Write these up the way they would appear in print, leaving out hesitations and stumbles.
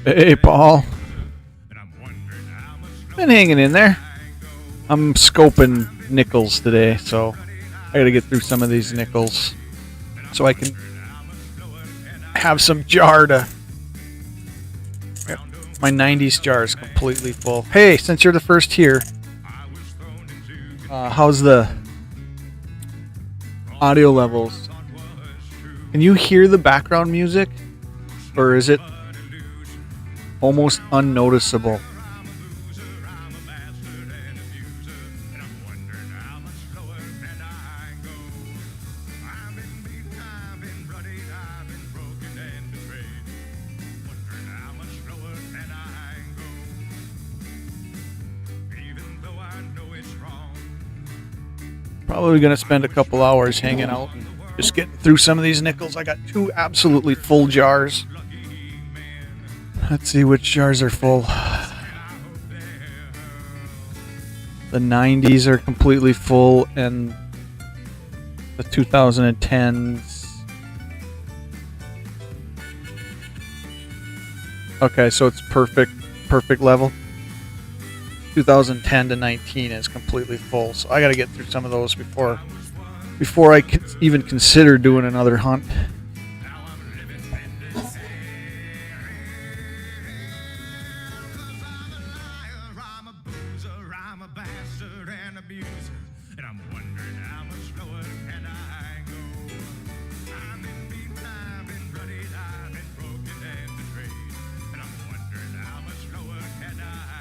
Hey, Paul. Been hanging in there. I'm scoping nickels today, so I gotta get through some of these nickels so I can have some jar to... My 90s jar is completely full. Hey, since you're the first here, how's the audio levels? Can you hear the background music? Or is it almost unnoticeable? Probably going to spend a couple hours hanging out and just getting through some of these nickels. I got 2 absolutely full jars. Let's see which jars are full. The 90s are completely full, and the 2010s. Okay, so it's perfect level. 2010 to 19 is completely full, so I got to get through some of those before I can even consider doing another hunt.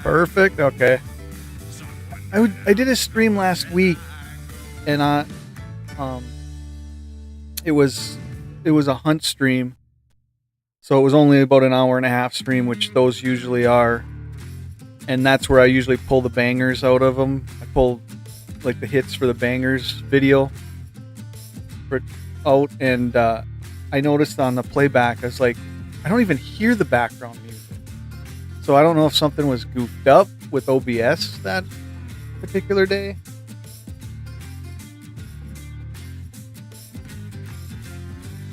Perfect. Okay. I did a stream last week, and it was a hunt stream, so it was only about an hour and a half stream, which those usually are, and that's where I usually pull the bangers out of them. I pull like the hits for the bangers video out, and I noticed on the playback, I was like, I don't even hear the background music. So I don't know if something was goofed up with OBS that particular day.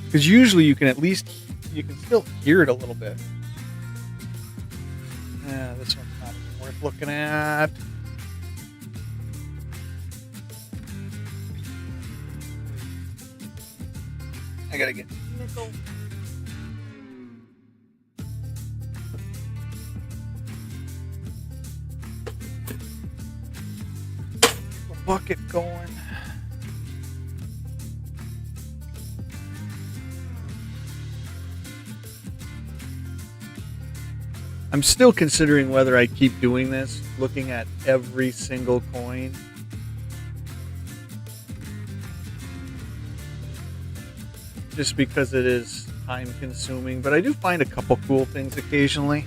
Because usually you can still hear it a little bit. Yeah, this one's not even worth looking at. I gotta get nickel. Bucket going. I'm still considering whether I keep doing this, looking at every single coin. Just because it is time consuming, but I do find a couple cool things occasionally.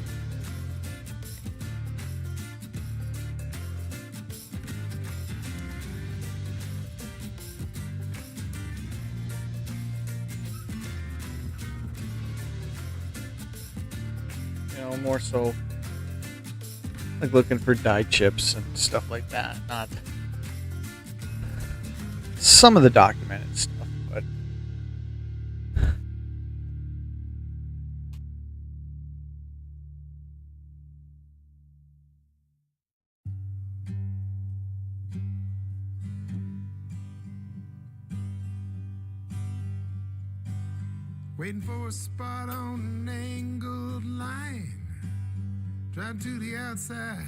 More so like looking for dye chips and stuff like that, not some of the documented stuff, but waiting for a spot on an angled line. Drive to the outside,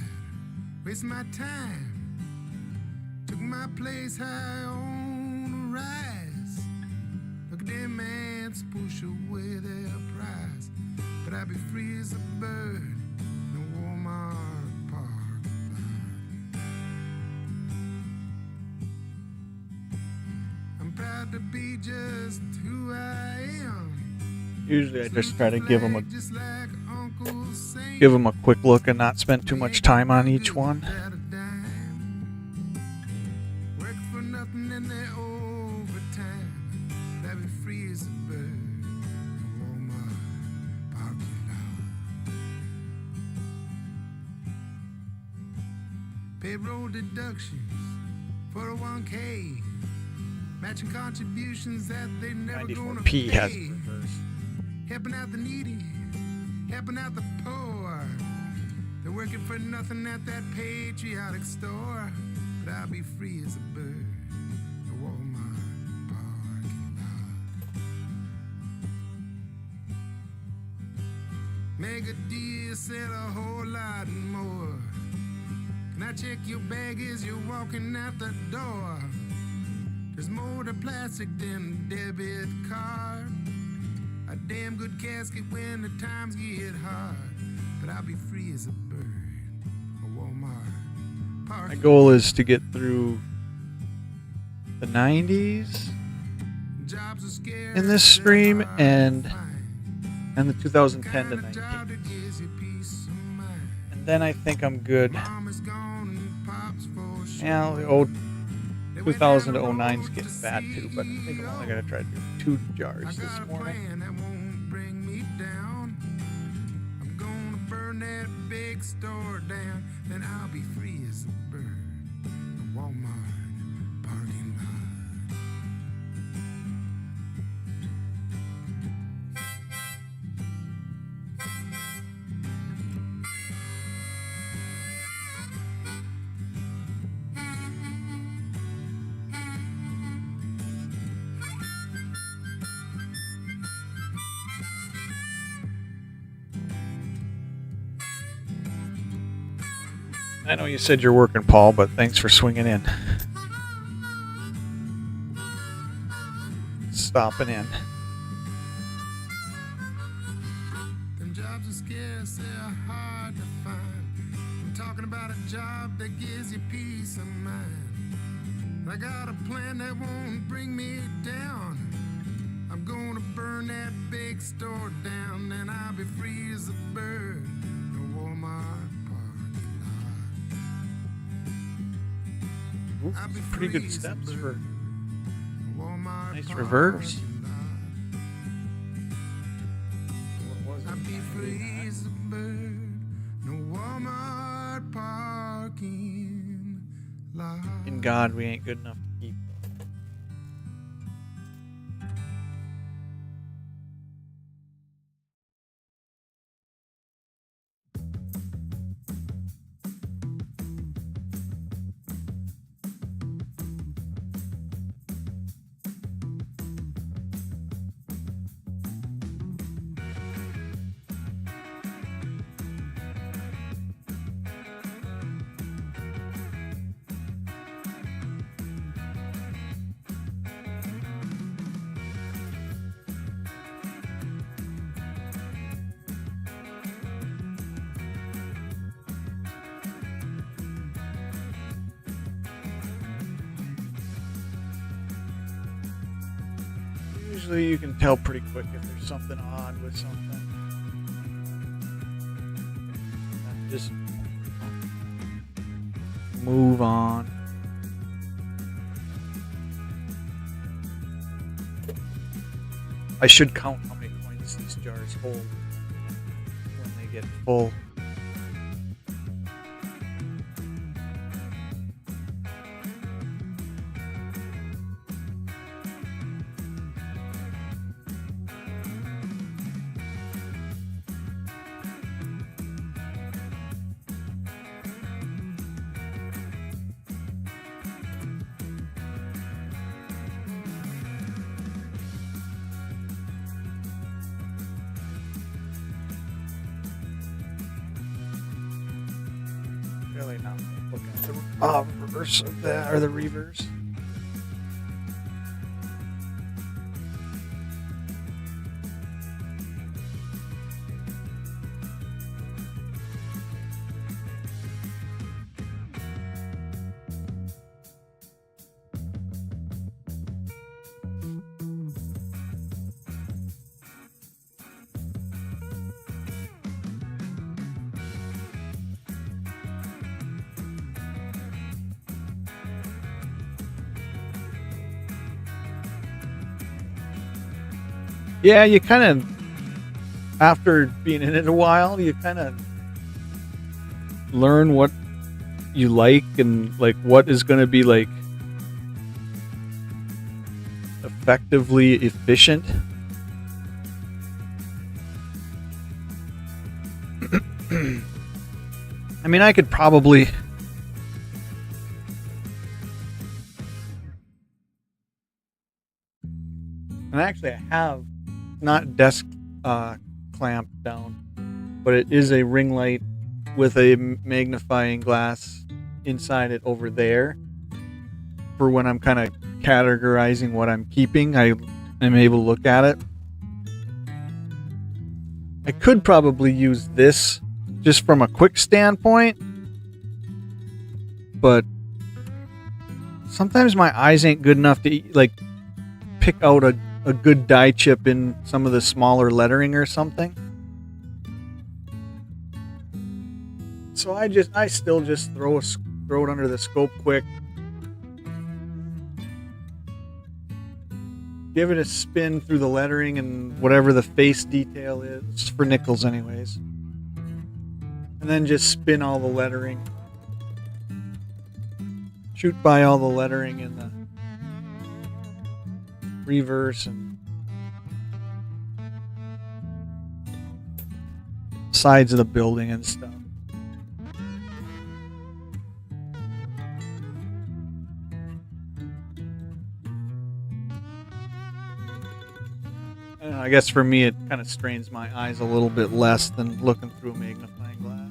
waste my time. Took my place high on a rise. Look at them ants push away their prize. But I'd be free as a bird in a Walmart park lot. I'm proud to be just who I am. usually I just try to give them a quick look and not spend too much time on each one. Payroll deductions for a 1K, matching contributions that they never gonna pay. P has it reversed. Helping out the needy, helping out the poor. working for nothing at that patriotic store, but I'll be free as a bird. The Walmart parking lot. Make a deal, sell a whole lot more. Can I check your bag as you're walking out the door? There's more to plastic than a debit card. A damn good casket when the times get hard. But I'll be free as a bird. A Walmart parking. My goal is to get through the 90s Jobs are scarce, in this stream they're hard and to find. the 2010 to Kind of job 19. that gives you peace of mind. And then I think I'm good. Mom is gone and pop's for sure. Yeah, the old 2000 to 09's getting bad too, but I think I'm only gonna try to do 2 jars I this got a morning. plan that won't bring me down. I'm gonna burn that big store down, then I'll be free as a bird. The Walmart parking lot. I know you said you're working, Paul, but thanks for swinging in. Stopping in. Them jobs are scarce, they're hard to find. I'm talking about a job that gives you peace of mind. I got a plan that won't bring me down. I'm gonna burn that big store down, then I'll be free as a bird. The Walmart parking lot. Ooh, I'll be pretty free good as a steps bird. for The Walmart nice parking reverse. lot. What was it? I'll be free as a bird. No Walmart parking lot. In God, we ain't good enough to keep. Usually you can tell pretty quick if there's something odd with something. And just move on. I should count how many coins these jars hold when they get full. Really not looking at the reverse of that, or the reverse. Yeah, you kind of, after being in it a while, you kind of learn what you like and like what is going to be like effectively efficient. I mean, I could probably... And actually, I have not desk clamped down, but it is a ring light with a magnifying glass inside it over there for when I'm kind of categorizing what I'm keeping. I'm able to look at it. I could probably use this just from a quick standpoint, but sometimes my eyes ain't good enough to pick out a good die chip in some of the smaller lettering or something. So I still just throw it under the scope quick, give it a spin through the lettering and whatever the face detail is for nickels anyways, and then just spin all the lettering, shoot by all the lettering in the reverse and sides of the building and stuff. I guess for me it kind of strains my eyes a little bit less than looking through a magnifying glass.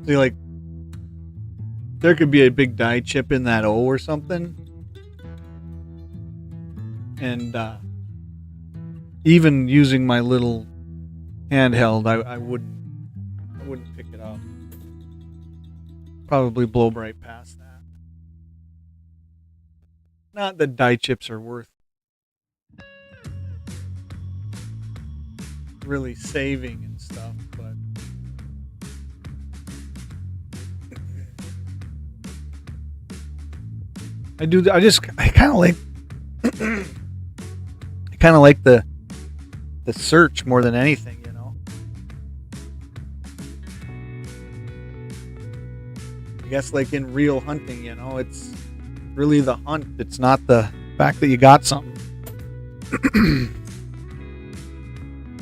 See, like, there could be a big die chip in that O or something. And even using my little handheld, I wouldn't pick it up. Probably blow right past that. Not that die chips are worth really saving and stuff, but I kind of like the search more than anything, you know. I guess like in real hunting, you know, it's really the hunt. It's not the fact that you got something.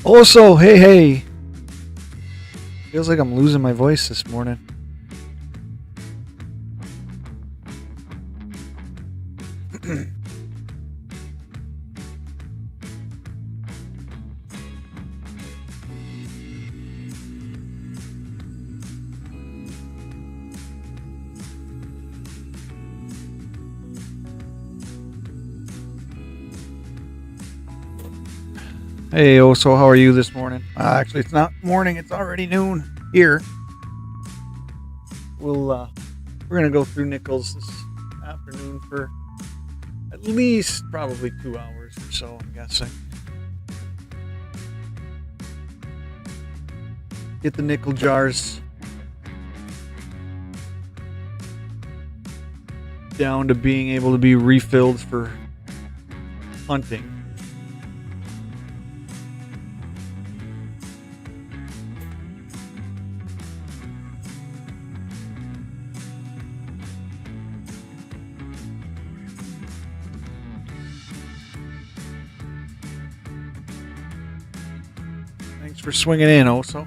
Also, hey. Feels like I'm losing my voice this morning. Hey, so how are you this morning? Actually, it's not morning. It's already noon here. We're gonna go through nickels this afternoon for at least probably 2 hours or so, I'm guessing. Get the nickel jars down to being able to be refilled for hunting. Thanks for swinging in, Oso.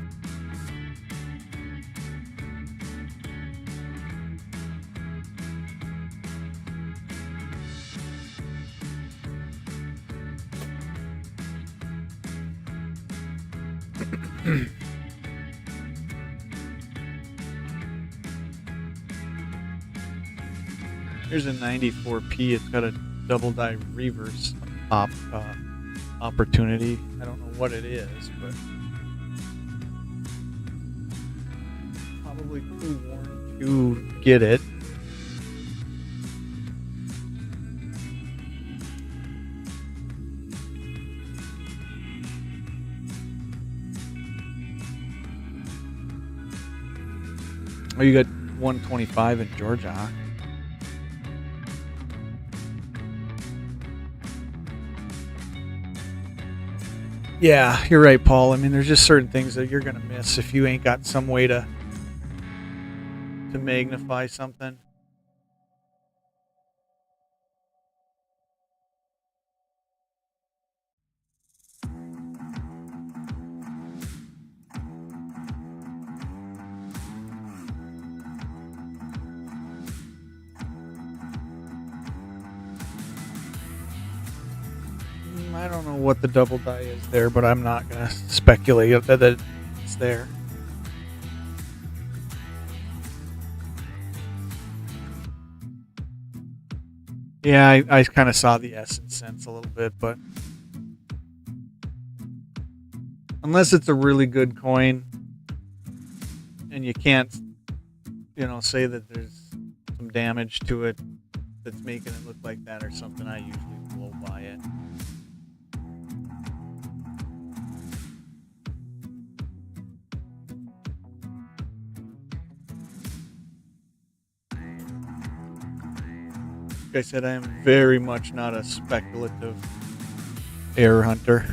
Here's a 94p. It's got a double die reverse opportunity. I don't know what it is, but probably too warm to get it. Oh, you got 125 in Georgia, huh? Yeah, you're right, Paul. I mean, there's just certain things that you're going to miss if you ain't got some way to magnify something. I don't know what the double die is there, but I'm not going to speculate that it's there. Yeah, I kind of saw the essence sense a little bit, but unless it's a really good coin and you can't, say that there's some damage to it that's making it look like that or something, I usually blow by it. Like I said, I am very much not a speculative error hunter.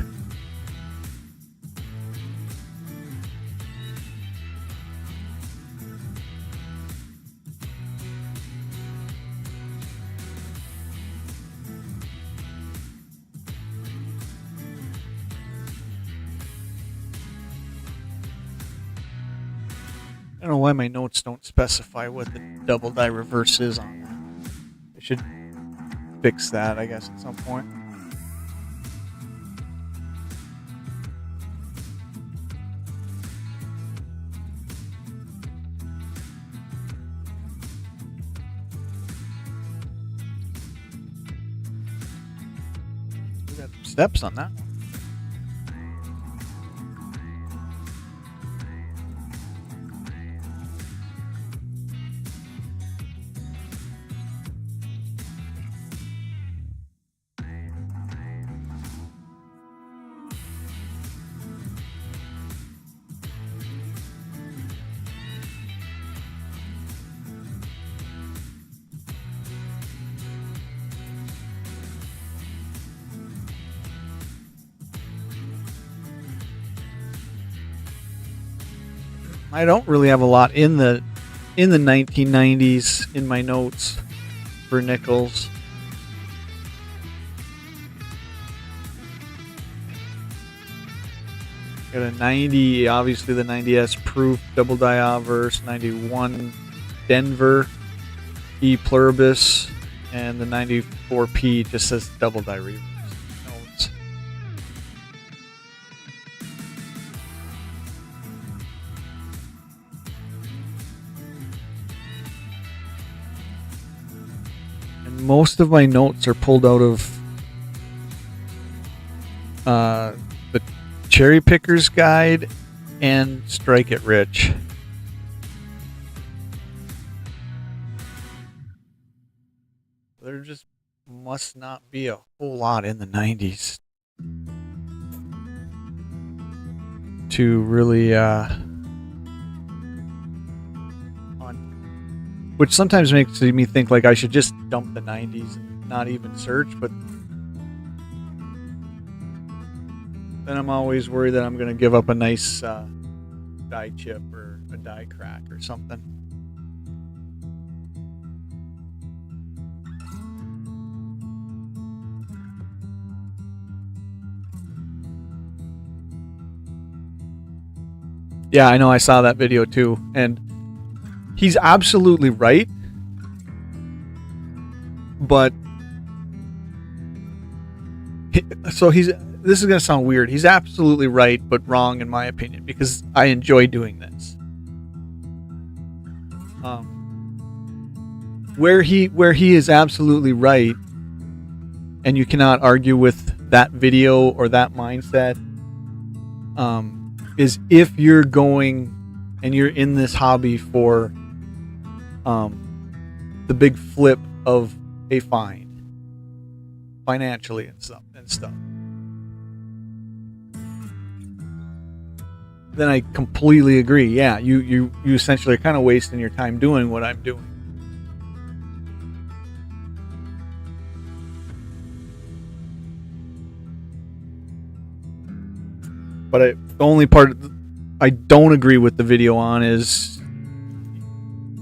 I don't know why my notes don't specify what the double die reverse is on that. I should fix that, I guess, at some point. We got some steps on that one. I don't really have a lot in the 1990s in my notes for nickels. Got a 90, obviously the 90S proof double die obverse, 91 Denver E pluribus, and the 94P just says double die reverse. Notes. And most of my notes are pulled out of the Cherry Picker's Guide and Strike It Rich. There just must not be a whole lot in the 90s to really which sometimes makes me think like I should just dump the 90s and not even search, but then I'm always worried that I'm going to give up a nice die chip or a die crack or something. Yeah, I know, I saw that video too, and he's absolutely right, but this is going to sound weird. He's absolutely right, but wrong in my opinion, because I enjoy doing this. Where he is absolutely right, and you cannot argue with that video or that mindset, is if you're going and you're in this hobby for the big flip of a find financially and stuff. Then I completely agree. Yeah, you essentially are kind of wasting your time doing what I'm doing. But the only part I don't agree with the video on is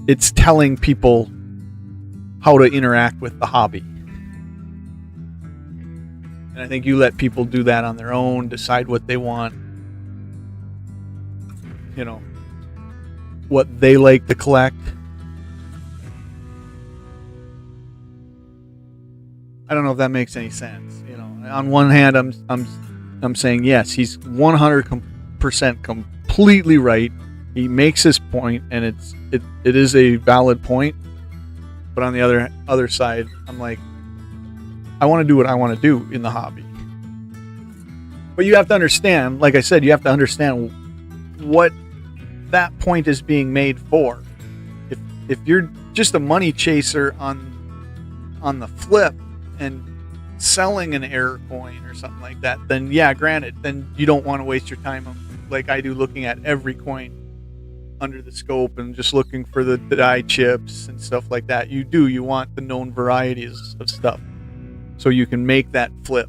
it's telling people how to interact with the hobby. And I think you let people do that on their own, decide what they want, what they like to collect. I don't know if that makes any sense. You know, on one hand, I'm saying yes, he's 100% completely right. He makes his point, and it is a valid point. But on the other side, I'm like, I want to do what I want to do in the hobby. But you have to understand, like I said, you have to understand what that point is being made for. If you're just a money chaser on the flip and selling an error coin or something like that, then yeah, granted, then you don't want to waste your time like I do looking at every coin under the scope and just looking for the die chips and stuff like that. You want the known varieties of stuff so you can make that flip.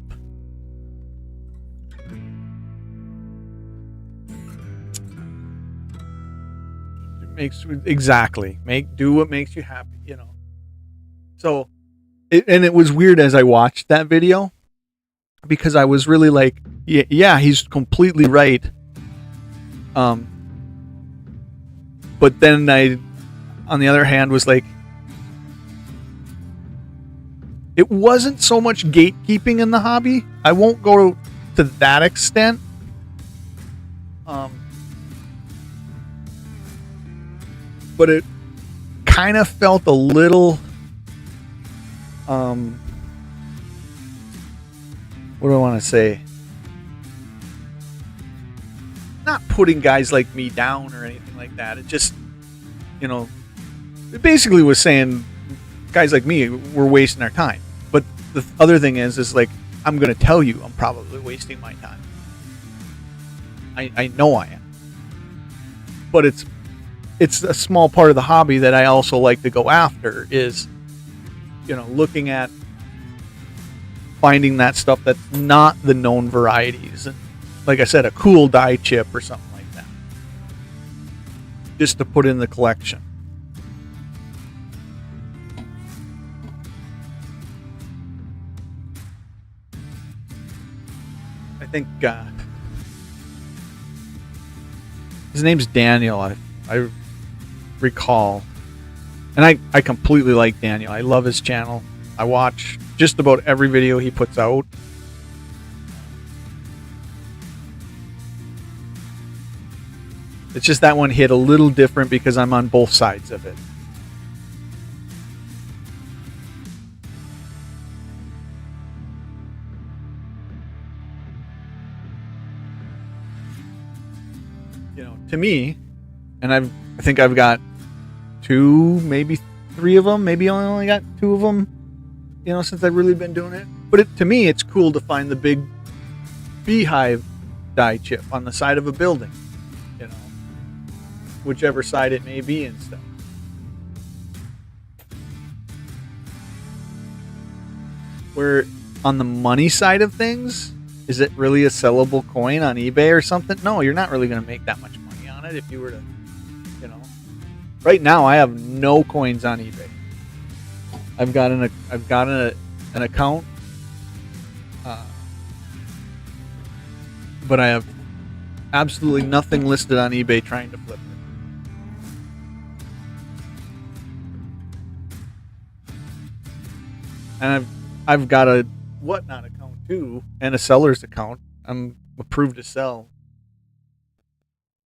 Do what makes you happy, you know. So it was weird as I watched that video, because I was really like, yeah, he's completely right. But then I, on the other hand, was like, it wasn't so much gatekeeping in the hobby. I won't go to that extent. But it kind of felt a little, what do I want to say? Not putting guys like me down or anything like that. It just, you know, it basically was saying guys like me, we're wasting our time. But the other thing is like, I'm going to tell you I'm probably wasting my time. I know I am. But it's a small part of the hobby that I also like to go after, is, you know, looking at finding that stuff that's not the known varieties. And like I said, a cool die chip or something like that, just to put in the collection. I think his name's Daniel, I recall. And I completely like Daniel. I love his channel. I watch just about every video he puts out. It's just that one hit a little different because I'm on both sides of it. You know, to me, and I think I've got 2, maybe 3 of them. Maybe I only got 2 of them, you know, since I've really been doing it. But to me, it's cool to find the big beehive die chip on the side of a building, you know, whichever side it may be and stuff. Where on the money side of things, is it really a sellable coin on eBay or something? No, you're not really going to make that much money on it if you were to, you know. Right now, I have no coins on eBay. I've got an account, but I have absolutely nothing listed on eBay trying to flip it. And I've got a whatnot account too, and a seller's account. I'm approved to sell.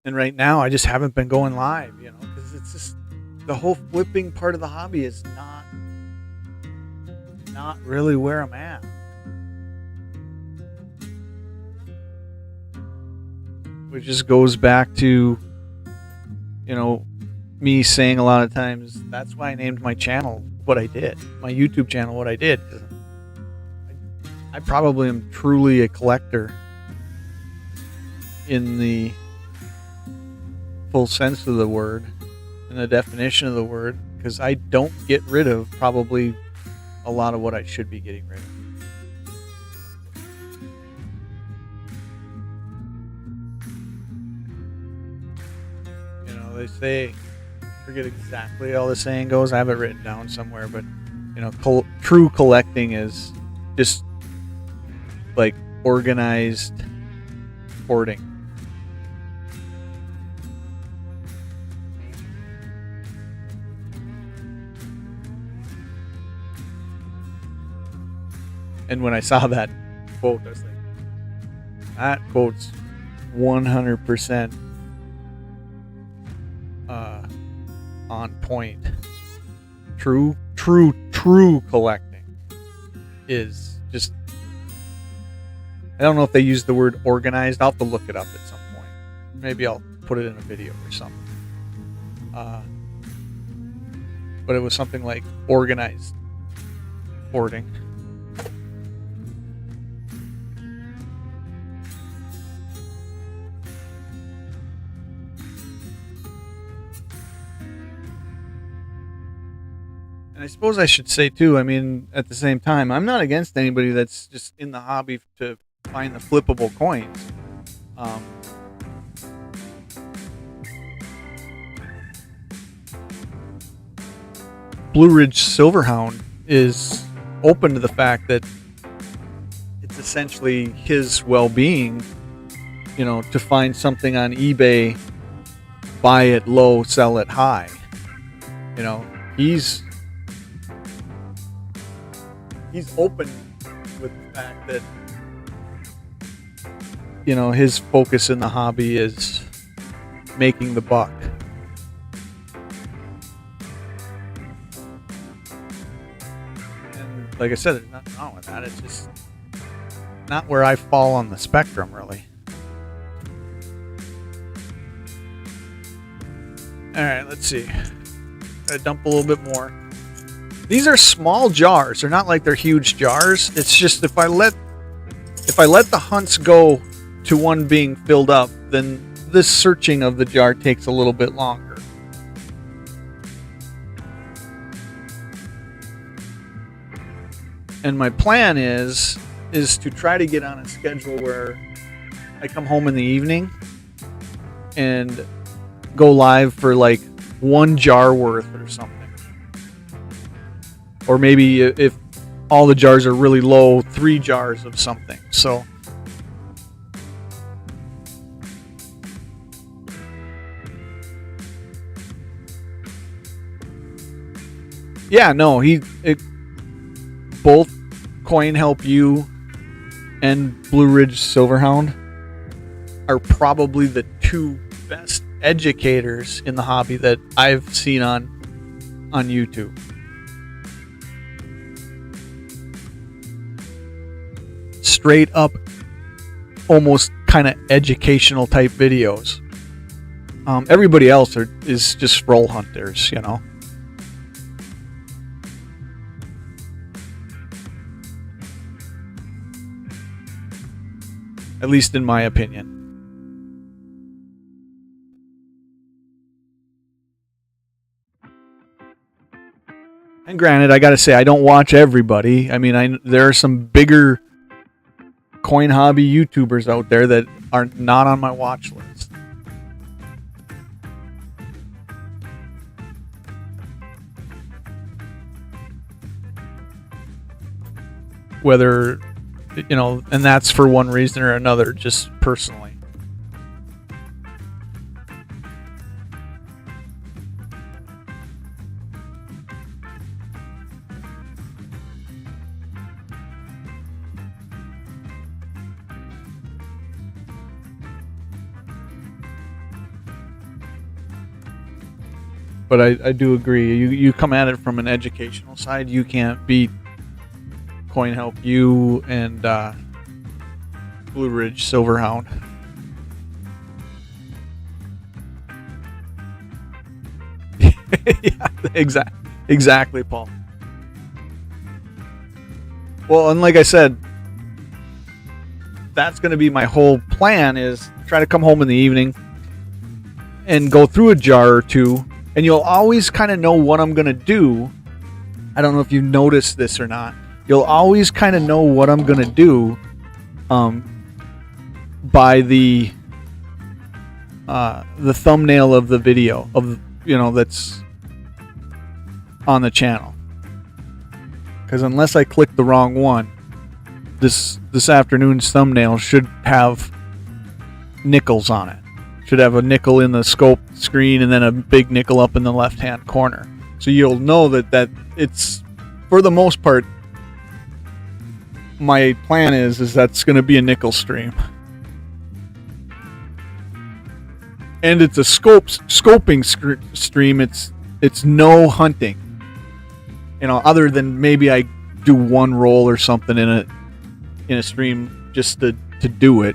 And right now, I just haven't been going live, you know, because it's just the whole flipping part of the hobby is not really where I'm at. Which just goes back to, you know, me saying a lot of times, that's why I named my channel what I did, my YouTube channel what I did. I probably am truly a collector in the full sense of the word, in the definition of the word, because I don't get rid of probably a lot of what I should be getting rid of. You know, they say, I forget exactly how the saying goes, I have it written down somewhere, but, you know, true collecting is just like organized hoarding. And when I saw that quote, I was like, that quote's 100% on point. True collecting is just, I don't know if they use the word organized. I'll have to look it up at some point. Maybe I'll put it in a video or something. But it was something like organized hoarding. And I suppose I should say too, I mean, at the same time, I'm not against anybody that's just in the hobby to find the flippable coins. Blue Ridge Silverhound is open to the fact that it's essentially his well-being, to find something on eBay, buy it low, sell it high. He's open with the fact that his focus in the hobby is making the buck. And like I said, there's nothing wrong with that. It's just not where I fall on the spectrum, really. Alright, let's see. Gotta dump a little bit more. These are small jars. They're not like they're huge jars. It's just if I let the hunts go to one being filled up, then this searching of the jar takes a little bit longer. And my plan is to try to get on a schedule where I come home in the evening and go live for like one jar worth or something. Or maybe if all the jars are really low, 3 jars of something. So yeah, no, both Coin Help You and Blue Ridge Silverhound are probably the 2 best educators in the hobby that I've seen on YouTube. Straight up, almost kind of educational type videos. Everybody else is just roll hunters, At least in my opinion. And granted, I gotta say, I don't watch everybody. I mean, there are some bigger coin hobby YouTubers out there that are not on my watch list. Whether, and that's for one reason or another, just personally. But I do agree. You come at it from an educational side. You can't beat Coin Help You and Blue Ridge Silverhound. Yeah, exactly, Paul. Well, and like I said, that's going to be my whole plan, is try to come home in the evening and go through a jar or two. And you'll always kind of know what I'm going to do. I don't know if you've noticed this or not. You'll always kind of know what I'm going to do by the thumbnail of the video that's on the channel. Because unless I click the wrong one, this afternoon's thumbnail should have nickels on it. Should have a nickel in the scope screen and then a big nickel up in the left-hand corner. So you'll know that it's, for the most part, my plan is that's going to be a nickel stream. And it's a scoping stream. It's no hunting. You know, other than maybe I do one roll or something in a stream just to do it.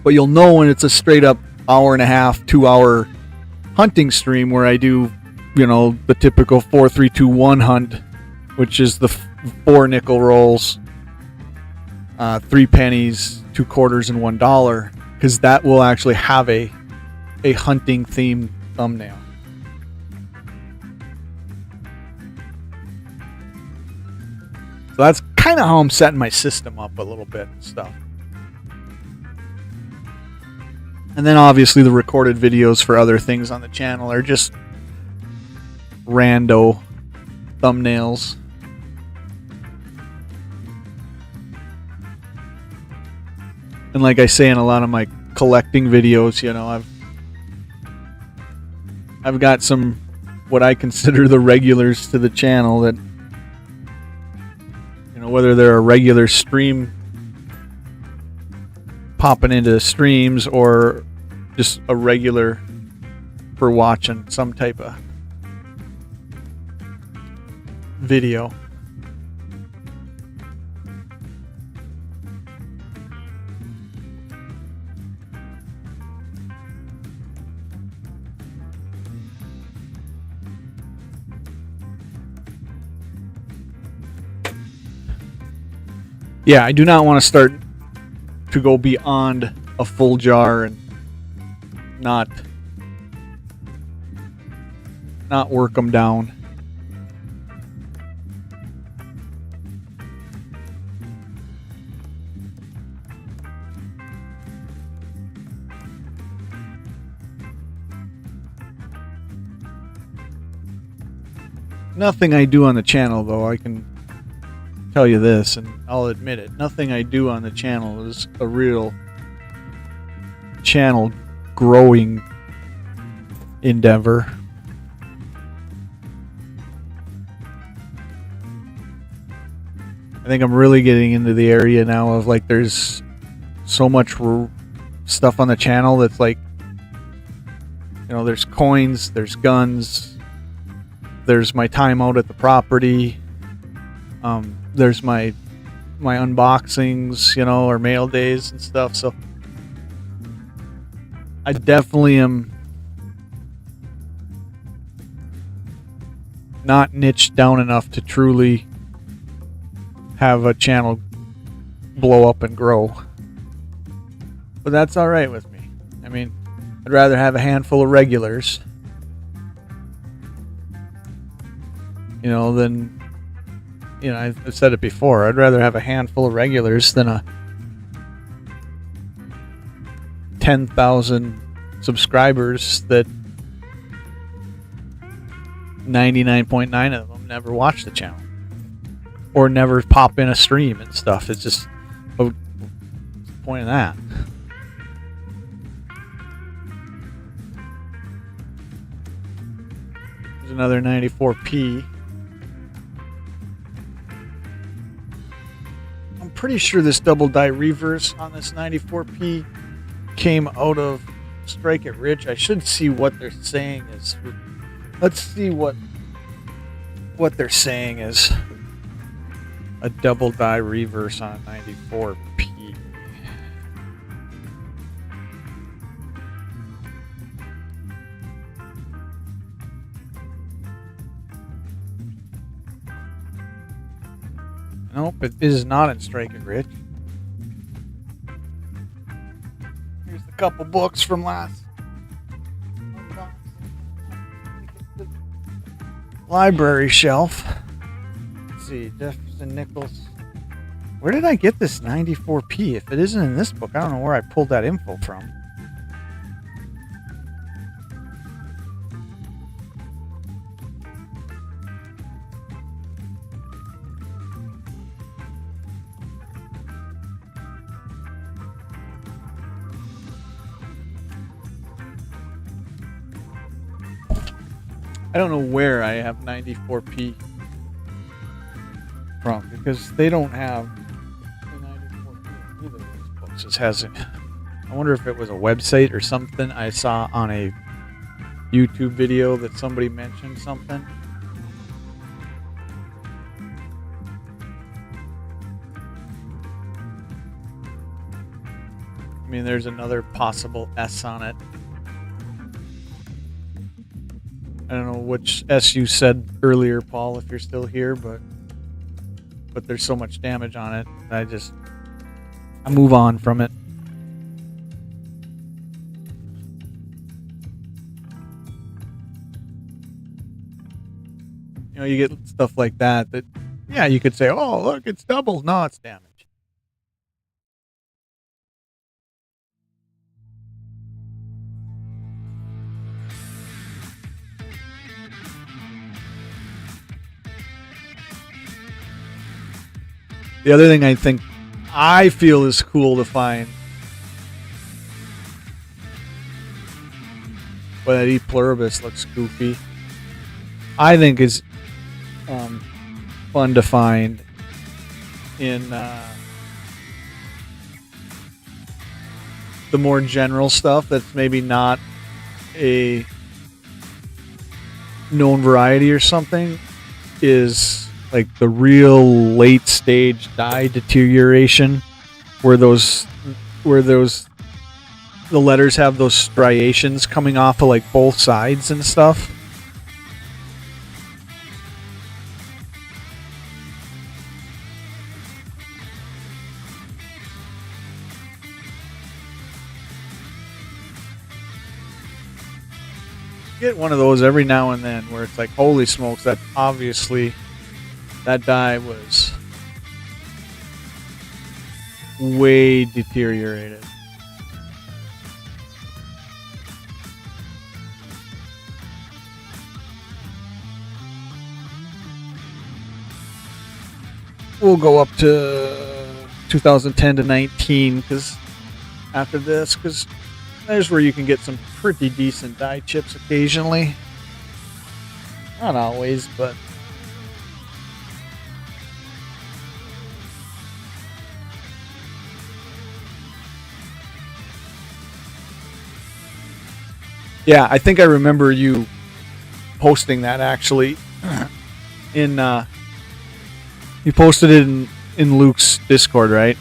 But you'll know when it's a straight up hour and a half, 2 hour hunting stream where I do, you know, the typical 4, 3, 2, 1 hunt, which is the 4 nickel rolls, 3 pennies, 2 quarters, and $1, because that will actually have a hunting themed thumbnail. So that's kind of how I'm setting my system up a little bit and stuff. And then obviously the recorded videos for other things on the channel are just rando thumbnails. And like I say in a lot of my collecting videos, you know, I've got some what I consider the regulars to the channel that, you know, whether they're a regular stream popping into streams or just a regular for watching some type of video. Yeah, I do not want to start to go beyond a full jar and not work them down. Nothing I do on the channel, though, I can tell you this, and I'll admit it, nothing I do on the channel is a real channel growing endeavor. I think I'm really getting into the area now of like there's so much stuff on the channel that's like, you know, there's coins, there's guns, there's my time out at the property, there's my unboxings, you know, or mail days and stuff. So I definitely am not niched down enough to truly have a channel blow up and grow. But that's all right with me. I mean, I'd rather have a handful of regulars, you know, than, you know, I've said it before, I'd rather have a handful of regulars than a 10,000 subscribers that 99.9 of them never watch the channel or never pop in a stream and stuff. It's just, what's the point of that? There's another 94p. I'm pretty sure this double die reverse on this 94p came out of Strike It Rich. I should see what they're saying is. Let's see what they're saying is a double die reverse on 94p. Nope, it is not in Strike It Rich. Here's a couple books from last library shelf. Let's see, Jefferson Nichols. Where did I get this 94p? If it isn't in this book, I don't know where I pulled that info from. I don't know where I have 94p from, because they don't have the 94 either of these books. It has, I wonder if it was a website or something I saw on a YouTube video that somebody mentioned something. I mean, there's another possible S on it. I don't know which S you said earlier, Paul, if you're still here, but there's so much damage on it. I move on from it. You know, you get stuff like that, yeah, you could say, oh, look, it's double. No, it's damage. The other thing I feel is cool to find, but that E pluribus looks goofy. I think is fun to find in the more general stuff that's maybe not a known variety or something, is like the real late stage dye deterioration, where the letters have those striations coming off of like both sides and stuff. Get one of those every now and then where it's like, holy smokes, that obviously that dye was way deteriorated. We'll go up to 2010 to 19 because there's where you can get some pretty decent dye chips occasionally. Not always, but yeah, I think I remember you posting that actually. You posted it in Luke's Discord, right?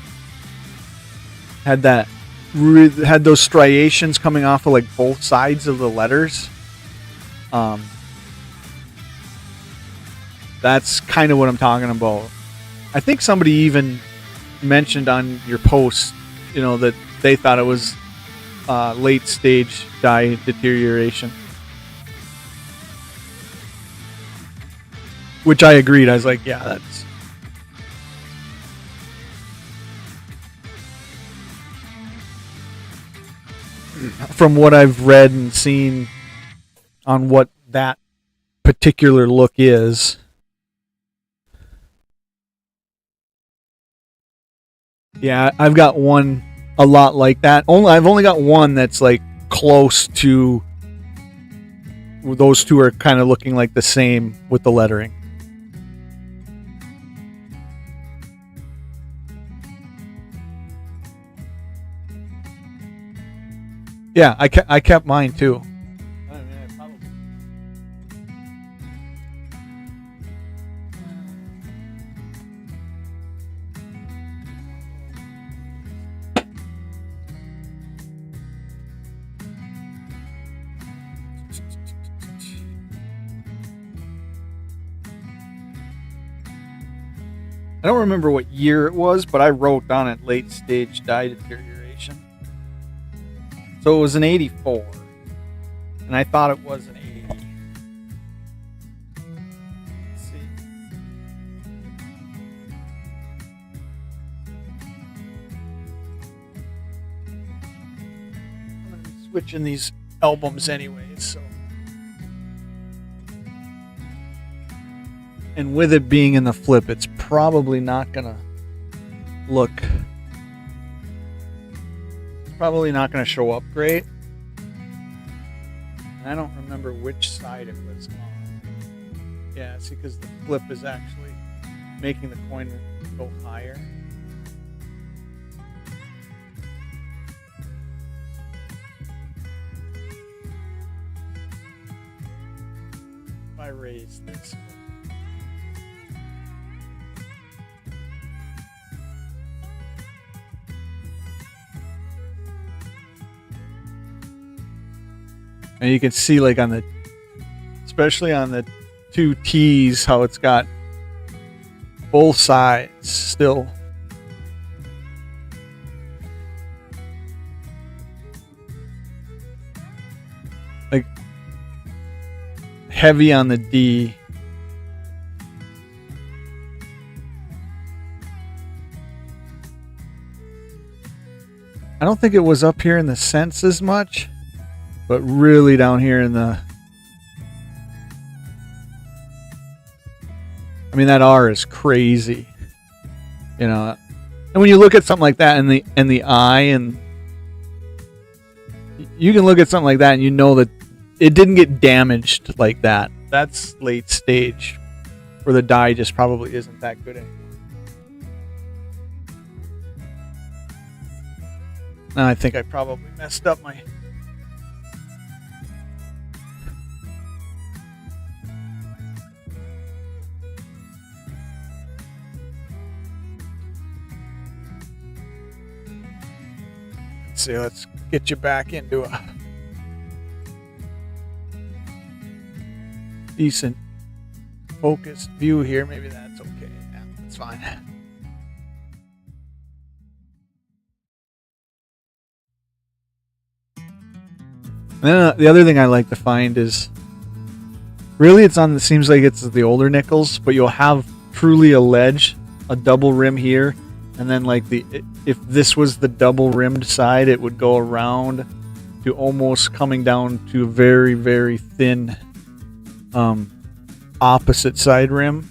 Had those striations coming off of like both sides of the letters. That's kind of what I'm talking about. I think somebody even mentioned on your post, that they thought it was late stage dye deterioration, which I agreed. I was like, yeah, that's from what I've read and seen on what that particular look is. Yeah, I've got one a lot like that. I've only got one that's like close to. Those two are kind of looking like the same with the lettering. Yeah, I kept mine too. I don't remember what year it was, but I wrote on it late stage dye deterioration. So it was an 84, and I thought it was an 80. Let's see. I'm going to be switching these albums anyways, so. And with it being in the flip, it's probably not going to look... Probably not going to show up great. And I don't remember which side it was on. Yeah, see, because the flip is actually making the coin go higher. If I raise this. And you can see, like, on the, especially on the two T's, how it's got both sides still. Like, heavy on the D. I don't think it was up here in the cents as much, but really down here in the, I mean, that R is crazy, you know. And when you look at something like that, and the I, and you can look at something like that and you know that it didn't get damaged like that. That's late stage, where the die just probably isn't that good anymore. Now I think I probably messed up my. Let's see, let's get you back into a decent focused view here. Maybe that's okay. Yeah, that's fine. And then the other thing I like to find is, really it's on, it seems like it's the older nickels, but you'll have truly a ledge, a double rim here, and then like if this was the double rimmed side, it would go around to almost coming down to a very, very thin opposite side rim.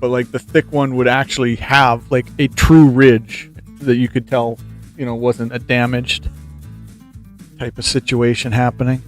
But like the thick one would actually have like a true ridge that you could tell, you know, wasn't a damaged type of situation happening.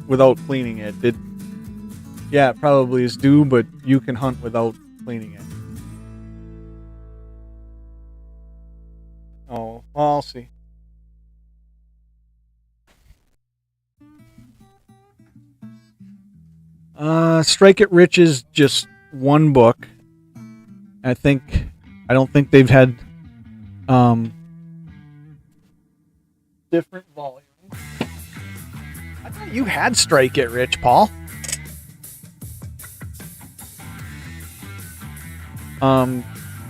Without cleaning it. Yeah, it probably is due, but you can hunt without cleaning it. Oh, well, I'll see. Strike It Rich is just one book. I don't think they've had different volumes. I thought you had Strike It Rich, Paul.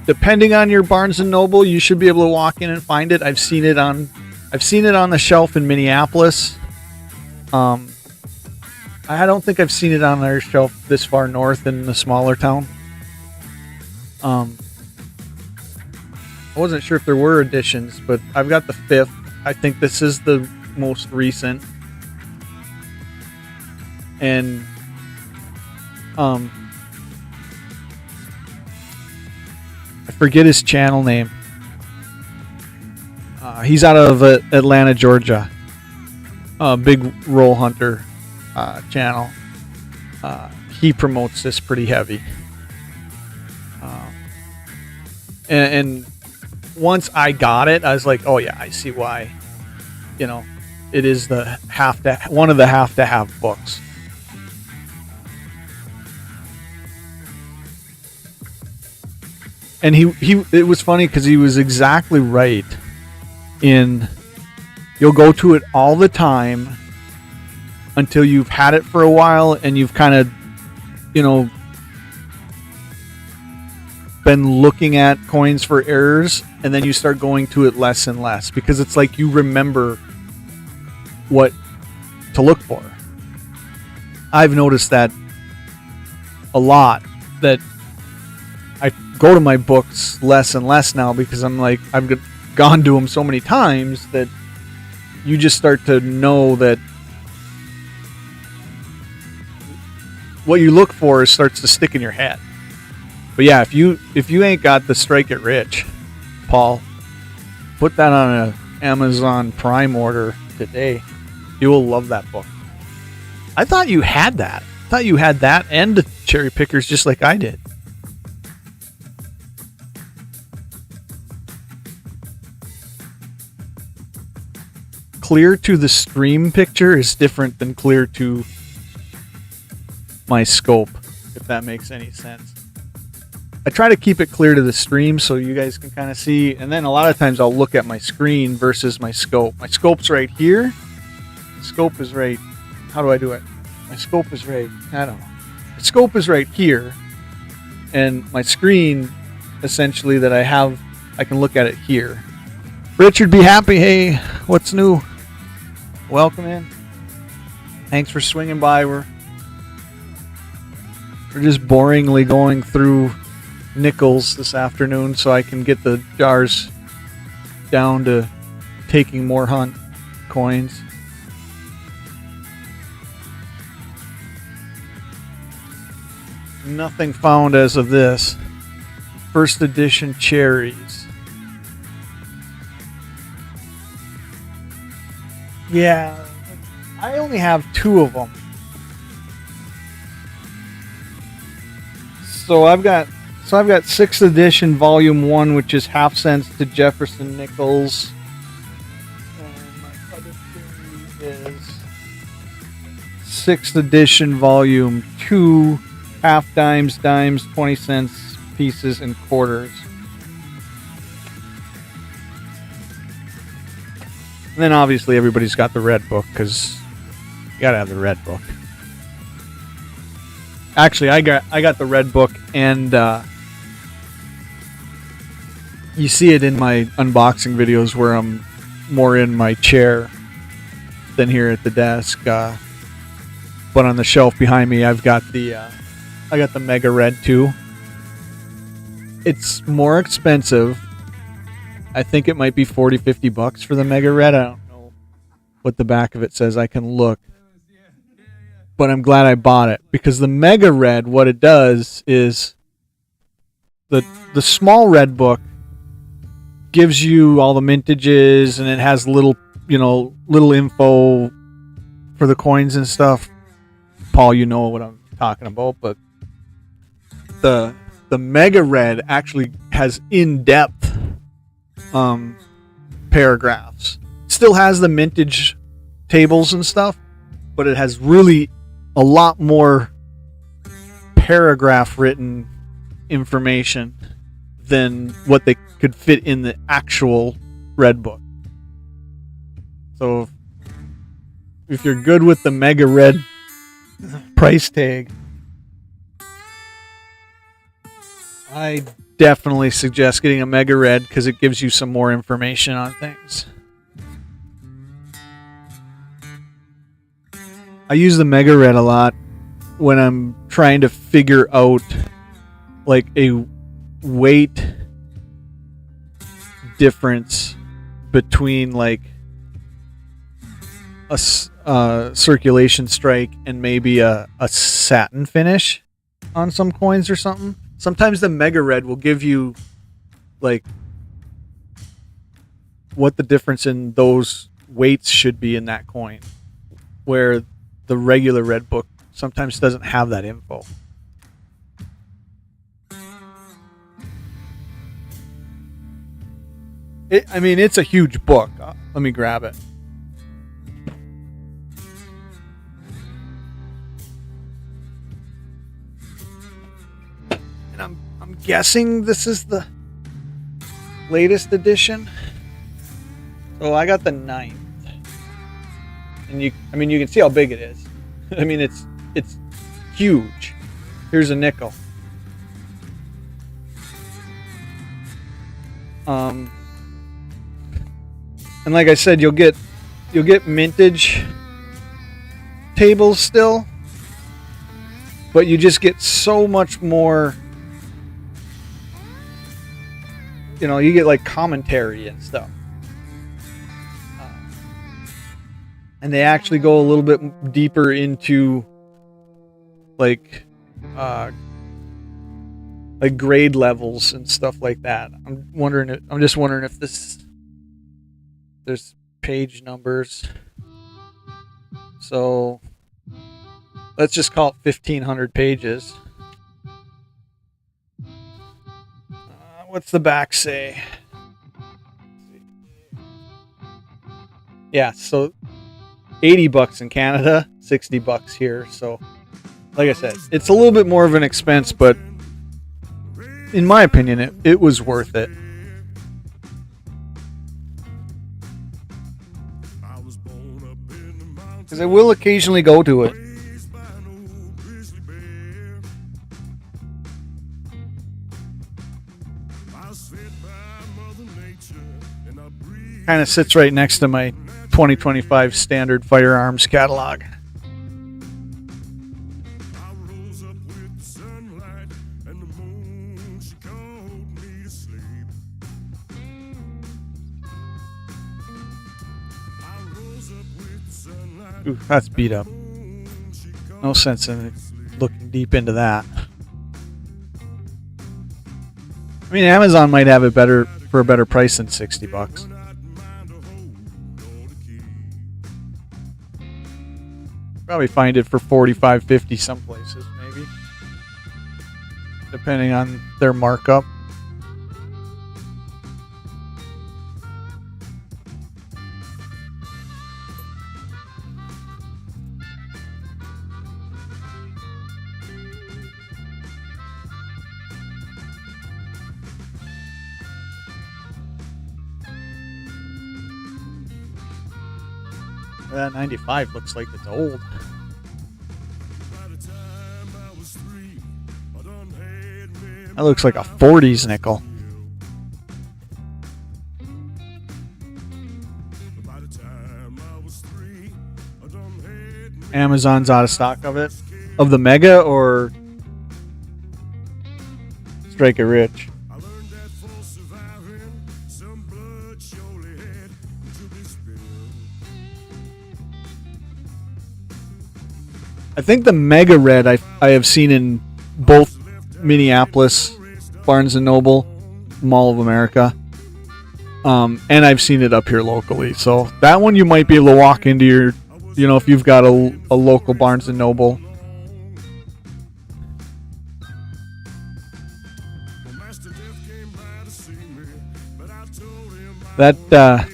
Depending on your Barnes and Noble, you should be able to walk in and find it. I've seen it on the shelf in Minneapolis. I don't think I've seen it on their shelf this far north in the smaller town. I wasn't sure if there were editions, but I've got the 5th. I think this is the most recent. And I forget his channel name. He's out of Atlanta, Georgia. Big roll hunter channel. He promotes this pretty heavy. And once I got it, I was like, oh yeah, I see why. It is one of the have to have books. And it was funny because he was exactly right you'll go to it all the time until you've had it for a while and you've kind of, been looking at coins for errors, and then you start going to it less and less because it's like you remember what to look for. I've noticed that a lot, that I go to my books less and less now because I'm like, I've gone to them so many times that you just start to know that what you look for starts to stick in your head. But yeah, if you ain't got the Strike It Rich, Paul, put that on an Amazon Prime order today. You will love that book. I thought you had that. I thought you had that and the Cherry Pickers just like I did. Clear to the stream picture is different than clear to my scope, if that makes any sense. I try to keep it clear to the stream so you guys can kind of see, and then a lot of times I'll look at my screen versus my scope. My scope's right here. The scope is right. How do I do it? My scope is right. I don't know. The scope is right here, and my screen, essentially, that I have, I can look at it here. Richard, be happy. Hey, what's new? Welcome in. Thanks for swinging by. We're just boringly going through nickels this afternoon so I can get the jars down to taking more hunt coins. Nothing found as of this. First edition cherries. Yeah, I only have 2 of them. So I've got 6th edition volume 1, which is half cents to Jefferson nickels. And my other cherry is 6th edition volume 2, half dimes, 20 cents pieces and quarters. And then obviously everybody's got the red book because you gotta have the red book. Actually, I got the red book, and you see it in my unboxing videos where I'm more in my chair than here at the desk. But on the shelf behind me, I've got the Mega Red too. It's more expensive. I think it might be $40-50 for the Mega Red. I don't know what the back of it says. I can look. But I'm glad I bought it because the Mega Red, what it does is the small red book gives you all the mintages, and it has little info for the coins and stuff. Paul, you know what I'm talking about, but the Mega Red actually has in-depth paragraphs. It still has the mintage tables and stuff, but it has really a lot more paragraph written information than what they could fit in the actual red book. So if you're good with the Mega Red price tag, I definitely suggest getting a Mega Red because it gives you some more information on things. I use the Mega Red a lot when I'm trying to figure out like a weight difference between like a circulation strike and maybe a satin finish on some coins or something. Sometimes the Mega Red will give you like what the difference in those weights should be in that coin, where the regular red book sometimes doesn't have that info. I mean, it's a huge book. Let me grab it. And I'm guessing this is the latest edition. So I got the 9th. And you can see how big it is. I mean, it's huge. Here's a nickel. And like I said, you'll get mintage tables still, but you just get so much more. You get like commentary and stuff. And they actually go a little bit deeper into like grade levels and stuff like that. I'm just wondering if there's page numbers. So let's just call it 1,500 pages. What's the back say? Yeah, so $80 in Canada, $60 here. So, like I said, it's a little bit more of an expense, but in my opinion, it was worth it. Because I will occasionally go to it. Kind of sits right next to my 2025 standard firearms catalog. Ooh, that's beat up. No sense in looking deep into that. I mean, Amazon might have it for a better price than $60. Probably find it for $45, $50 some places, maybe, depending on their markup. That 95 looks like it's old. That looks like a 40s nickel. Amazon's out of stock of it. Of the Mega or Strike It Rich? I think the Mega Red I have seen in both Minneapolis, Barnes & Noble, Mall of America, and I've seen it up here locally. So that one you might be able to walk into your, if you've got a local Barnes & Noble. That, I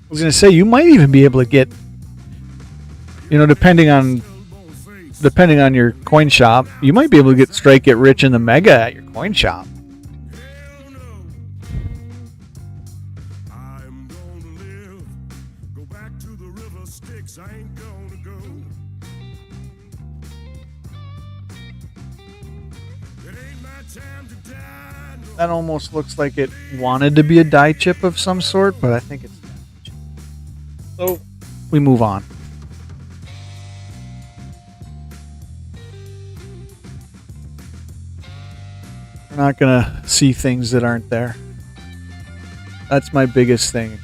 was going to say, you might even be able to get, depending on your coin shop, you might be able to get Strike It Rich in the Mega at your coin shop. That almost looks like it wanted to be a die chip of some sort, but I think it's damaged. So we move on. We're not gonna see things that aren't there. That's my biggest thing,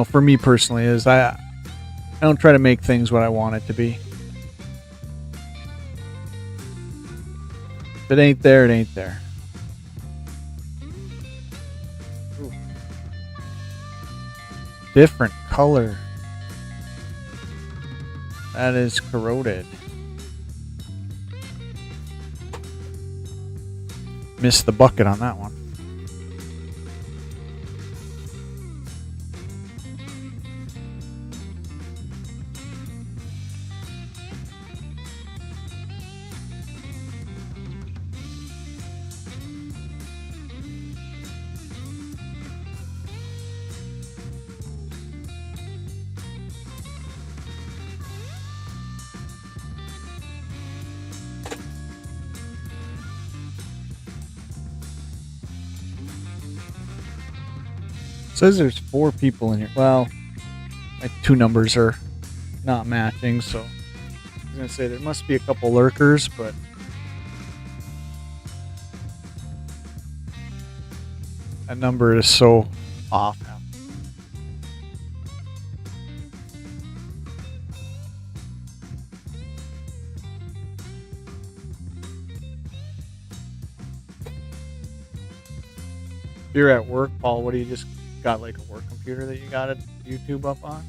for me personally, is I don't try to make things what I want it to be. If it ain't there, it ain't there. Ooh. Different color. That is corroded. Missed the bucket on that one. says there's 4 people in here. Well, my 2 numbers are not matching, so I was gonna say there must be a couple lurkers, but that number is so off now. If you're at work, Paul, what do you just got, like a work computer that you got it YouTube up on?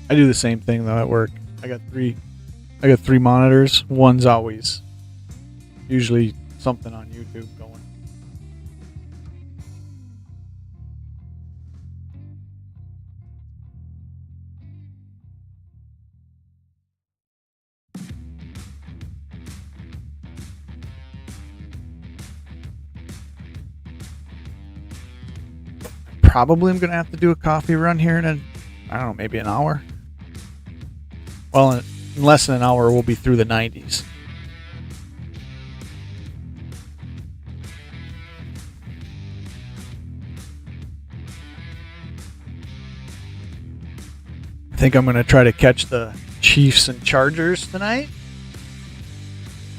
I do the same thing though at work. I got three monitors. One's always usually something on YouTube going. Probably I'm gonna have to do a coffee run here in I don't know, maybe an hour. Well, in less than an hour, we'll be through the 90s. I think I'm going to try to catch the Chiefs and Chargers tonight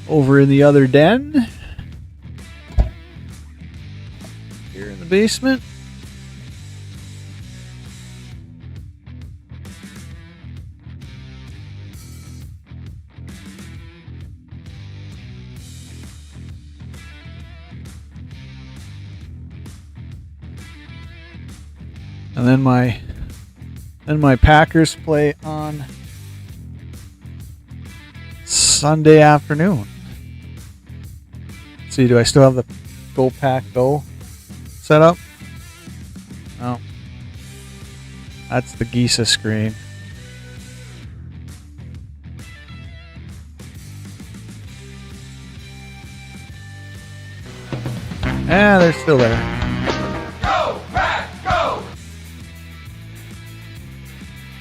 over in the other den here in the basement. And then my Packers play on Sunday afternoon. Let's see, do I still have the Go Pack Go set up? No. That's the Giesa screen. Yeah, they're still there.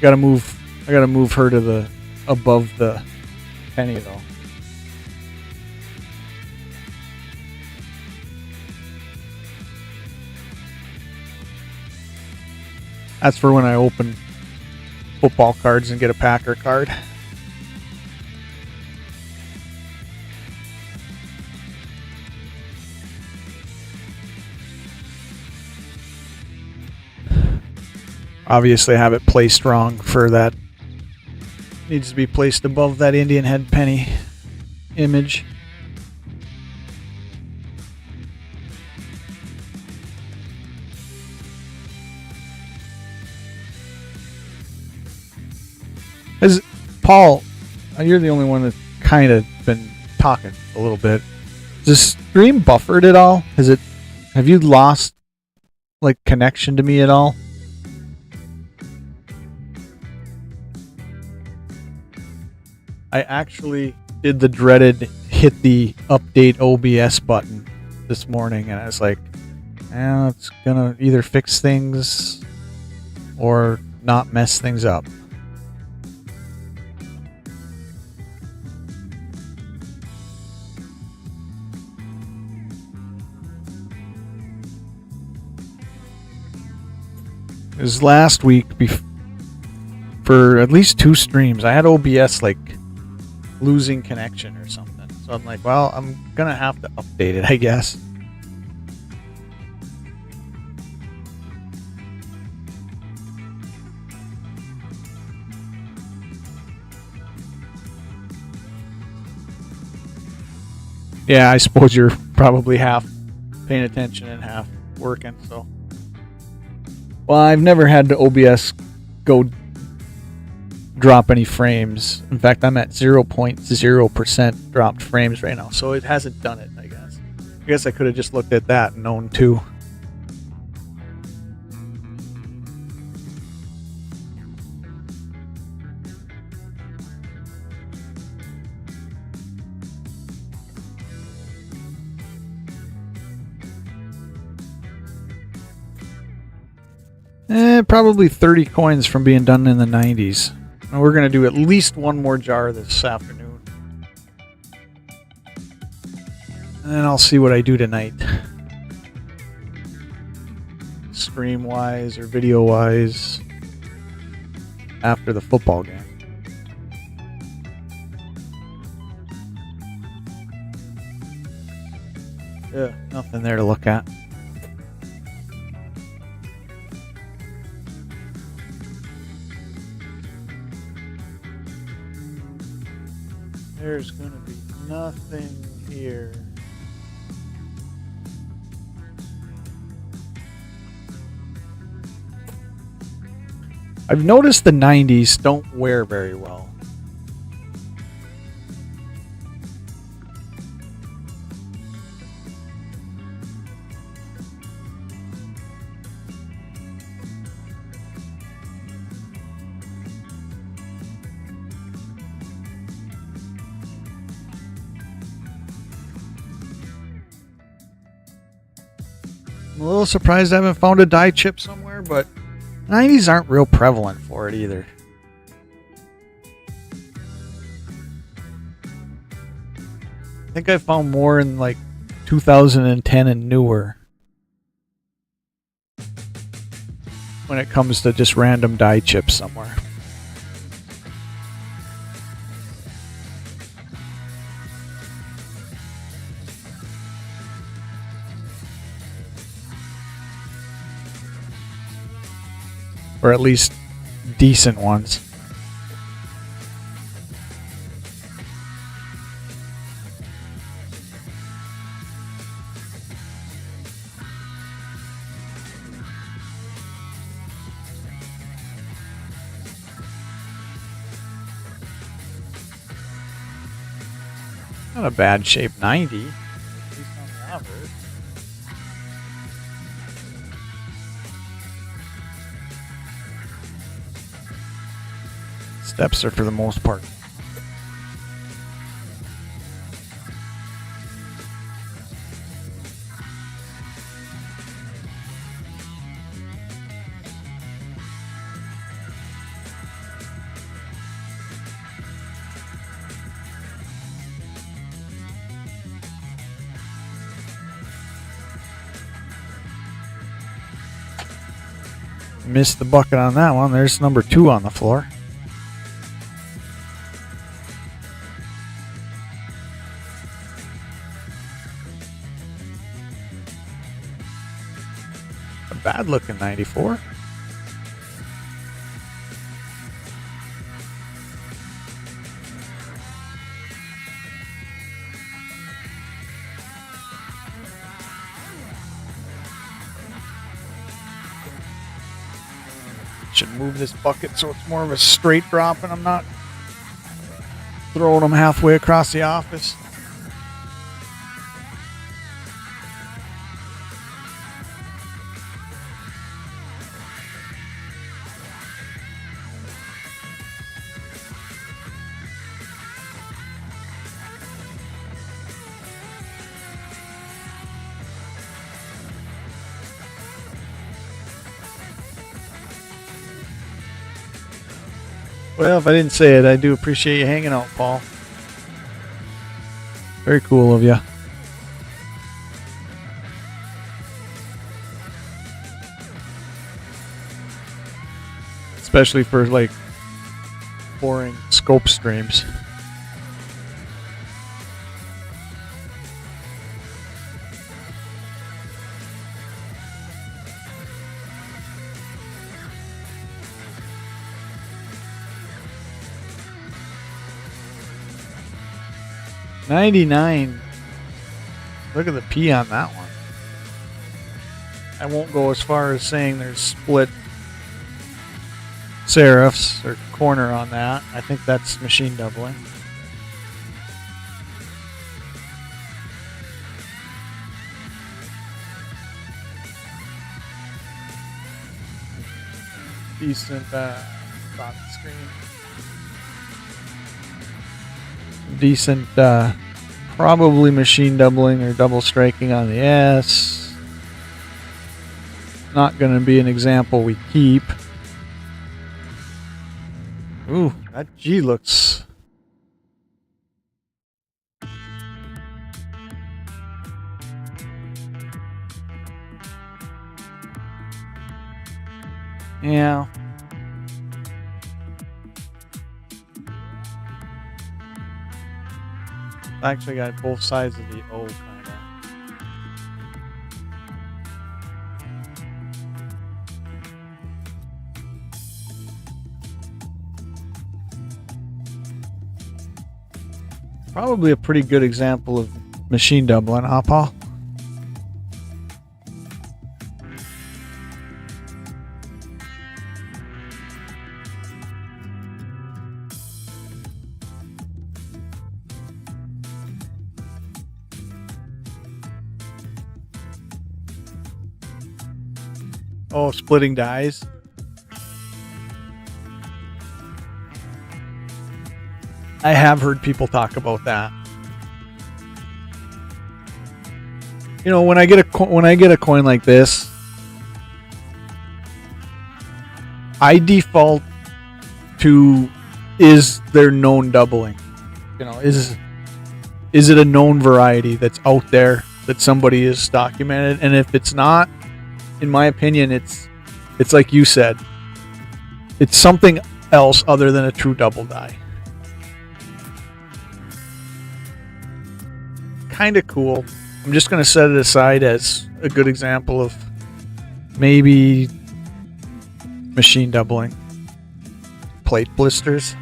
I gotta move her to the above the penny though. That's for when I open football cards and get a Packer card. Obviously I have it placed wrong for that. Needs to be placed above that Indian head penny image. As Paul, you're the only one that kind of been talking a little bit. Is the stream buffered at all? Have you lost like connection to me at all? I actually did the dreaded hit the update OBS button this morning, and I was like, it's gonna either fix things or not mess things up. It was last week for at least 2 streams. I had OBS like losing connection or something. So I'm like, well, I'm gonna have to update it, I guess. Yeah, I suppose you're probably half paying attention and half working, so. Well, I've never had the OBS go drop any frames. In fact, I'm at 0.0% dropped frames right now, so it hasn't done it, I guess. I guess I could have just looked at that and known too. Probably 30 coins from being done in the 90s. And we're going to do at least one more jar this afternoon. And then I'll see what I do tonight. Stream wise or video wise after the football game. Yeah, nothing there to look at. There's gonna be nothing here. I've noticed the 90s don't wear very well. I'm a little surprised I haven't found a dye chip somewhere, but 90s aren't real prevalent for it either. I think I found more in like 2010 and newer when it comes to just random dye chips somewhere. Or at least decent ones. Not a bad shape 90. At least on the average. Steps are for the most part. Missed the bucket on that one. There's number 2 on the floor. A bad looking 94. Should move this bucket so it's more of a straight drop and I'm not throwing them halfway across the office. Well, if I didn't say it, I do appreciate you hanging out, Paul. Very cool of you. Especially for like boring scope streams. $99. Look at the P on that one. I won't go as far as saying there's split serifs or corner on that. I think that's machine doubling. Decent thought screen. Decent, probably machine doubling or double striking on the S. Not going to be an example we keep. Ooh, that G looks Yeah. Actually got both sides of the O kind of. Probably a pretty good example of machine doubling, huh, Paul? Oh, splitting dies. I have heard people talk about that. You know, when I get a coin like this, I default to, is there known doubling? You know, is it a known variety that's out there that somebody has documented? And if it's not, in my opinion, it's like you said, it's something else other than a true double die. Kind of cool. I'm just going to set it aside as a good example of maybe machine doubling. Plate blisters.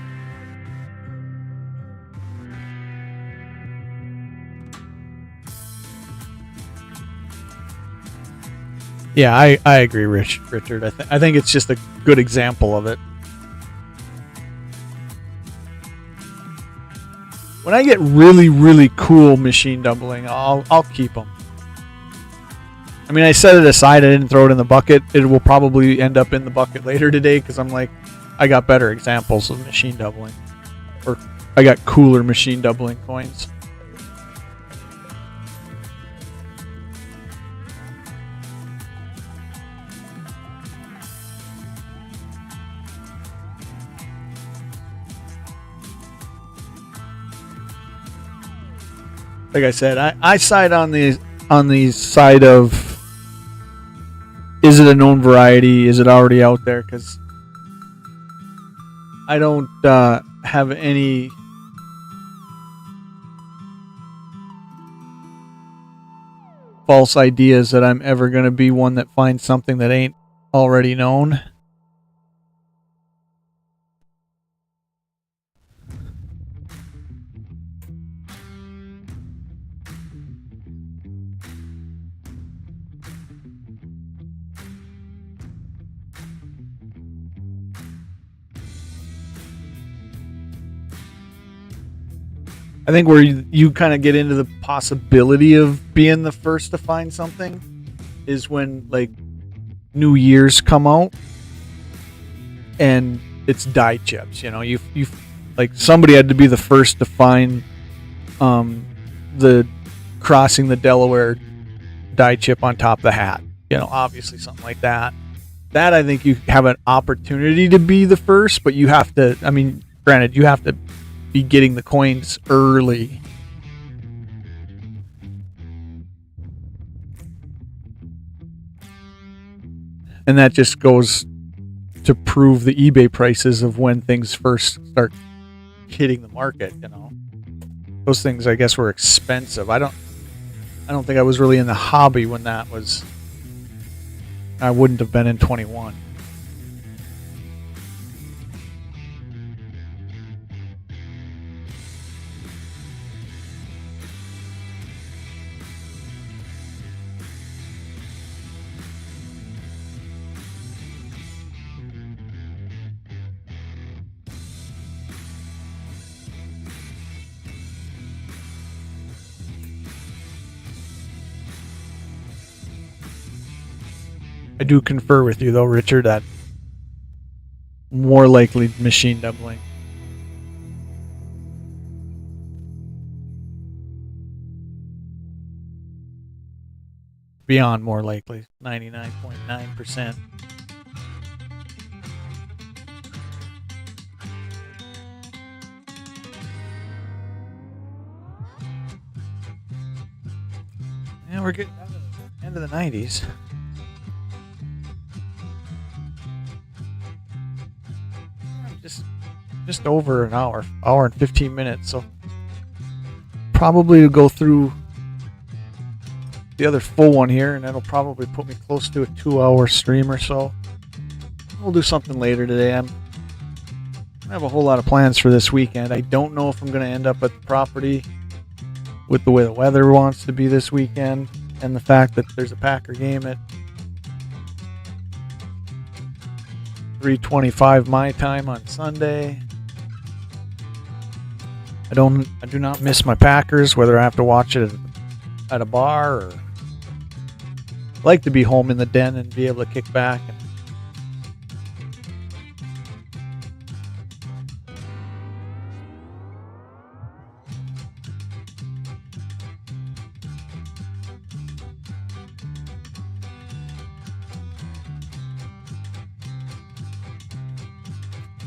Yeah, I agree, Richard. I think it's just a good example of it. When I get really, really cool machine doubling, I'll keep them. I mean, I set it aside. I didn't throw it in the bucket. It will probably end up in the bucket later today because I'm like, I got better examples of machine doubling. Or I got cooler machine doubling coins. Like I said, I side on the side of, is it a known variety? Is it already out there? Because I don't have any false ideas that I'm ever going to be one that finds something that ain't already known. I think where you kind of get into the possibility of being the first to find something is when like new years come out and it's die chips. You know, you like somebody had to be the first to find the crossing the Delaware die chip on top of the hat. You know, obviously something like that. That I think you have an opportunity to be the first, but you have to. I mean, granted, you have to be getting the coins early. And that just goes to prove the eBay prices of when things first start hitting the market, you know. Those things I guess were expensive. I don't think I was really in the hobby when that was. I wouldn't have been in 21. I do confer with you, though, Richard, that more likely machine doubling. Beyond more likely, 99.9%. Yeah, we're getting down to the end of the 90s. just over an hour and 15 minutes. So probably go through the other full one here, and that'll probably put me close to a 2-hour stream or so. We'll do something later today. I have a whole lot of plans for this weekend. I don't know if I'm going to end up at the property with the way the weather wants to be this weekend, and the fact that there's a Packer game at 3:25 my time on Sunday. I do not miss my Packers, whether I have to watch it at a bar or like to be home in the den and be able to kick back.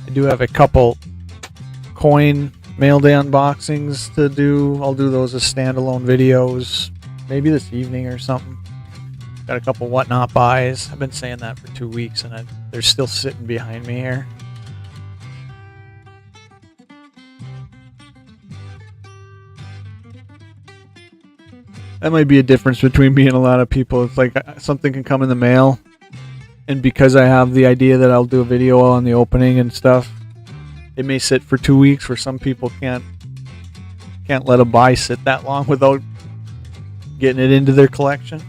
I do have a couple coin mail day unboxings to do. I'll do those as standalone videos, maybe this evening or something. Got a couple whatnot buys. I've been saying that for 2 weeks, and they're still sitting behind me here. That might be a difference between me and a lot of people. It's like something can come in the mail, and because I have the idea that I'll do a video on the opening and stuff, it may sit for 2 weeks, where some people can't let a buy sit that long without getting it into their collection.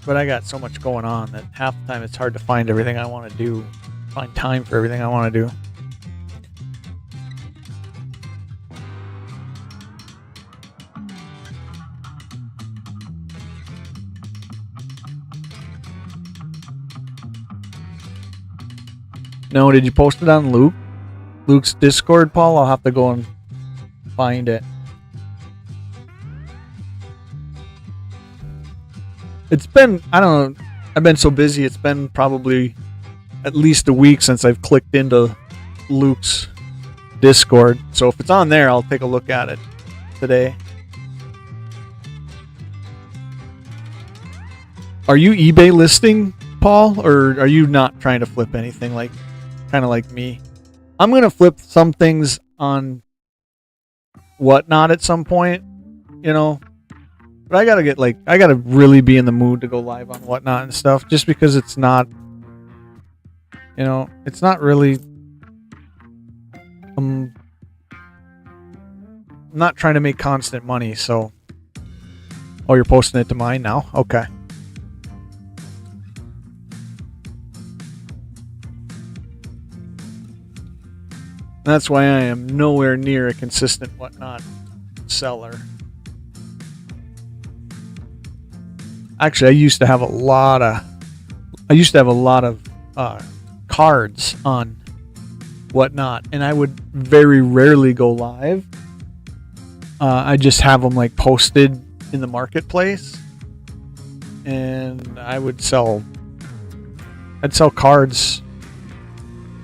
But I got so much going on that half the time it's hard to find everything I want to do, find time for everything I want to do. No, did you post it on Luke's Discord, Paul? I'll have to go and find it. It's been, I don't know, I've been so busy, it's been probably at least a week since I've clicked into Luke's Discord. So if it's on there, I'll take a look at it today. Are you eBay listing, Paul, or are you not trying to flip anything, like kind of like me? I'm going to flip some things on Whatnot at some point, you know. But I gotta really be in the mood to go live on Whatnot and stuff, just because it's not, you know, it's not really, I'm not trying to make constant money, so. Oh, you're posting it to mine now? Okay. That's why I am nowhere near a consistent Whatnot seller. Actually, I used to have a lot of cards on Whatnot, and I would very rarely go live. I just have them like posted in the marketplace, and I'd sell cards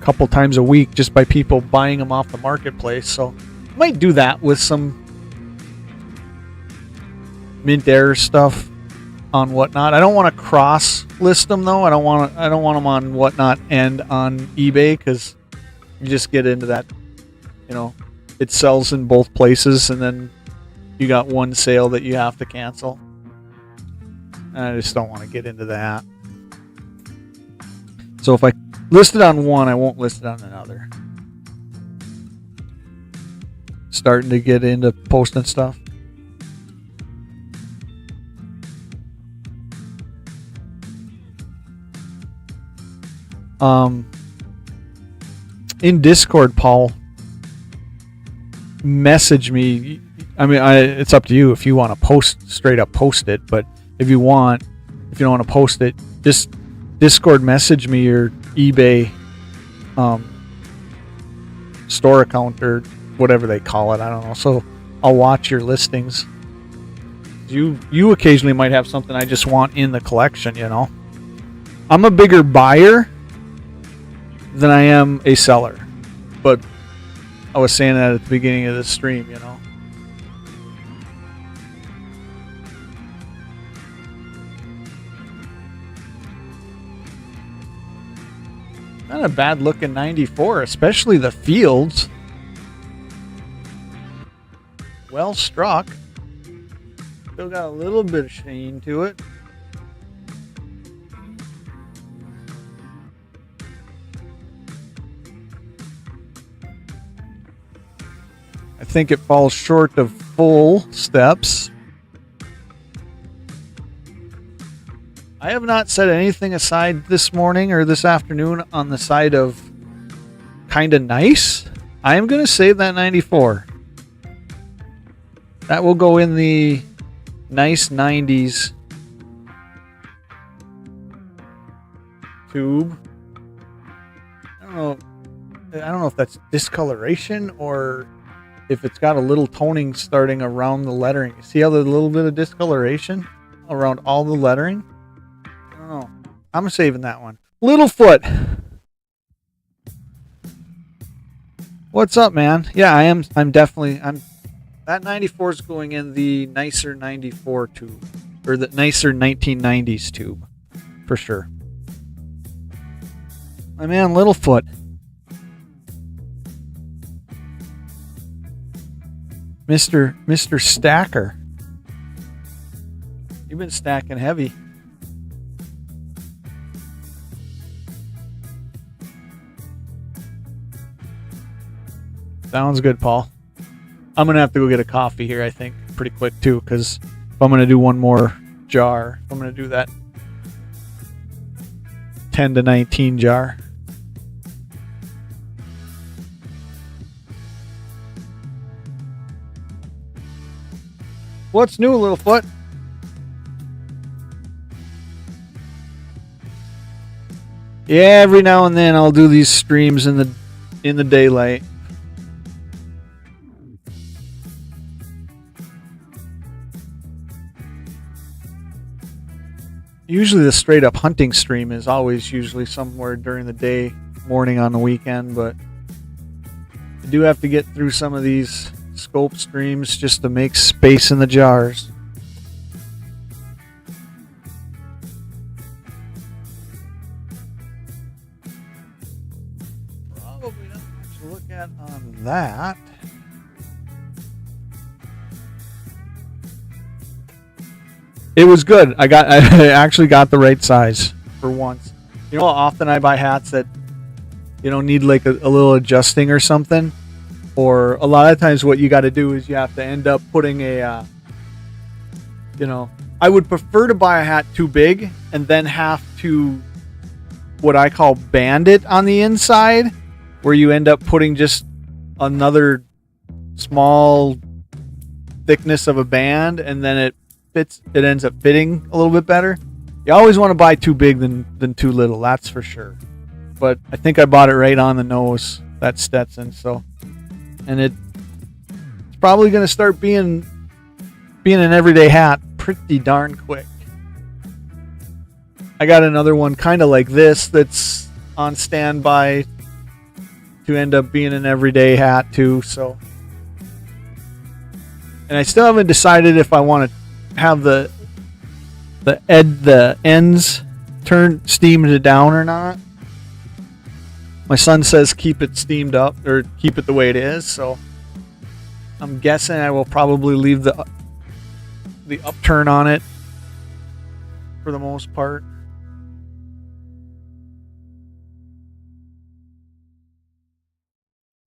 a couple times a week just by people buying them off the marketplace. So I might do that with some Mint Air stuff on Whatnot. I don't want to cross list them though. I don't want them on Whatnot and on eBay, because you just get into that, you know, it sells in both places and then you got one sale that you have to cancel. And I just don't want to get into that. So if I list it on one, I won't list it on another. Starting to get into posting stuff. In Discord, Paul, message me. I mean, it's up to you if you want to straight up post it, but if you don't want to post it, just Discord message me your eBay store account or whatever they call it. I don't know. So I'll watch your listings. You occasionally might have something I just want in the collection, you know. I'm a bigger buyer than I am a seller, but I was saying that at the beginning of the stream, you know. Not a bad looking 94, especially the fields. Well struck. Still got a little bit of sheen to it. I think it falls short of full steps. I have not set anything aside this morning or this afternoon on the side of kind of nice. I am going to save that 94. That will go in the nice 90s tube. I don't know if that's discoloration or if it's got a little toning starting around the lettering. See how there's a little bit of discoloration around all the lettering? I don't know. I'm saving that one. Littlefoot. What's up, man? Yeah, I'm definitely that 94 is going in the nicer 94 tube, or the nicer 1990s tube, for sure. My man, Littlefoot. Mr. Stacker. You've been stacking heavy. Sounds good, Paul. I'm going to have to go get a coffee here, I think, pretty quick, too, because if I'm going to do one more jar, I'm going to do that 10 to 19 jar. What's new, Littlefoot? Yeah, every now and then I'll do these streams in the daylight. Usually the straight up hunting stream is always usually somewhere during the day, morning on the weekend, but I do have to get through some of these scope streams just to make space in the jars. Probably not much to look at on that. It was good. I actually got the right size for once. You know how often I buy hats that need like a little adjusting or something? Or a lot of times what you got to do is you have to end up putting I would prefer to buy a hat too big and then have to what I call band it on the inside, where you end up putting just another small thickness of a band, and then it ends up fitting a little bit better. You always want to buy too big than too little, that's for sure. But I think I bought it right on the nose, that Stetson. And it's probably going to start being an everyday hat pretty darn quick. I got another one kind of like this that's on standby to end up being an everyday hat too. So, and I still haven't decided if I want to have the ends steamed down or not. My son says keep it steamed up or keep it the way it is, so I'm guessing I will probably leave the upturn on it for the most part.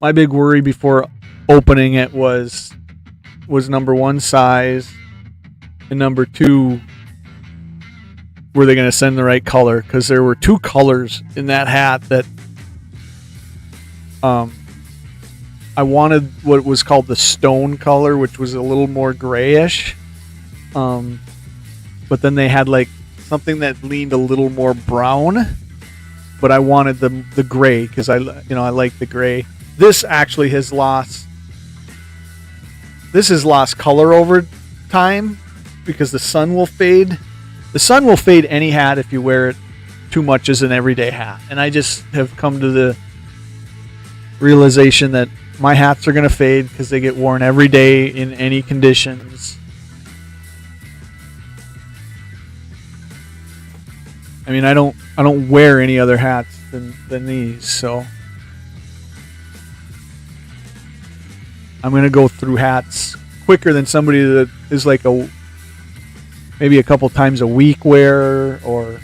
My big worry before opening it was number one, size, and number two, were they going to send the right color? Because there were two colors in that hat that I wanted what was called the stone color, which was a little more grayish. But then they had like something that leaned a little more brown. But I wanted the gray because I like the gray. This actually has lost color over time because the sun will fade. The sun will fade any hat if you wear it too much as an everyday hat. And I just have come to the realization that my hats are going to fade because they get worn every day in any conditions. I mean, I don't wear any other hats than these. So I'm gonna go through hats quicker than somebody that is like maybe a couple times a week wear, or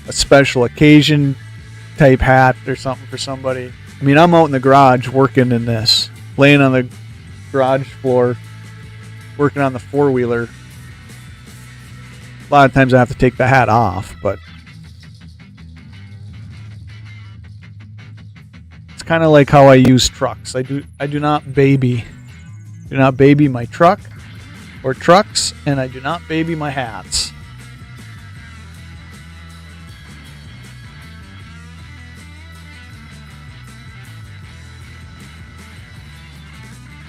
a special occasion type hat or something for somebody. I mean, I'm out in the garage working in this, laying on the garage floor, working on the four-wheeler. A lot of times I have to take the hat off, but it's kind of like how I use trucks. I do not baby my truck or trucks, and I do not baby my hats.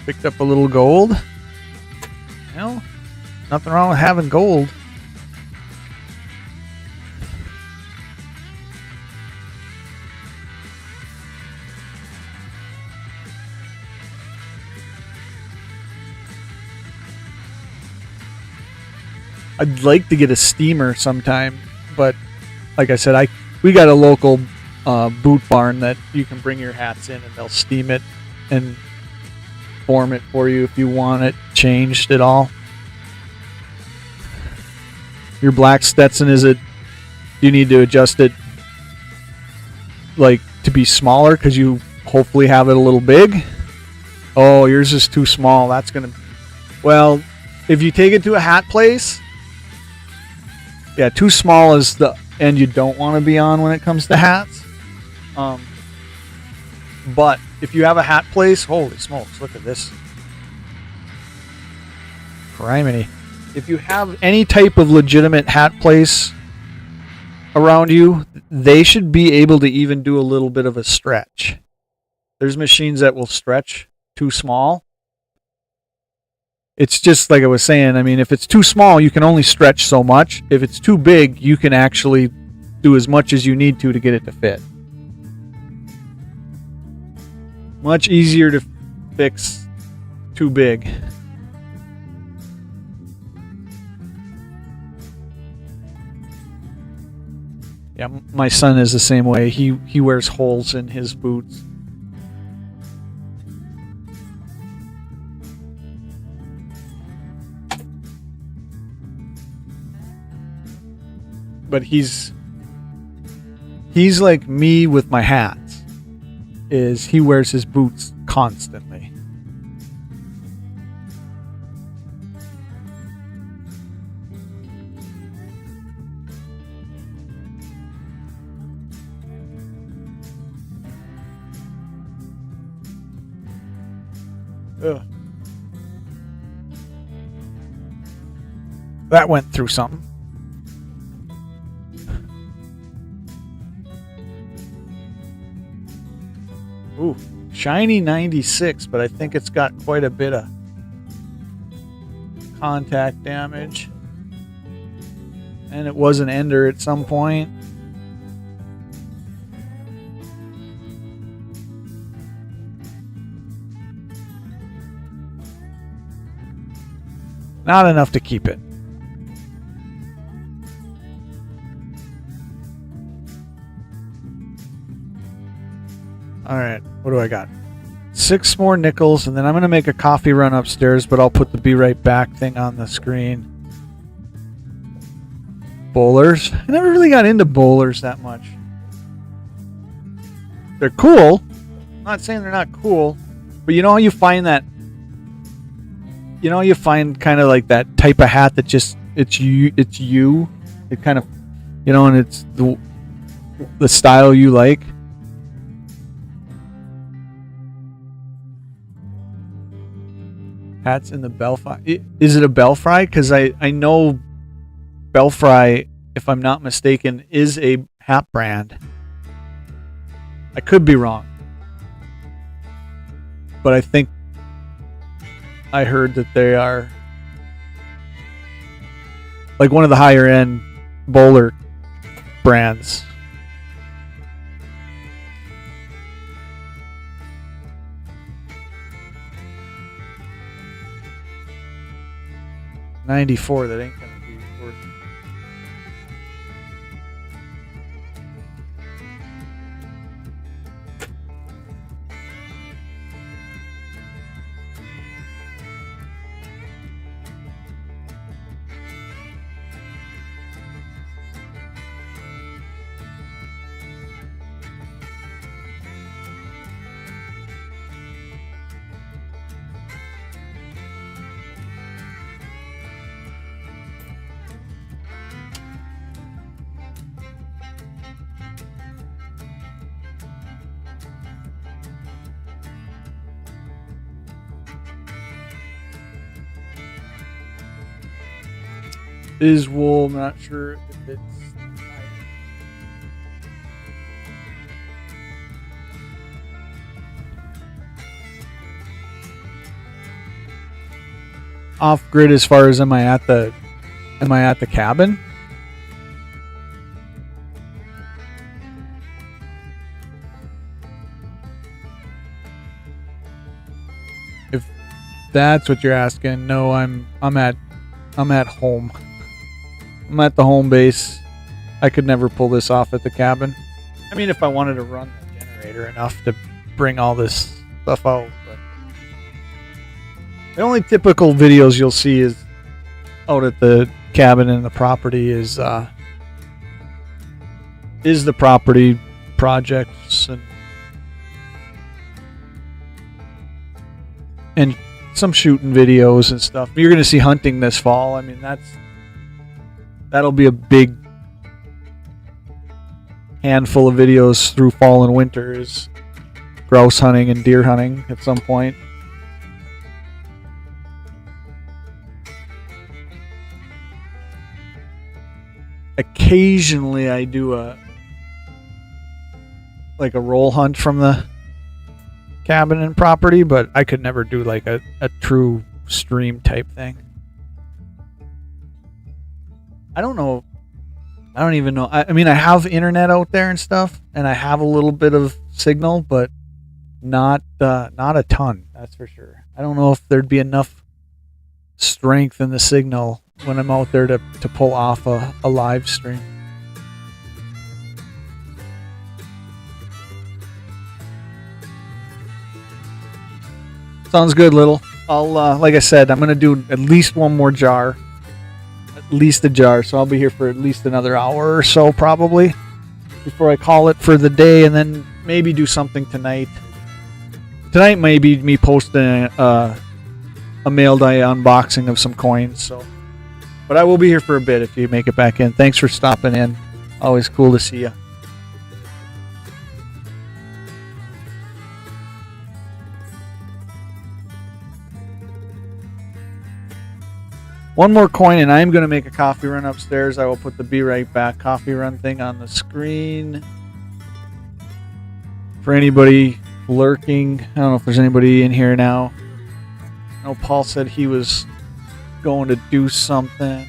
Picked up a little gold. Well, nothing wrong with having gold. I'd like to get a steamer sometime, but like I said, we got a local boot barn that you can bring your hats in and they'll steam it and form it for you if you want it changed at all. Your black Stetson, you need to adjust it like to be smaller because you hopefully have it a little big? Oh, yours is too small. That's gonna, well, if you take it to a hat place, yeah, too small is the end you don't want to be on when it comes to hats. But if you have a hat place, holy smokes, look at this. Criminy. If you have any type of legitimate hat place around you, they should be able to even do a little bit of a stretch. There's machines that will stretch too small. It's just like I was saying, I mean, if it's too small, you can only stretch so much. If it's too big, you can actually do as much as you need to get it to fit. Much easier to fix too big. Yeah, my son is the same way. He wears holes in his boots. But he's like me with my hats. Is he wears his boots constantly. Ugh. That went through something. Ooh, shiny 96, but I think it's got quite a bit of contact damage. And it was an ender at some point. Not enough to keep it. Alright, what do I got? 6 more nickels, and then I'm going to make a coffee run upstairs, but I'll put the be right back thing on the screen. Bowlers. I never really got into bowlers that much. They're cool. I'm not saying they're not cool, but you know how you find that? You know how you find kind of like that type of hat that just, it's you. It kind of, and it's the style you like. Hats in the Belfry. Is it a Belfry? Because I know Belfry, if I'm not mistaken, is a hat brand. I could be wrong. But I think I heard that they are like one of the higher end bowler brands. $94, that ain't gonna be worth it. is wool. I'm not sure if it's off grid as far as am I at the cabin? If that's what you're asking, no, I'm at home. I'm at the home base. I could never pull this off at the cabin. I mean, if I wanted to run the generator enough to bring all this stuff out, but the only typical videos you'll see is out at the cabin and the property is the property projects and some shooting videos and stuff. You're going to see hunting this fall. I mean, that'll be a big handful of videos through fall and winter is grouse hunting and deer hunting at some point. Occasionally I do a roll hunt from the cabin and property, but I could never do like a true stream type thing. I don't know. I don't even know. I mean, I have internet out there and stuff, and I have a little bit of signal, but not a ton. That's for sure. I don't know if there'd be enough strength in the signal when I'm out there to pull off a live stream. Sounds good, Little. I'll like I said, I'm gonna do at least one more jar. At least a jar, so I'll be here for at least another hour or so probably before I call it for the day, and then maybe do something tonight. Tonight may be me posting a mail day unboxing of some coins, so but I will be here for a bit if you make it back in. Thanks for stopping in. Always cool to see you. One more coin, and I'm going to make a coffee run upstairs. I will put the Be Right Back coffee run thing on the screen. For anybody lurking, I don't know if there's anybody in here now. I know Paul said he was going to do something.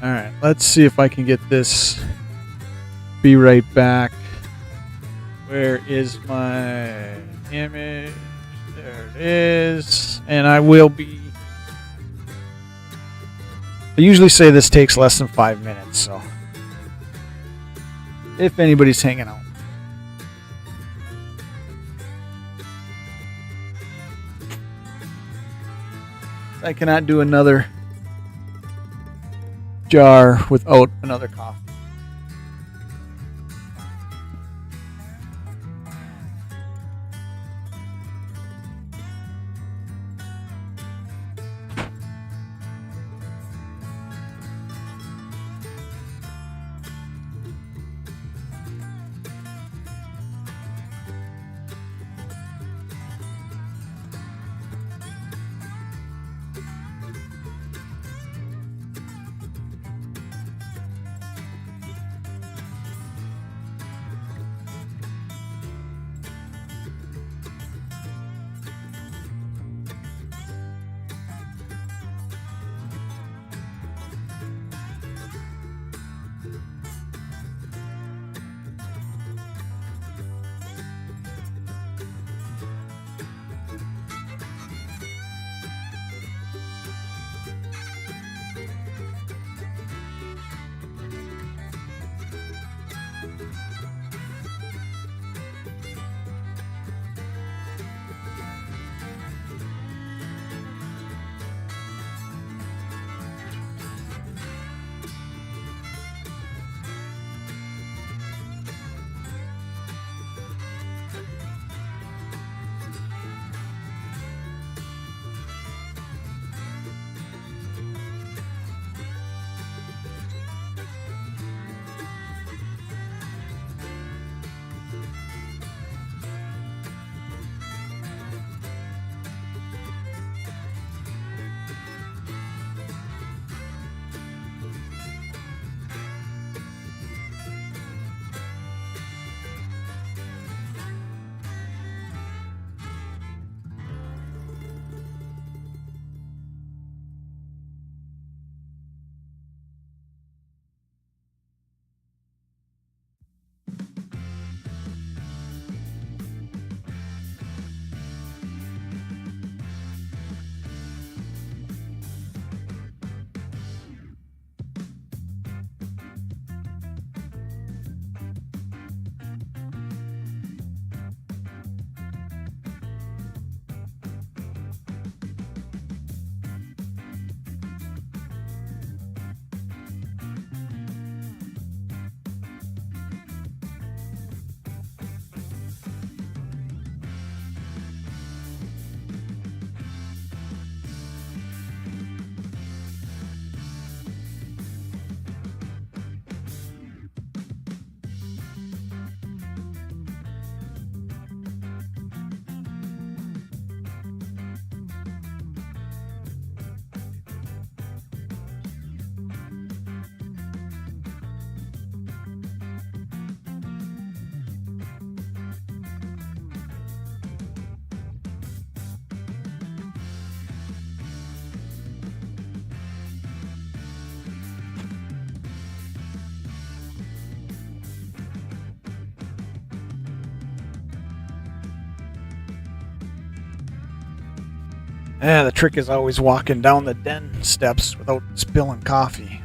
All right, let's see if I can get this. Be right back. Where is my image? There it is. And I will be. I usually say this takes less than 5 minutes, so if anybody's hanging out. I cannot do another jar without another coffee. Yeah, the trick is always walking down the den steps without spilling coffee.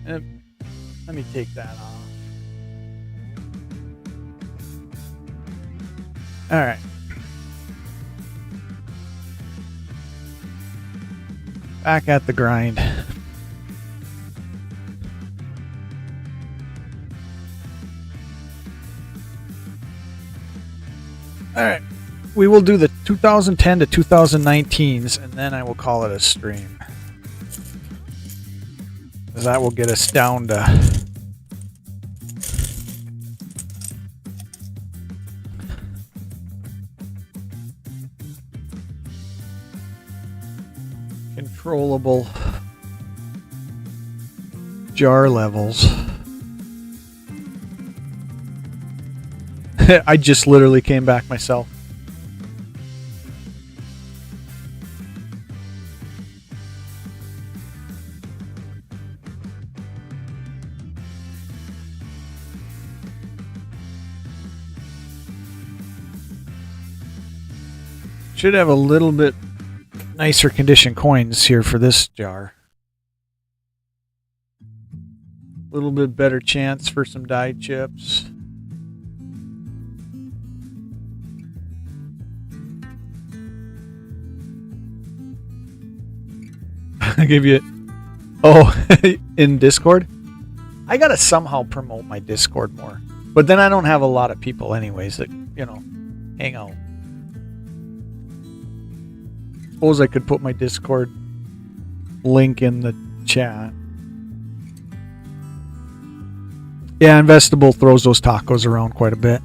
Let me take that off. All right. Back at the grind. All right. We will do the 2010 to 2019s, and then I will call it a stream. That will get us down to controllable jar levels. I just literally came back myself. Should have a little bit nicer condition coins here for this jar. A little bit better chance for some die chips. I give you... Oh, in Discord? I gotta somehow promote my Discord more. But then I don't have a lot of people anyways that, hang out. Suppose I could put my Discord link in the chat. Yeah, Investable throws those tacos around quite a bit.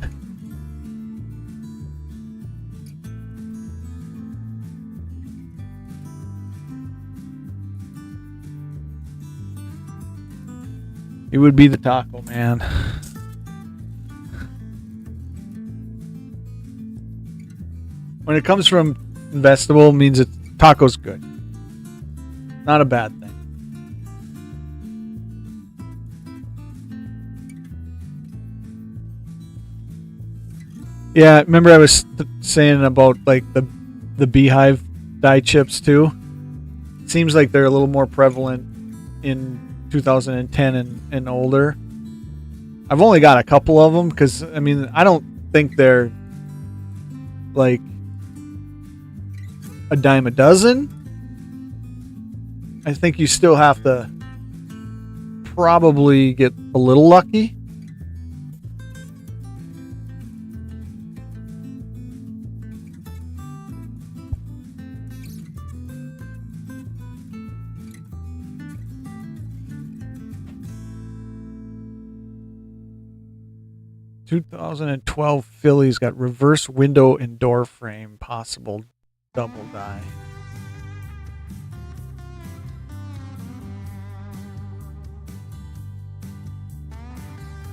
It would be the taco man. When it comes from Investable, means it taco's good. Not a bad thing. Yeah, remember I was saying about like the beehive die chips too? It seems like they're a little more prevalent in 2010 and older. I've only got a couple of them because I don't think they're like a dime a dozen. I think you still have to probably get a little lucky. ...2012 Phillies got reverse window and door frame, possible double die.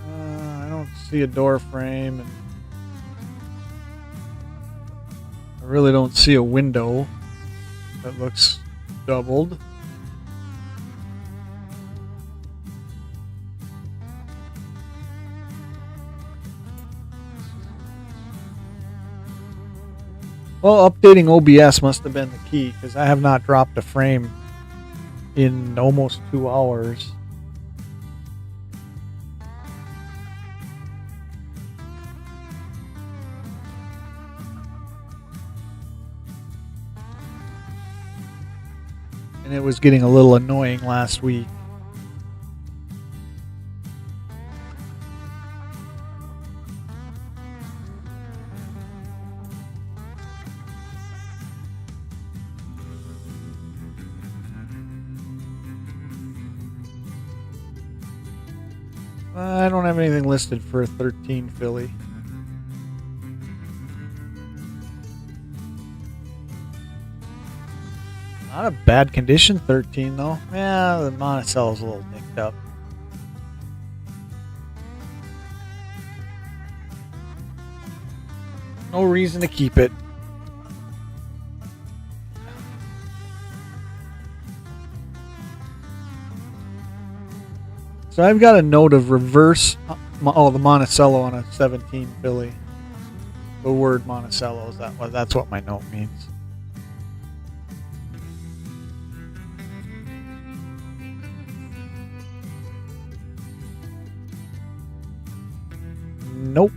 I don't see a door frame, and I really don't see a window that looks doubled. Well, updating OBS must have been the key, because I have not dropped a frame in almost 2 hours. And it was getting a little annoying last week. I don't have anything listed for a 13 Philly. Not a bad condition, 13 though. Yeah, the Monticello's a little nicked up. No reason to keep it. So I've got a note of reverse the Monticello on a 17 Philly. The word Monticello, that's what my note means. Nope.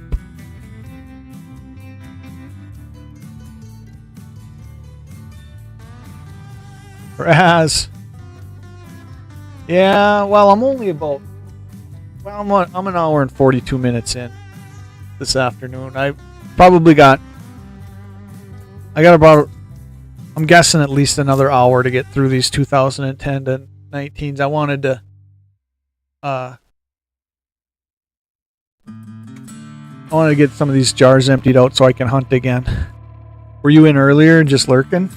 Whereas, yeah, well, I'm only about, I'm an hour and 42 minutes in this afternoon. I got about, I'm guessing at least another hour to get through these 2010 to 19s. I wanted to get some of these jars emptied out so I can hunt again. Were you in earlier and just lurking?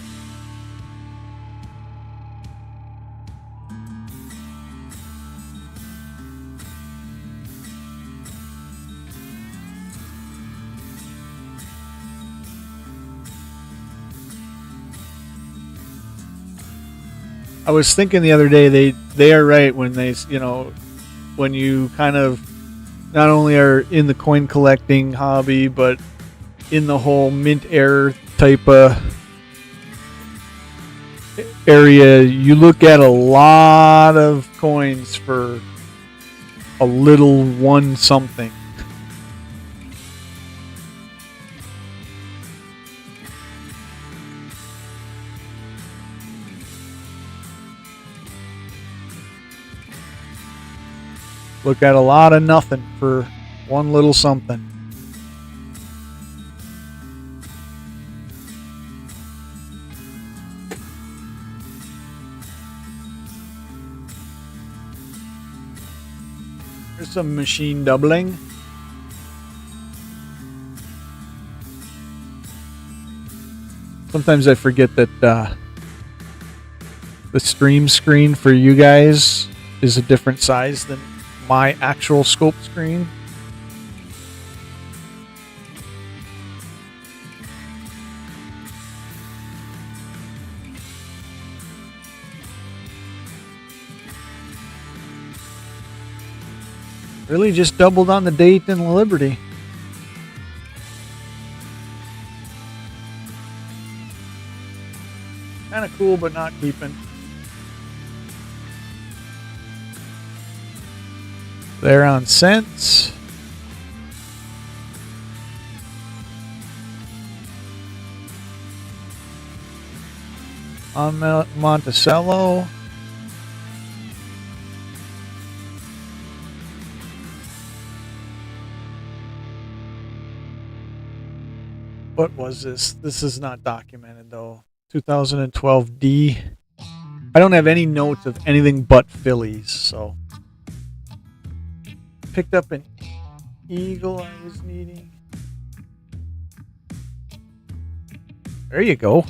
I was thinking the other day they are right when they, when you kind of not only are in the coin collecting hobby, but in the whole mint air type of area, you look at a lot of coins for a little one something. Look at a lot of nothing for one little something. There's some machine doubling. Sometimes I forget that the stream screen for you guys is a different size than my actual scope screen. Really just doubled on the date and the Liberty. Kind of cool, but not keeping. There on cents. On Monticello. What was this? This is not documented though. 2012 D. I don't have any notes of anything but Phillies, so. Picked up an eagle I was needing. There you go.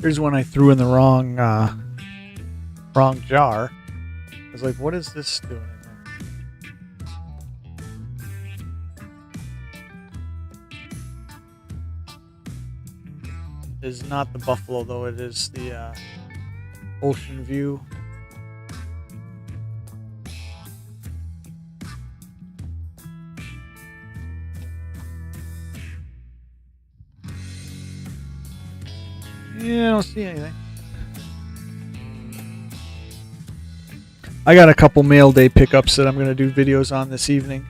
Here's one I threw in the wrong jar. I was like, what is this doing in there? It is not the buffalo though, it is the ocean view. Yeah, I don't see anything. I got a couple mail day pickups that I'm going to do videos on this evening.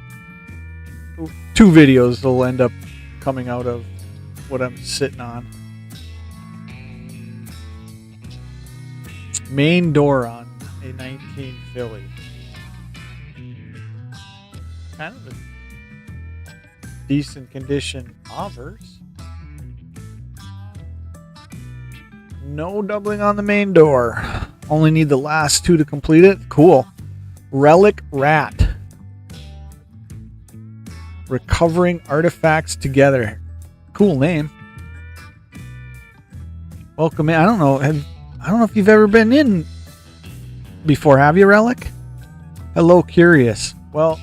2 videos will end up coming out of what I'm sitting on. Main door on a 19 Philly. Kind of a decent condition offers. No doubling on the main door. Only need the last 2 to complete it. Cool. Relic Rat. Recovering artifacts together. Cool name. Welcome in. I don't know if you've ever been in before, have you, Relic? Hello, curious. Well,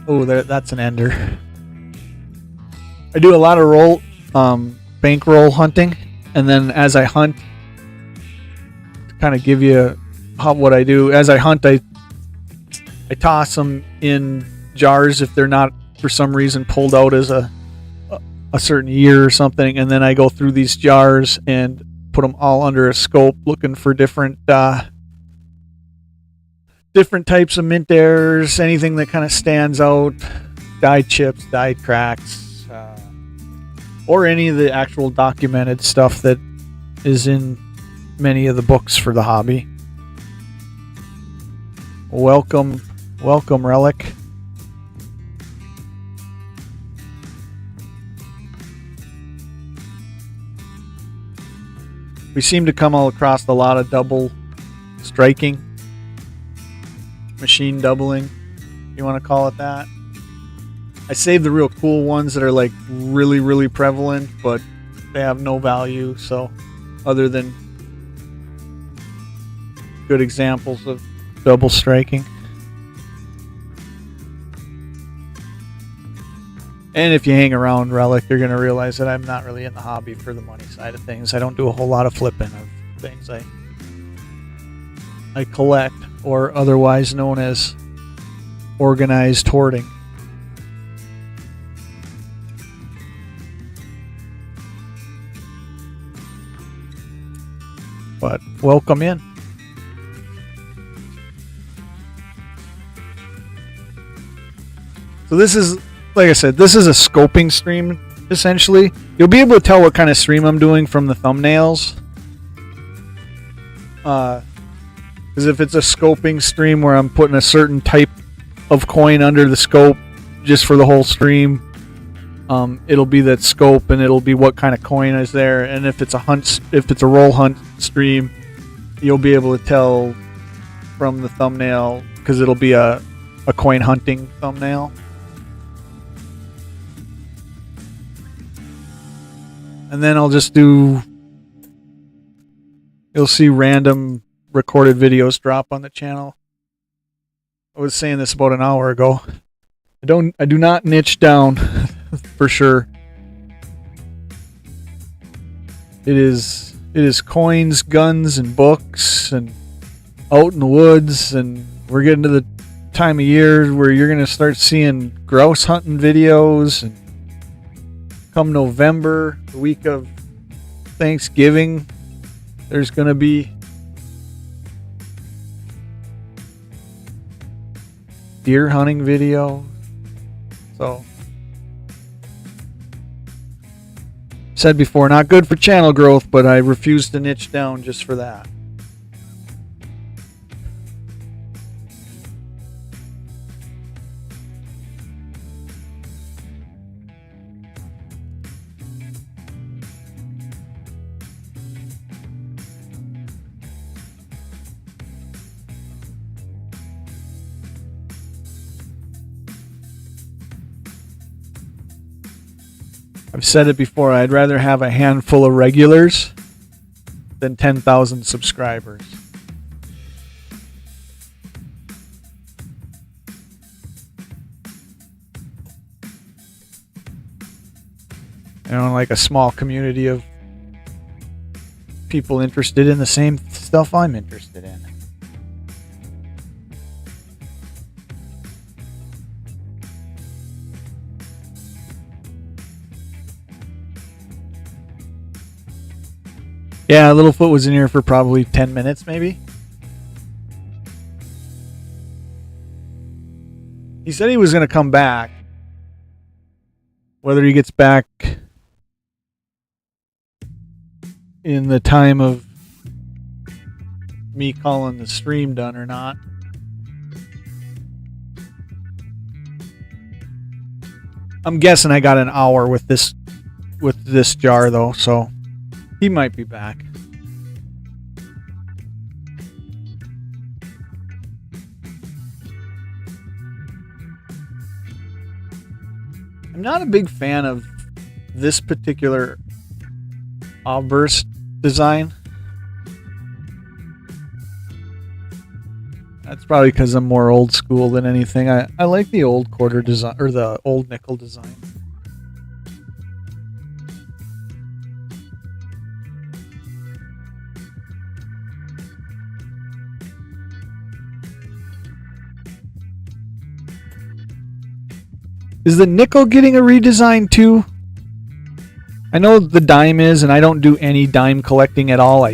that's an ender. I do a lot of bankroll hunting, and then as I hunt, to kind of give you what I do. As I hunt, I toss them in jars if they're not for some reason pulled out as a certain year or something, and then I go through these jars and put them all under a scope, looking for different types of mint errors, anything that kind of stands out, dyed chips, dyed cracks, or any of the actual documented stuff that is in many of the books for the hobby. Welcome, Relic. We seem to come all across a lot of double striking, machine doubling, you want to call it that. I save the real cool ones that are like really, really prevalent, but they have no value. So other than good examples of double striking. And if you hang around Relic, you're going to realize that I'm not really in the hobby for the money side of things. I don't do a whole lot of flipping of things. I collect, or otherwise known as organized hoarding. But welcome in. So this is, like I said, this is a scoping stream, essentially. You'll be able to tell what kind of stream I'm doing from the thumbnails. Because if it's a scoping stream where I'm putting a certain type of coin under the scope just for the whole stream, it'll be that scope and it'll be what kind of coin is there. And if it's a roll hunt stream, you'll be able to tell from the thumbnail because it'll be a coin hunting thumbnail. And then I'll just you'll see random recorded videos drop on the channel. I was saying this about an hour ago. I do not niche down for sure. It is coins, guns, and books, and out in the woods, and we're getting to the time of year where you're gonna start seeing grouse hunting videos, and come November, the week of Thanksgiving, there's going to be deer hunting video. So, said before, not good for channel growth, but I refuse to niche down just for that. I've said it before, I'd rather have a handful of regulars than 10,000 subscribers. You know, like a small community of people interested in the same stuff I'm interested in. Yeah, Littlefoot was in here for probably 10 minutes, maybe. He said he was going to come back. Whether he gets back in the time of me calling the stream done or not. I'm guessing I got an hour with this jar though, so he might be back. I'm not a big fan of this particular obverse design. That's probably because I'm more old school than anything. I like the old quarter design, or the old nickel design. Is the nickel getting a redesign too? I know the dime is, and I don't do any dime collecting at all.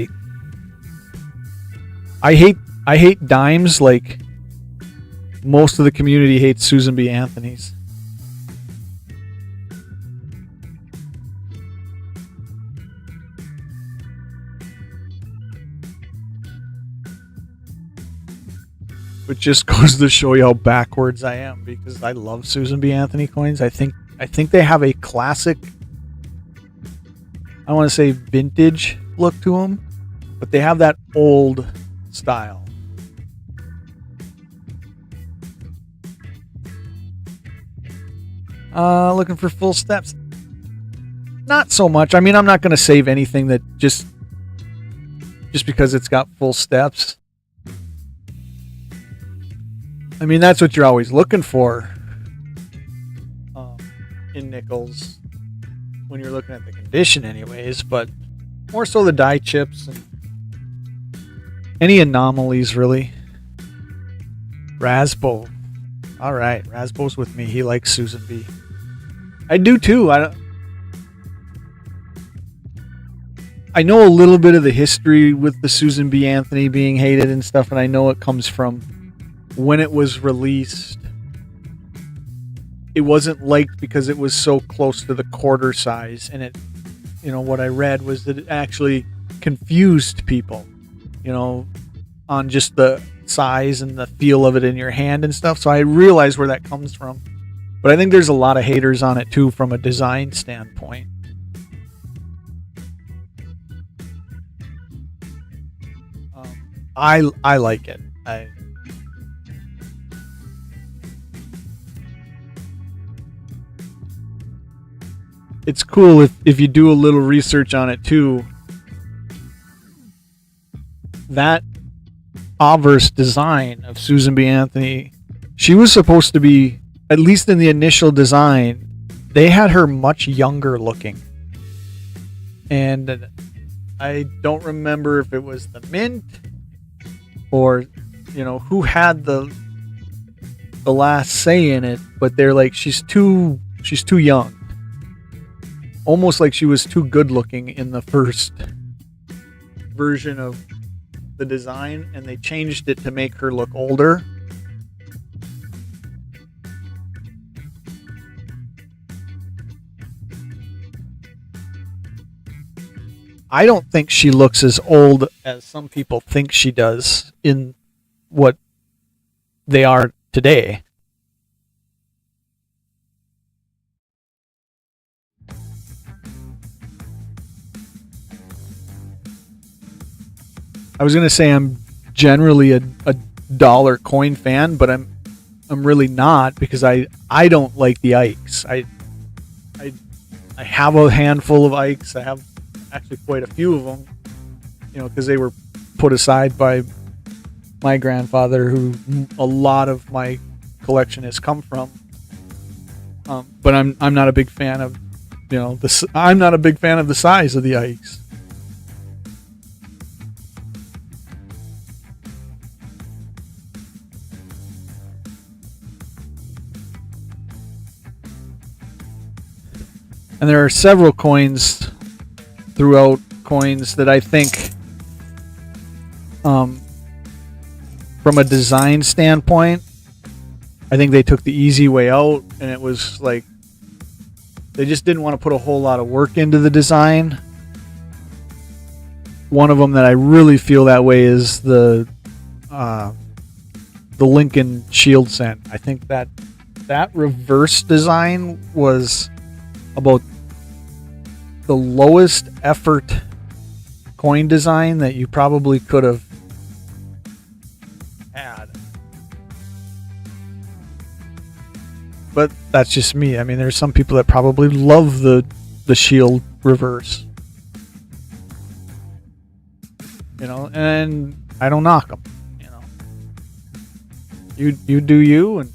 I hate dimes like most of the community hates Susan B. Anthony's. Which just goes to show you how backwards I am, because I love Susan B. Anthony coins. I think they have a classic, I want to say vintage look to them, but they have that old style. Looking for full steps. Not so much. I mean, I'm not going to save anything that just because it's got full steps. I mean, that's what you're always looking for in nickels when you're looking at the condition anyways, but more so the die chips and any anomalies, really. Rasbo. All right, Rasbo's with me. He likes Susan B. I do too. I know a little bit of the history with the Susan B. Anthony being hated and stuff, and I know it comes from when it was released. It wasn't liked because it was so close to the quarter size, and it, what I read was that it actually confused people, on just the size and the feel of it in your hand and stuff. So I realize where that comes from, but I think there's a lot of haters on it too from a design standpoint. I like it. It's cool if you do a little research on it too. That obverse design of Susan B. Anthony, she was supposed to be, at least in the initial design, they had her much younger looking. And I don't remember if it was the Mint or, who had the last say in it, but they're like, she's too young. Almost like she was too good looking in the first version of the design, and they changed it to make her look older. I don't think she looks as old as some people think she does in what they are today. I was gonna say I'm generally a dollar coin fan, but I'm really not, because I don't like the Ikes. I have a handful of Ikes. I have actually quite a few of them, because they were put aside by my grandfather, who a lot of my collection has come from. But I'm not a big fan of I'm not a big fan of the size of the Ikes. And there are several coins throughout coins that I think, from a design standpoint, I think they took the easy way out, and it was like they just didn't want to put a whole lot of work into the design. One of them that I really feel that way is the Lincoln Shield Cent. I think that reverse design was about the lowest effort coin design that you probably could have had. But that's just me. I mean, there's some people that probably love the shield reverse. And I don't knock them. You do you, and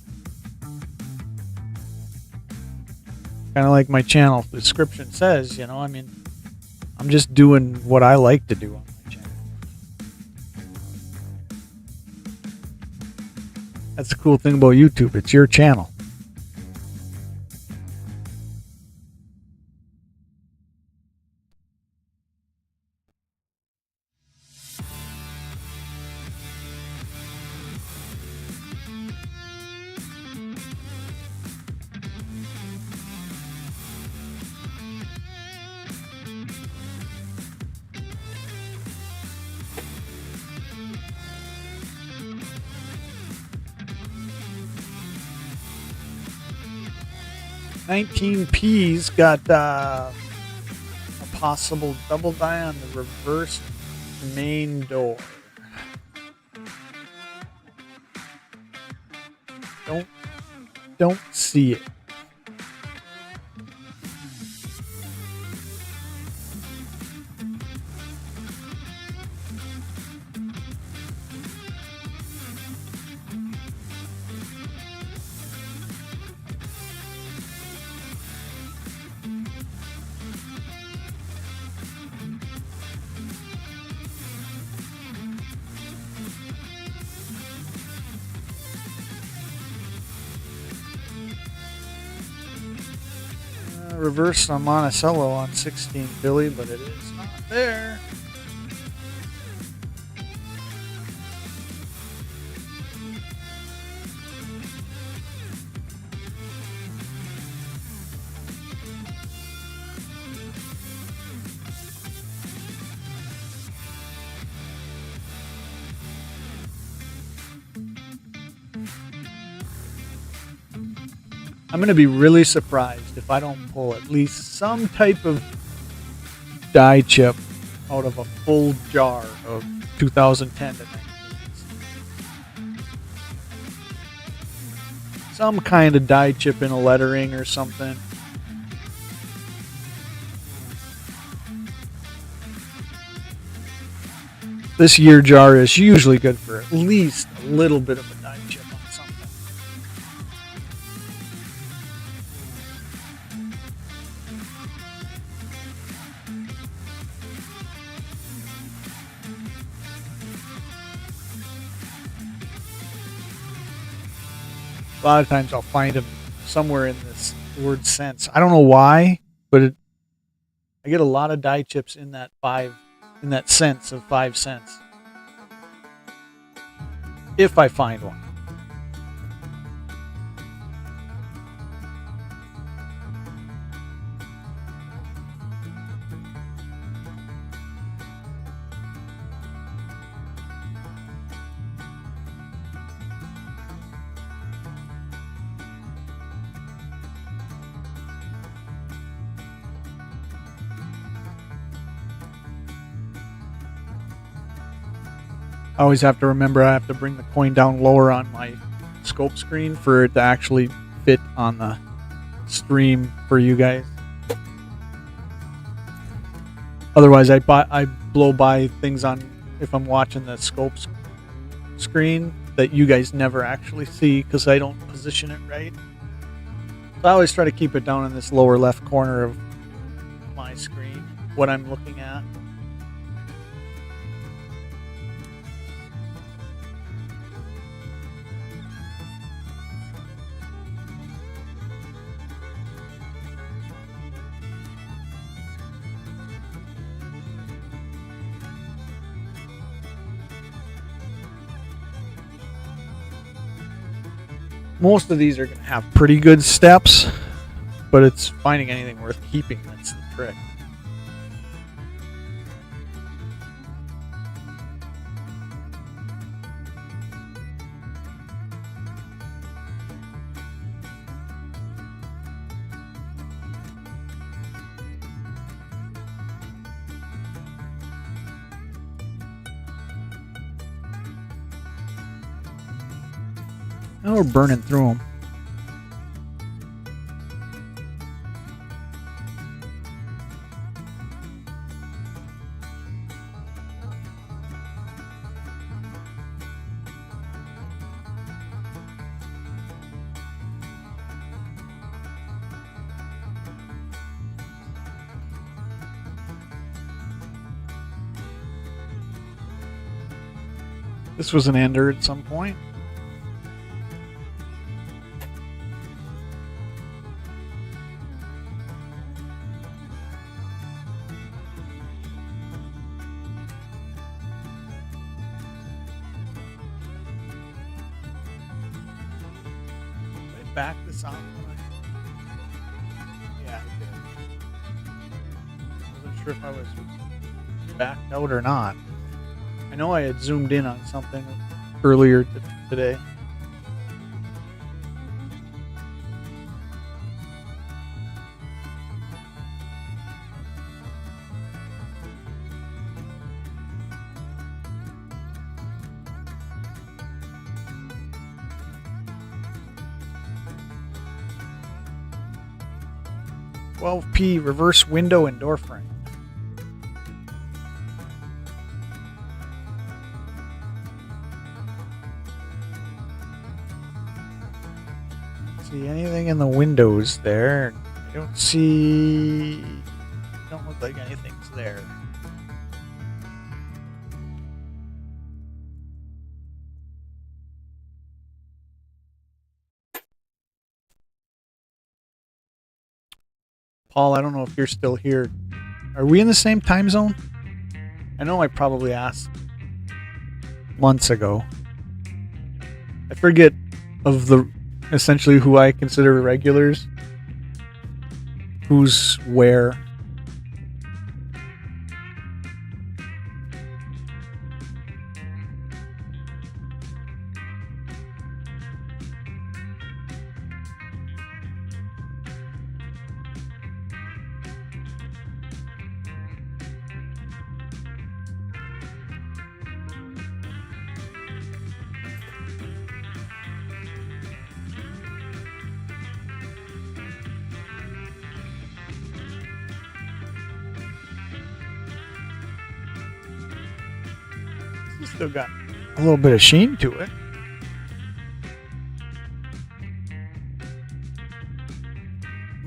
kind of like my channel description says, I'm just doing what I like to do on my channel. That's the cool thing about YouTube. It's your channel. 19P's got a possible double die on the reverse main door. Don't see it. Reverse on Monticello on 16 Billy, but it is not there. I'm going to be really surprised if I don't pull at least some type of die chip out of a full jar of 2010 to 19s. Some kind of die chip in a lettering or something. This year jar is usually good for at least a little bit of a die chip on something. A lot of times I'll find them somewhere in this word sense. I don't know why, but I get a lot of die chips in that sense of 5 cents. If I find one. I always have to remember I have to bring the coin down lower on my scope screen for it to actually fit on the stream for you guys. Otherwise, I blow by things on if I'm watching the scope screen that you guys never actually see because I don't position it right. So I always try to keep it down in this lower left corner of my screen, what I'm looking at. Most of these are going to have pretty good steps, but it's finding anything worth keeping that's the trick. Now we're burning through them. This was an ender at some point. Back this out. Yeah, I did. Wasn't sure if I was backed out or not. I know I had zoomed in on something earlier today. 12P reverse window and door frame. See anything in the windows there? I don't see. Don't look like anything's there. Paul, I don't know if you're still here. Are we in the same time zone? I know I probably asked months ago. I forget of the essentially who I consider regulars. Who's where. Still got a little bit of sheen to it.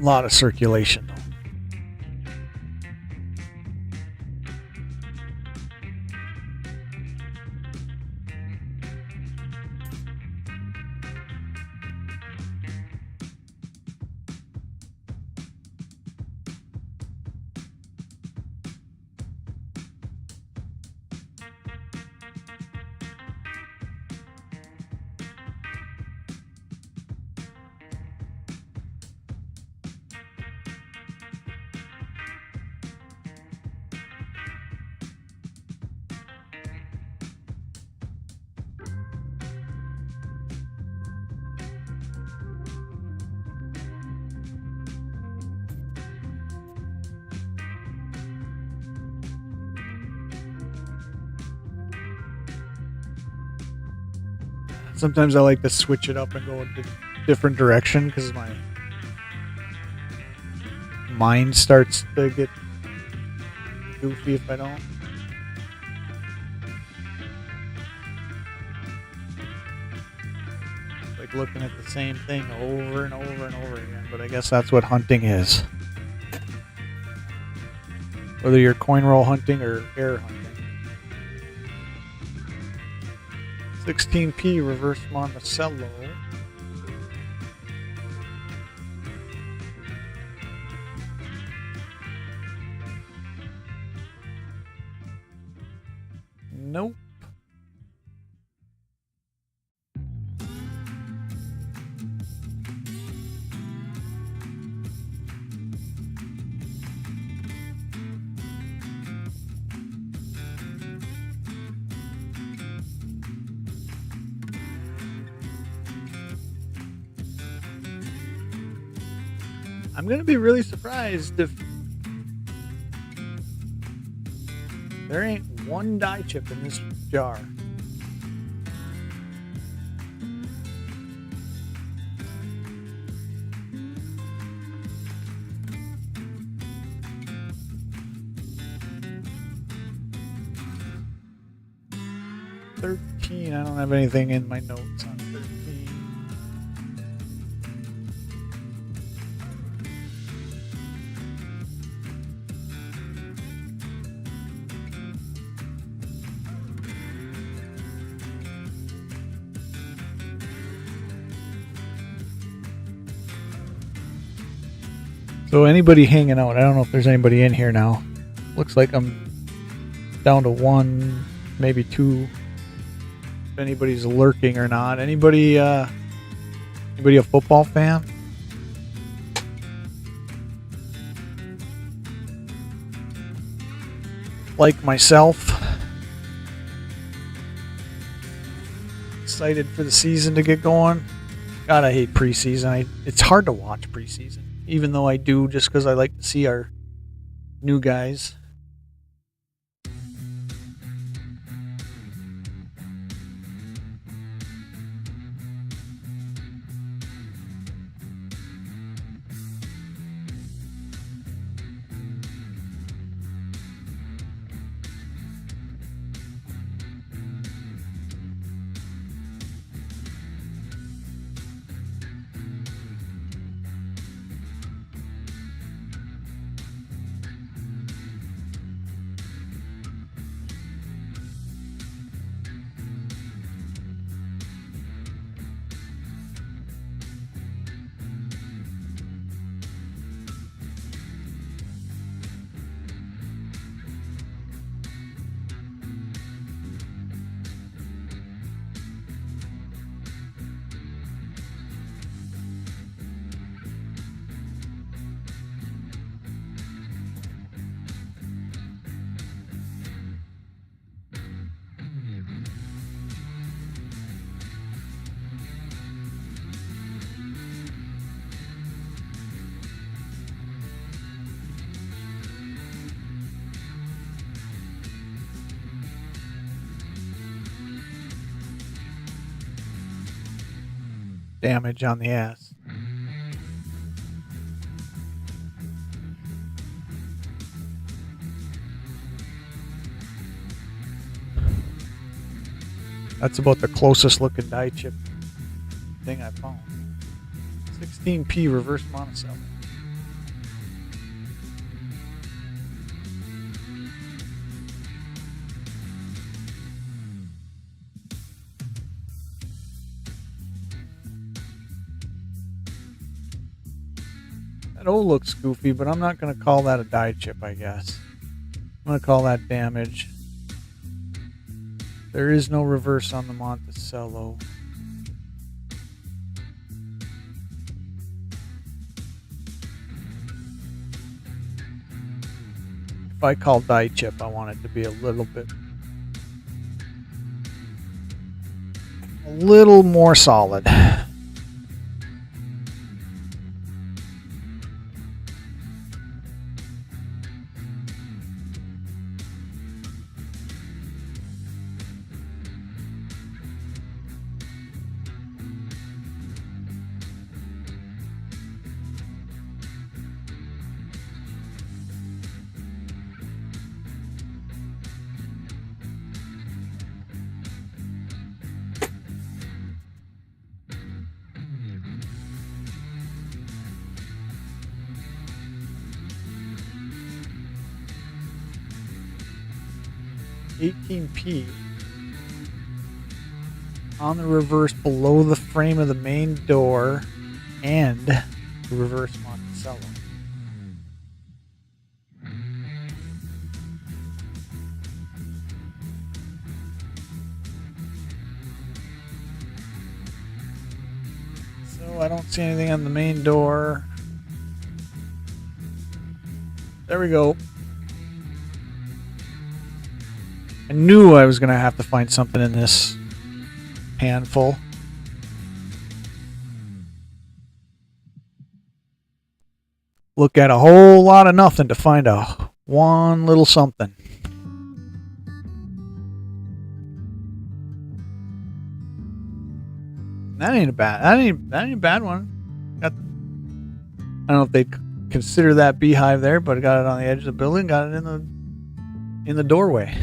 A lot of circulation though. Sometimes I like to switch it up and go in a different direction because my mind starts to get goofy if I don't. Like looking at the same thing over and over and over again, but I guess that's what hunting is. Whether you're coin roll hunting or air hunting. 16P reverse Monticello. Nope. I'm going to be really surprised if there ain't one die chip in this jar. I don't have anything in my notes on 13. So anybody hanging out, I don't know if there's anybody in here now. Looks like I'm down to one, maybe two. If anybody's lurking or not. Anybody a football fan? Like myself. Excited for the season to get going. God, I hate preseason. It's hard to watch preseason. Even though I do, just because I like to see our new guys. damage on the S. That's about the closest looking die chip thing I found. 16P reverse monocell. That O looks goofy, but I'm not going to call that a die chip, I guess. I'm going to call that damage. There is no reverse on the Monticello. If I call die chip, I want it to be a little more solid. $18P on the reverse below the frame of the main door and the reverse Monticello. So I don't see anything on the main door. There we go. I knew I was going to have to find something in this handful. Look at a whole lot of nothing to find one little something. That ain't a bad one. I don't know if they'd consider that beehive there, but I got it on the edge of the building, got it in the doorway.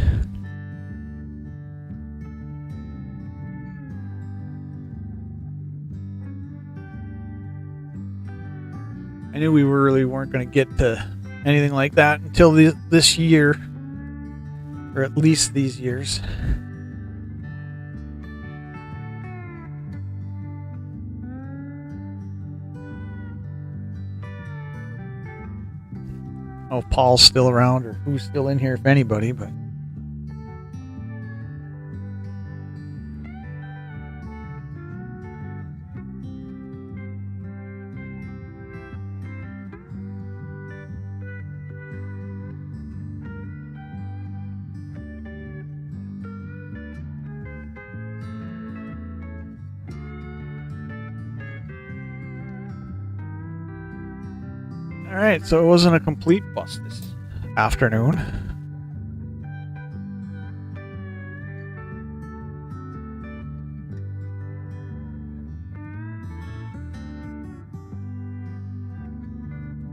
I knew we really weren't going to get to anything like that until this year, or at least these years. I don't know if Paul's still around or who's still in here, if anybody, but. Alright, so it wasn't a complete bust this afternoon.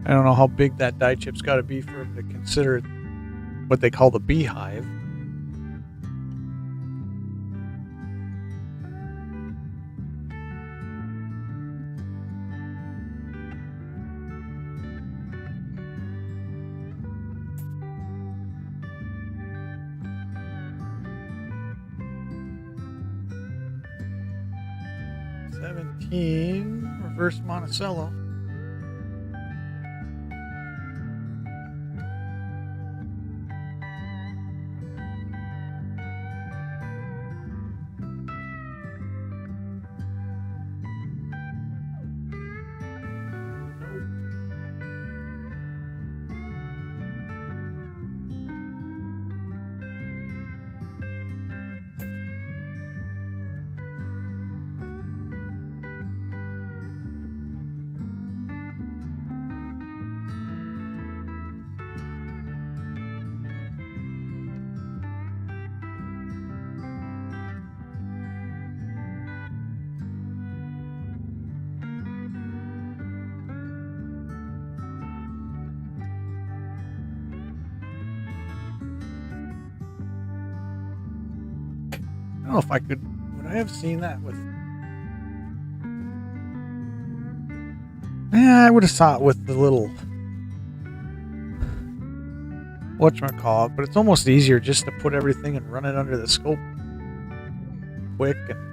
I don't know how big that die chip's got to be for him to consider what they call the beehive. Reverse Monticello. don't know if I could. Would I have seen that with? Yeah, I would have saw it with the little whatchamacallit, but it's almost easier just to put everything and run it under the scope quick. And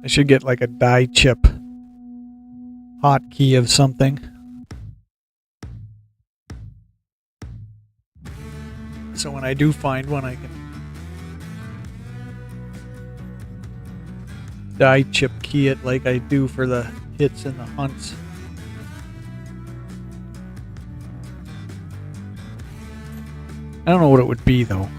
I should get like a die chip hotkey of something. So when I do find one, I can die chip key it like I do for the hits and the hunts. I don't know what it would be though.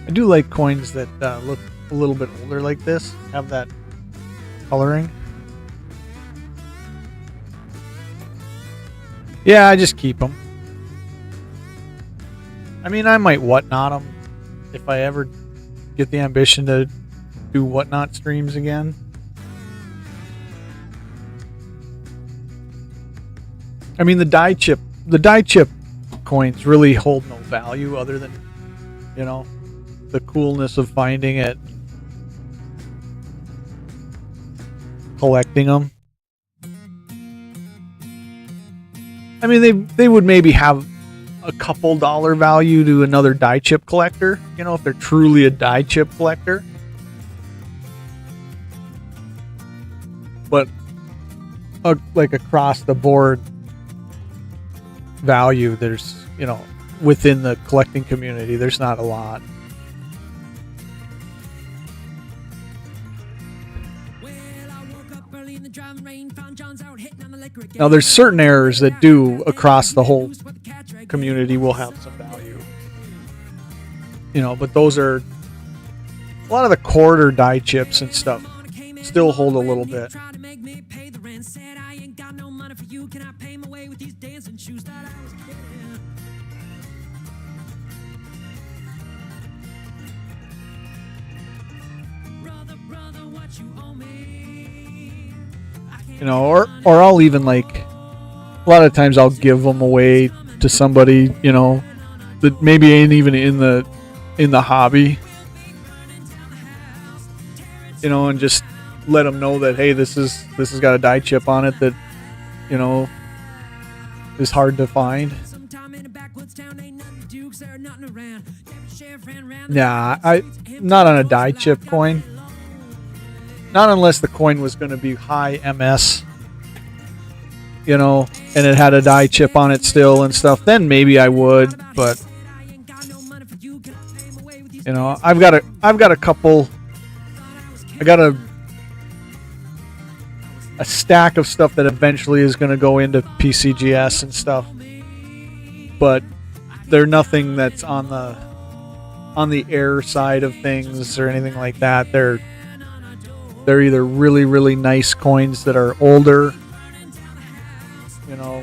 I do like coins that look a little bit older like this, have that coloring. Yeah, I just keep them. I mean, I might whatnot them if I ever get the ambition to do whatnot streams again. I mean, the die chip coins really hold no value other than, you know, the coolness of finding it, collecting them. I mean, they would maybe have a couple dollar value to another die chip collector, you know, if they're truly a die chip collector. But like across the board value, there's, you know, within the collecting community, there's not a lot. Now, there's certain errors that do across the whole community will have some value, you know, but those are a lot of the quarter die chips and stuff still hold a little bit. You know, or I'll even like, a lot of times I'll give them away to somebody, you know, that maybe ain't even in the hobby, you know, and just let them know that, hey, this has got a die chip on it that, you know, is hard to find. Yeah, I not on a die chip coin. not unless the coin was going to be high MS, you know, and it had a die chip on it still and stuff, then maybe I would. But you know, I've got a couple. I got a stack of stuff that eventually is going to go into PCGS and stuff, but they're nothing that's on the air side of things or anything like that. They're either really, really nice coins that are older, you know,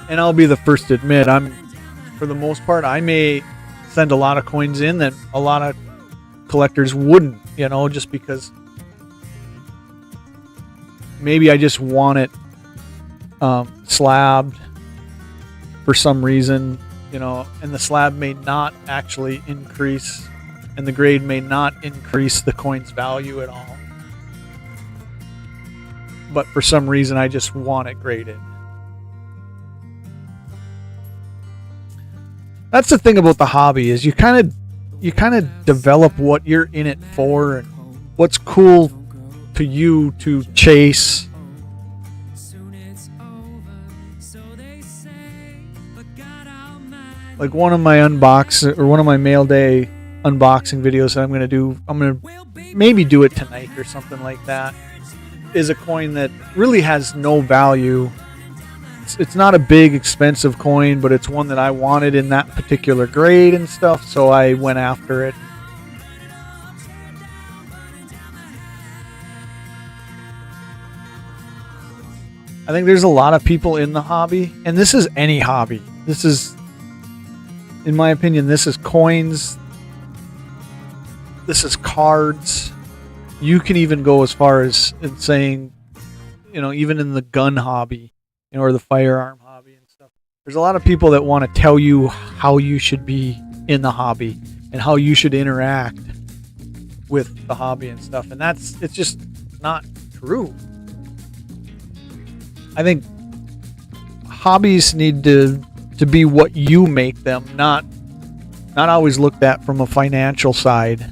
and I'll be the first to admit, for the most part, I may send a lot of coins in that a lot of collectors wouldn't, you know, just because maybe I just want it slabbed for some reason, you know, and the slab may not actually increase, and the grade may not increase the coin's value at all. But for some reason, I just want it graded. That's the thing about the hobby, is you kind of develop what you're in it for and what's cool to you to chase. Like one of my mail day unboxing videos that I'm gonna maybe do it tonight or something like that, is a coin that really has no value. It's not a big expensive coin, but it's one that I wanted in that particular grade and stuff, so I went after it. I think there's a lot of people in the hobby, and this is any hobby. This is, in my opinion, this is coins. This is cards. You can even go as far as in saying, you know, even in the gun hobby, you know, or the firearm hobby and stuff. There's a lot of people that want to tell you how you should be in the hobby and how you should interact with the hobby and stuff. And it's just not true. I think hobbies need to be what you make them, not always looked at from a financial side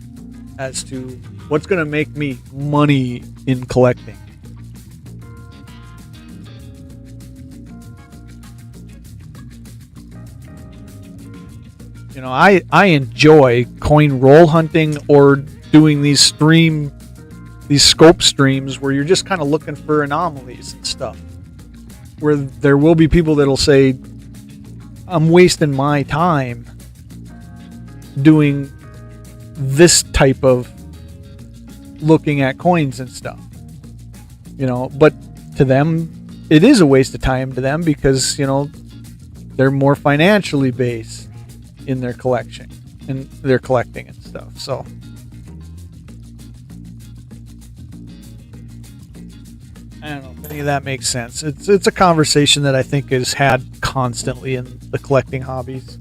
as to what's going to make me money in collecting. You know, I enjoy coin roll hunting or doing these scope streams where you're just kind of looking for anomalies and stuff. Where there will be people that'll say, I'm wasting my time doing this type of looking at coins and stuff. You know, but to them, it is a waste of time to them because, you know, they're more financially based in their collection and their collecting and stuff. So I don't know if any of that makes sense. It's a conversation that I think is had constantly in the collecting hobbies.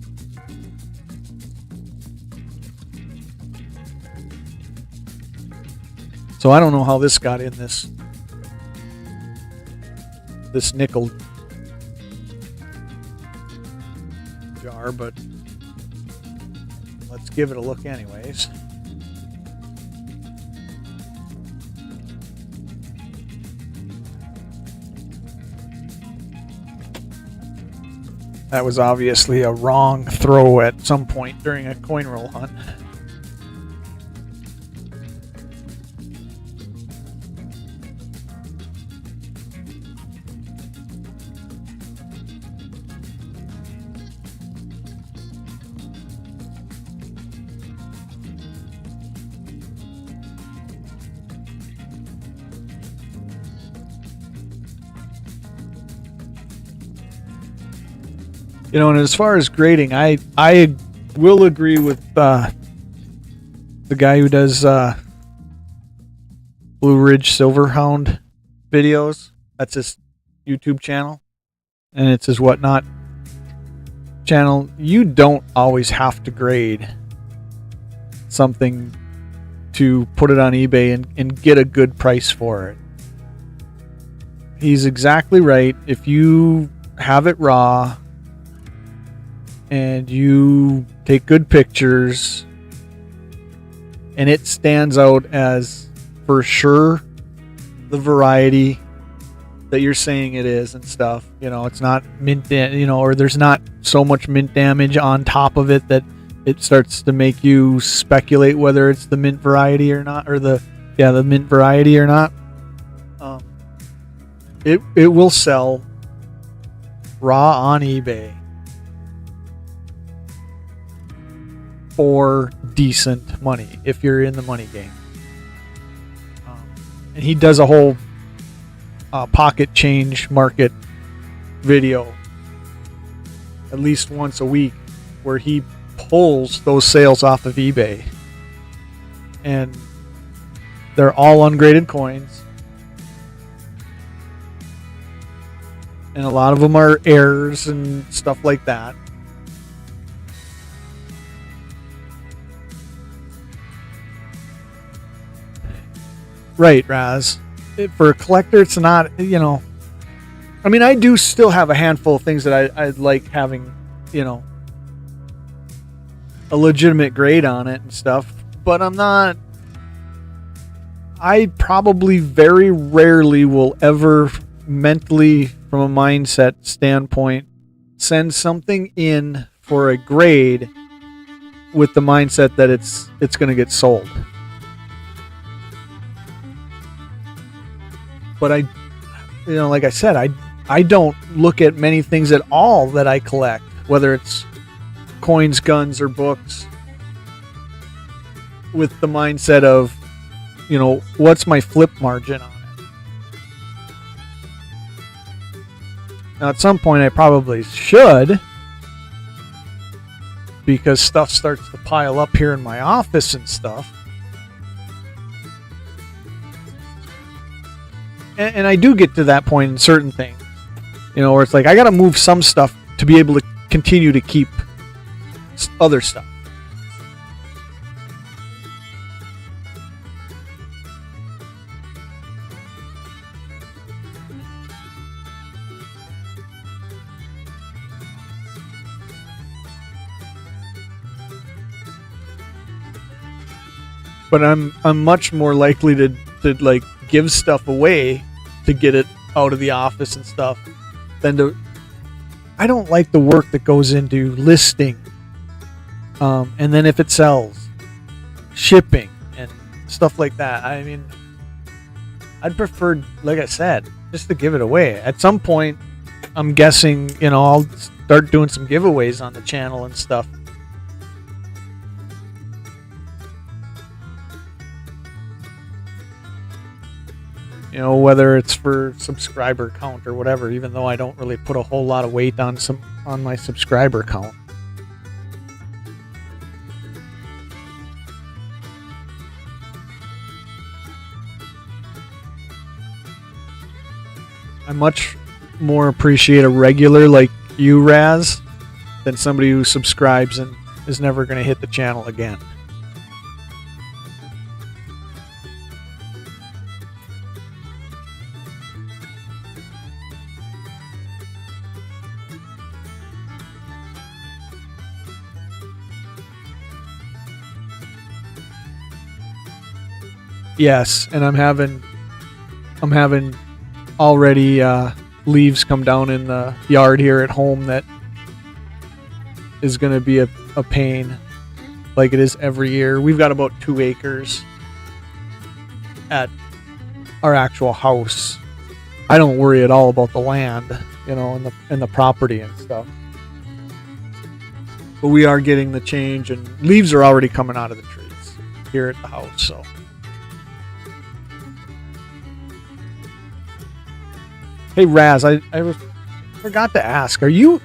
So I don't know how this got in this nickel jar, but let's give it a look anyways. That was obviously a wrong throw at some point during a coin roll hunt. You know, and as far as grading, I will agree with the guy who does Blue Ridge Silverhound videos. That's his YouTube channel, and it's his Whatnot channel. You don't always have to grade something to put it on eBay and get a good price for it. He's exactly right. If you have it raw and you take good pictures and it stands out as for sure the variety that you're saying it is and stuff. It's not mint, or there's not so much mint damage on top of it that it starts to make you speculate whether it's the mint variety or not, or the mint variety or not. It will sell raw on eBay for decent money if you're in the money game. And he does a whole pocket change market video at least once a week where he pulls those sales off of eBay, and they're all ungraded coins, and a lot of them are errors and stuff like that. Right, Raz. For a collector, it's not, I mean, I do still have a handful of things that I like having, a legitimate grade on it and stuff, but I probably very rarely will ever mentally, from a mindset standpoint, send something in for a grade with the mindset that it's going to get sold. But like I said, I don't look at many things at all that I collect, whether it's coins, guns, or books, with the mindset of, what's my flip margin on it? Now, at some point, I probably should, because stuff starts to pile up here in my office and stuff. And I do get to that point in certain things, where it's like I got to move some stuff to be able to continue to keep other stuff. But I'm much more likely to like give stuff away to get it out of the office and stuff than to. I don't like the work that goes into listing, and then if it sells, shipping and stuff like that. I mean, I'd prefer, like I said, just to give it away. At some point, I'm guessing, I'll start doing some giveaways on the channel and stuff. Whether it's for subscriber count or whatever, even though I don't really put a whole lot of weight on my subscriber count. I much more appreciate a regular like you, Raz, than somebody who subscribes and is never going to hit the channel again. Yes, and I'm having already leaves come down in the yard here at home that is going to be a pain, like it is every year. We've got about 2 acres at our actual house. I don't worry at all about the land, and the property and stuff. But we are getting the change, and leaves are already coming out of the trees here at the house, so. Hey Raz, I forgot to ask. Are you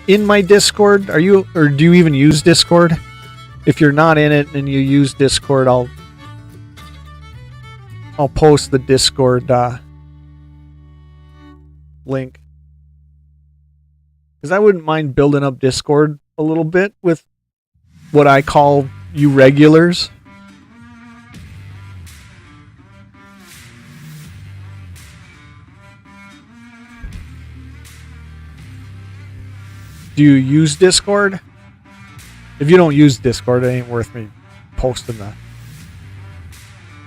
in my Discord? Or do you even use Discord? If you're not in it and you use Discord, I'll post the Discord link. Because I wouldn't mind building up Discord a little bit with what I call you regulars. Do you use Discord? If you don't use Discord, it ain't worth me posting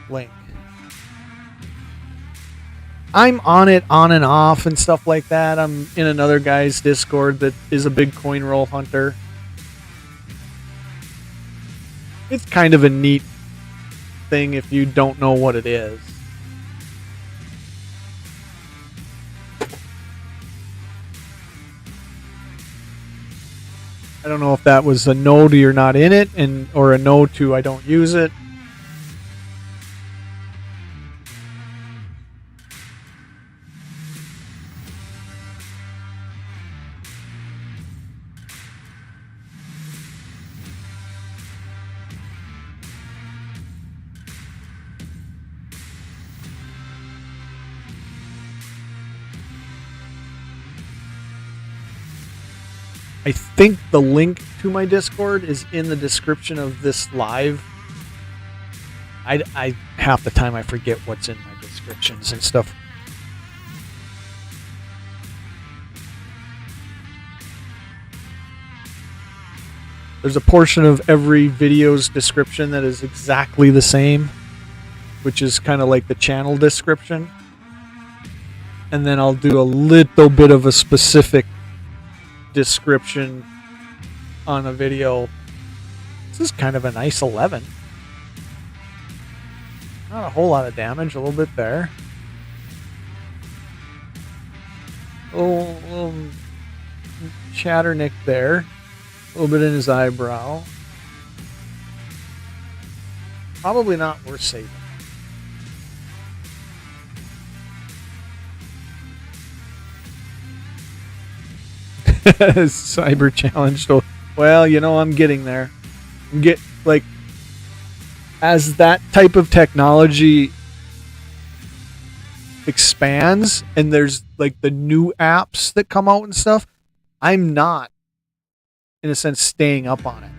link. I'm on it on and off and stuff like that. I'm in another guy's Discord that is a big coin roll hunter. It's kind of a neat thing if you don't know what it is. I don't know if that was a no to you're not in it, or a no to I don't use it. I think the link to my Discord is in the description of this live. I half the time I forget what's in my descriptions and stuff. There's a portion of every video's description that is exactly the same, which is kind of like the channel description. And then I'll do a little bit of a specific description on a video. This is kind of a nice 11. Not a whole lot of damage, a little bit there. Little chatternick there. A little bit in his eyebrow. Probably not worth saving. Cyber challenge. Well, I'm getting there. As that type of technology expands and there's like the new apps that come out and stuff, I'm not, in a sense, staying up on it.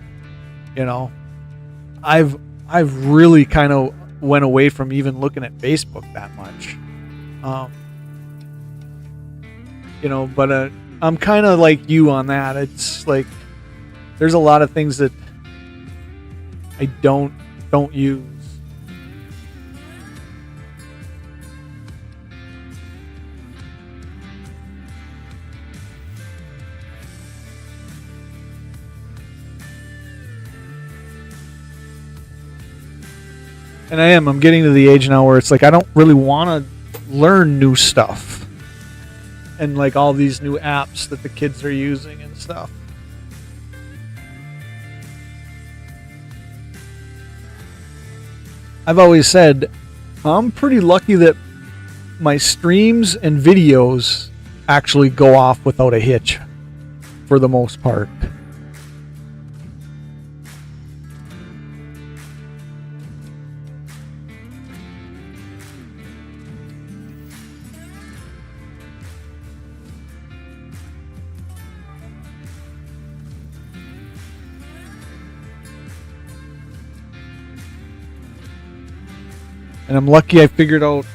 I've really kind of went away from even looking at Facebook that much. But I'm kind of like you on that. It's like there's a lot of things that I don't use. And I'm getting to the age now where it's like I don't really want to learn new stuff. And like all these new apps that the kids are using and stuff. I've always said I'm pretty lucky that my streams and videos actually go off without a hitch for the most part. And I'm lucky I figured out,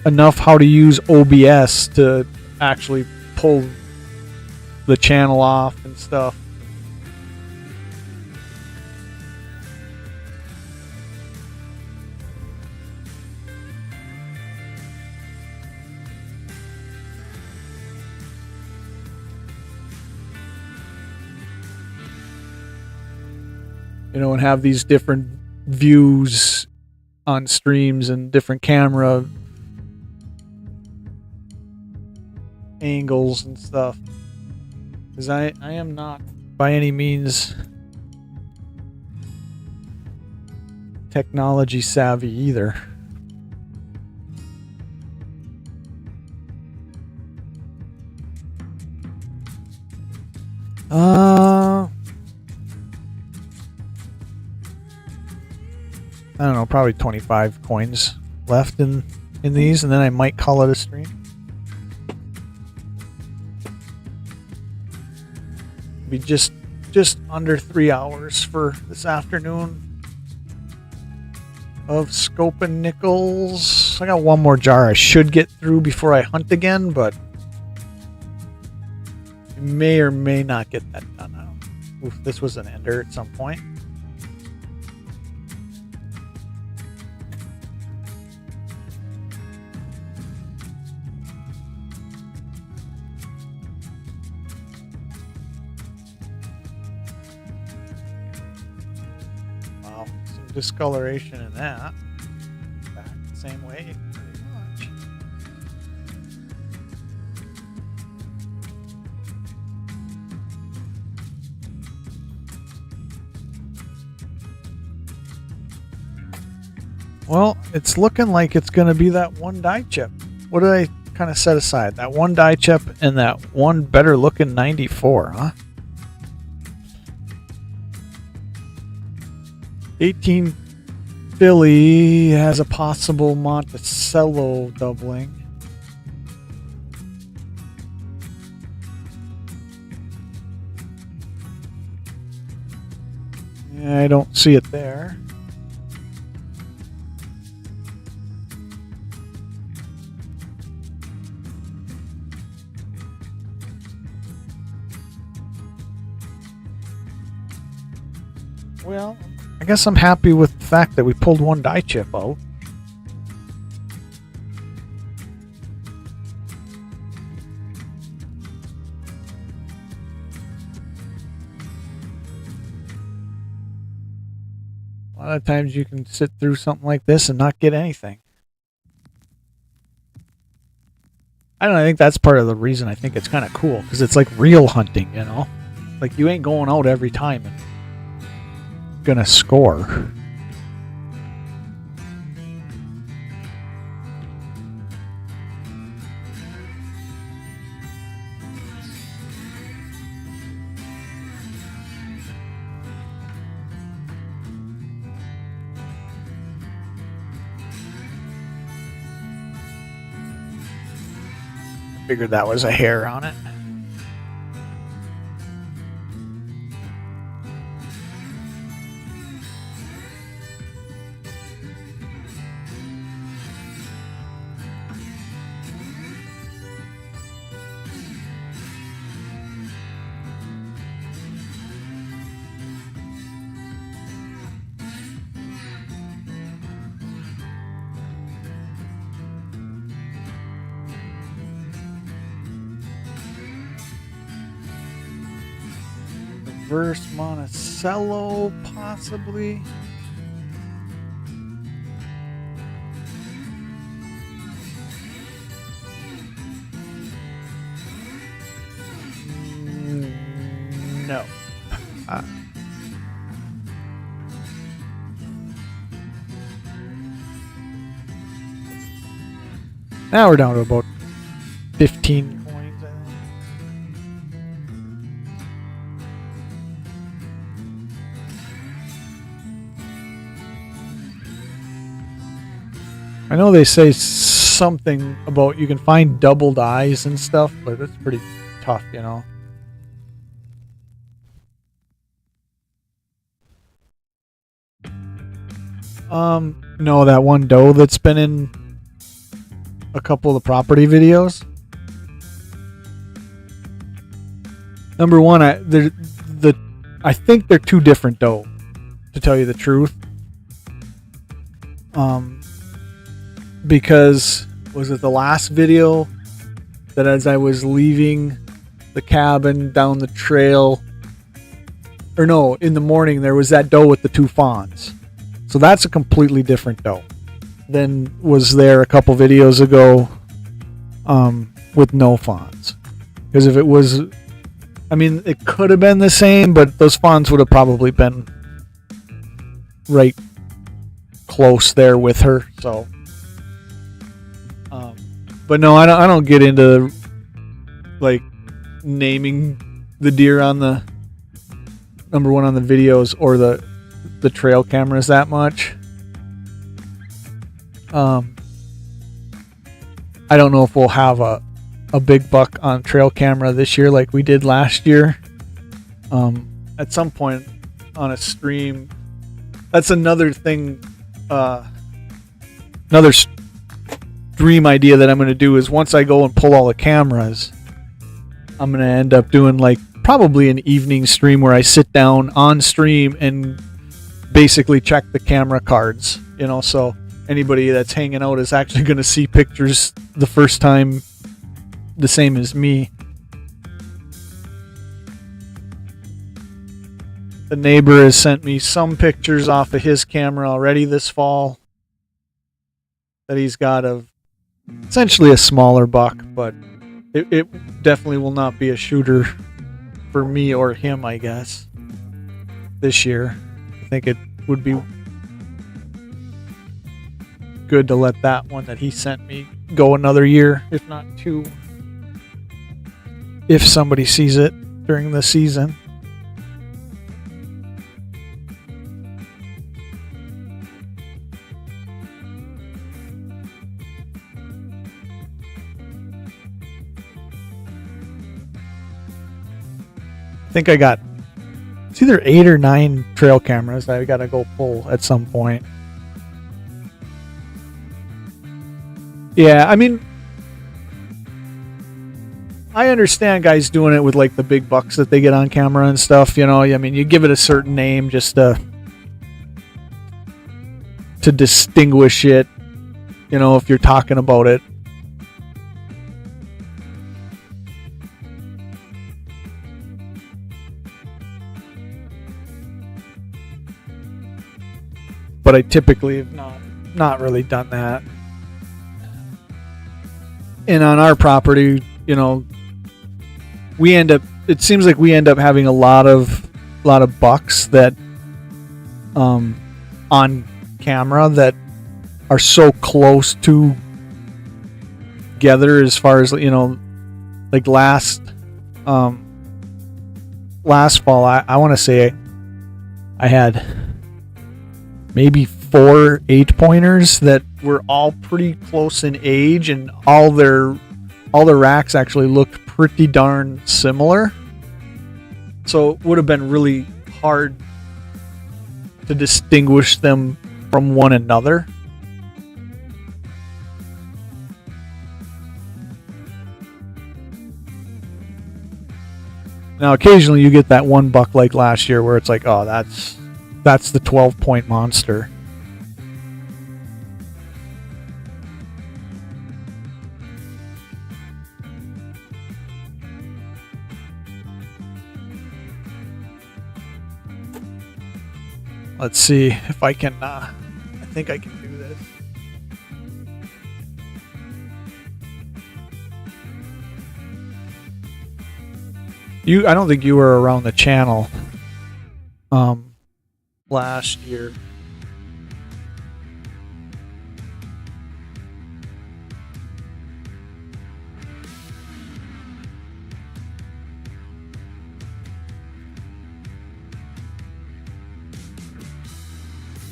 enough how to use OBS to actually pull the channel off and stuff. And have these different views on streams and different camera angles and stuff. Because I am not by any means technology savvy either. I don't know, probably 25 coins left in these, and then I might call it a stream. Be just under 3 hours for this afternoon of scoping nickels. I got one more jar I should get through before I hunt again, but I may or may not get that done. Oof, this was an ender at some point. discoloration in that. Back the same way, pretty much. Well, it's looking like it's going to be that one die chip. What did I kind of set aside? That one die chip and that one better looking 94, huh? 18 Philly has a possible Monticello doubling. Yeah, I don't see it there. Well, I guess I'm happy with the fact that we pulled one die chip out. A lot of times you can sit through something like this and not get anything. I don't know, I think that's part of the reason I think it's kind of cool, because it's like real hunting, you know? Like you ain't going out every time and gonna score. Figured that was a hair on it. Reverse Monticello, possibly. No. Now we're down to about 15 coins, I think. I know they say something about you can find double dies and stuff, but it's pretty tough, you know. No, that one doe that's been in a couple of the property videos. Number one, I think they're two different doe, to tell you the truth. Because was it the last video that as I was leaving the cabin down the trail, or no, in the morning there was that doe with the two fawns. So that's a completely different doe than was there a couple videos ago with no fawns. Because if it was, I mean, it could have been the same, but those fawns would have probably been right close there with her. So, but no, I don't get into like naming the deer on the number one on the videos or the trail cameras that much. I don't know if we'll have a big buck on trail camera this year like we did last year. At some point on a stream, that's another thing, another stream idea that I'm going to do is once I go and pull all the cameras, I'm going to end up doing like probably an evening stream where I sit down on stream and basically check the camera cards, you know, so anybody that's hanging out is actually going to see pictures the first time the same as me. The neighbor has sent me some pictures off of his camera already this fall that he's got of essentially a smaller buck, but it definitely will not be a shooter for me or him, I guess, this year. I think it would be good to let that one that he sent me go another year, if not two, if somebody sees it during the season. I think I got, it's either 8 or 9 trail cameras that I gotta go pull at some point. Yeah, I mean, I understand guys doing it with like the big bucks that they get on camera and stuff, you know. I mean, you give it a certain name just to distinguish it, you know, if you're talking about it. But I typically have not really done that. And on our property, you know, it seems like we end up having a lot of bucks that on camera that are so close together as far as, you know, like last fall, I want to say I had maybe 4 8-pointers that were all pretty close in age, and all their racks actually looked pretty darn similar. So it would have been really hard to distinguish them from one another. Now occasionally you get that one buck like last year where it's like, oh, that's the 12-point monster. Let's see if I can, I think I can do this. I don't think you were around the channel last year.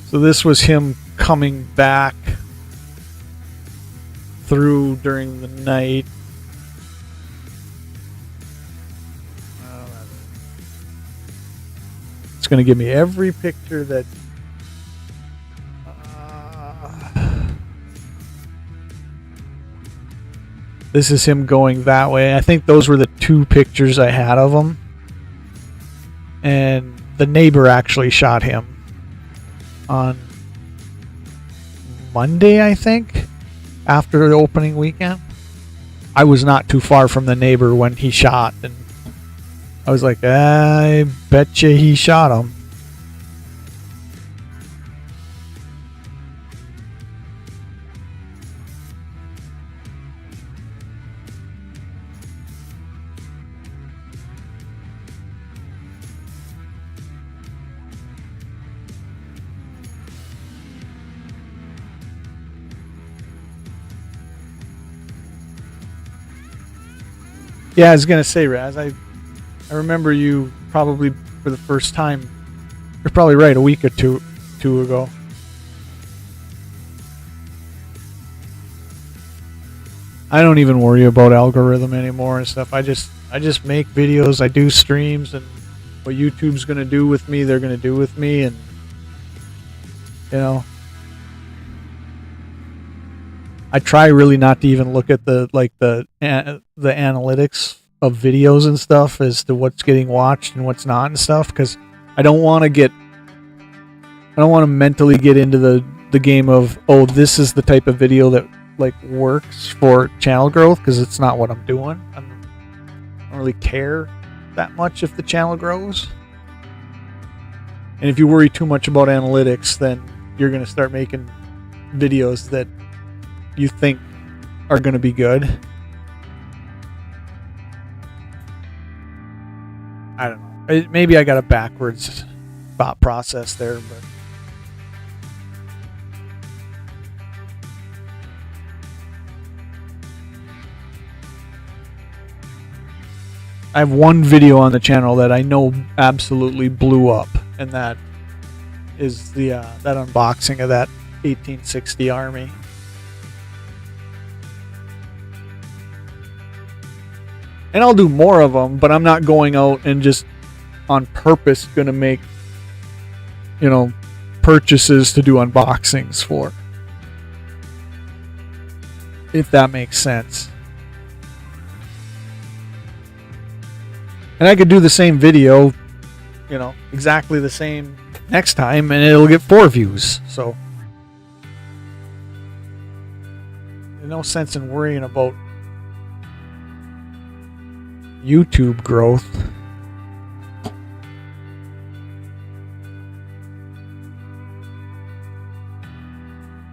So this was him coming back through during the night. It's going to give me every picture that this is him going that way. I think those were the 2 pictures I had of him. And the neighbor actually shot him on Monday, I think, after the opening weekend. I was not too far from the neighbor when he shot, and I was like, I bet you he shot him. Yeah, I was going to say, Raz, I remember you probably for the first time, you're probably right, a week or two ago. I don't even worry about algorithm anymore and stuff. I just make videos, I do streams, and what YouTube's going to do with me, they're going to do with me, and you know, I try really not to even look at the analytics of videos and stuff as to what's getting watched and what's not and stuff, because I don't want to mentally get into the game of, oh, this is the type of video that like works for channel growth, because it's not what I'm doing. I don't really care that much if the channel grows. And if you worry too much about analytics, then you're going to start making videos that you think are going to be good. I don't know. Maybe I got a backwards thought process there, but I have one video on the channel that I know absolutely blew up, and that is the that unboxing of that 1860 Army. And I'll do more of them, but I'm not going out and just on purpose going to make, purchases to do unboxings for. If that makes sense. And I could do the same video, exactly the same next time, and it'll get 4 views. So there's no sense in worrying about YouTube growth.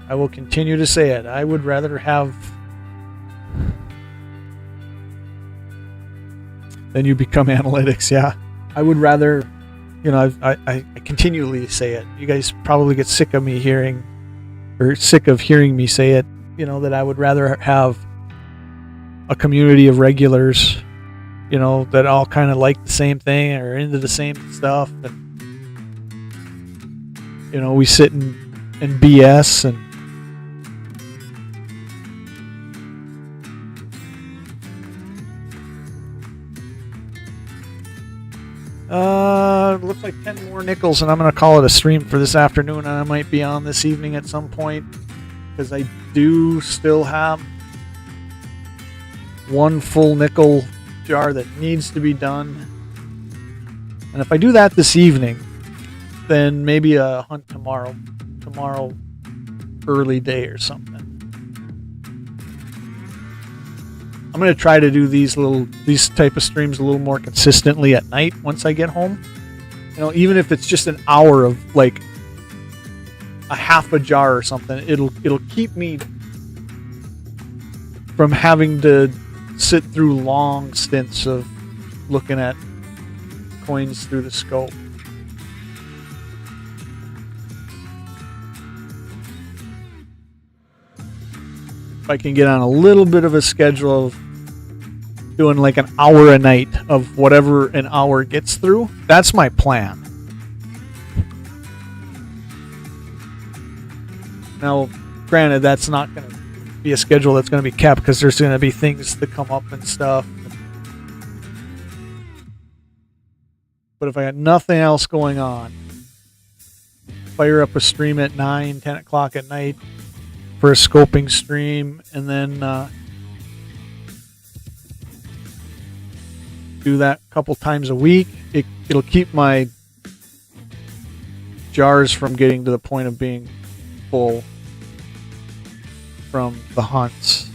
I will continue to say it. I would rather have then you become analytics. Yeah, I would rather, I continually say it. You guys probably get sick of hearing me say it, that I would rather have a community of regulars, that all kind of like the same thing or into the same stuff. And, we sit and BS and looks like 10 more nickels, and I'm going to call it a stream for this afternoon, and I might be on this evening at some point, because I do still have one full nickel jar that needs to be done. And if I do that this evening, then maybe a hunt tomorrow early day or something. I'm going to try to do these type of streams a little more consistently at night once I get home. Even if it's just an hour of like a half a jar or something, it'll keep me from having to sit through long stints of looking at coins through the scope. If I can get on a little bit of a schedule of doing like an hour a night of whatever an hour gets through, that's my plan. Now, granted, that's not going to be a schedule that's going to be kept, because there's going to be things that come up and stuff. But if I got nothing else going on, fire up a stream at 9, 10 o'clock at night for a scoping stream, and then do that a couple times a week. It'll keep my jars from getting to the point of being full from the hunts.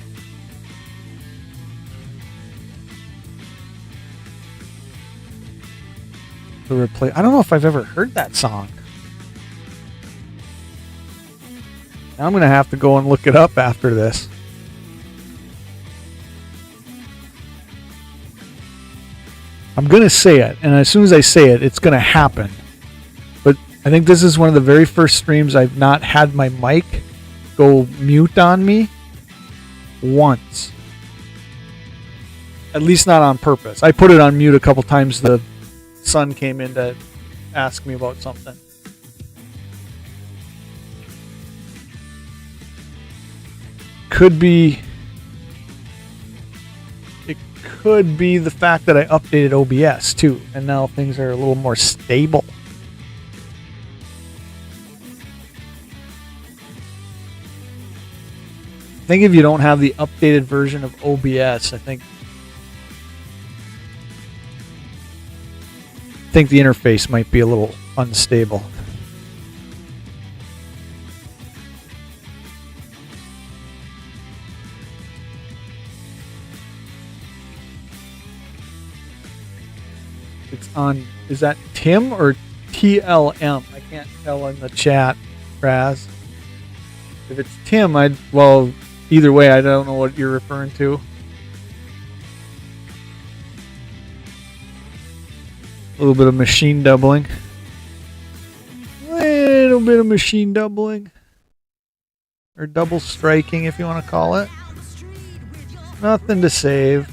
I don't know if I've ever heard that song. Now I'm going to have to go and look it up after this. I'm going to say it, and as soon as I say it, it's going to happen. But I think this is one of the very first streams I've not had my mic go mute on me once. At least not on purpose. I put it on mute a couple times. The son came in to ask me about something. It could be the fact that I updated OBS too, and now things are a little more stable. I think if you don't have the updated version of OBS, I think the interface might be a little unstable. It's on, is that Tim or TLM. I can't tell in the chat, Raz. If it's Tim, either way, I don't know what you're referring to. A little bit of machine doubling. Little bit of machine doubling. Or double striking, if you want to call it. Nothing to save.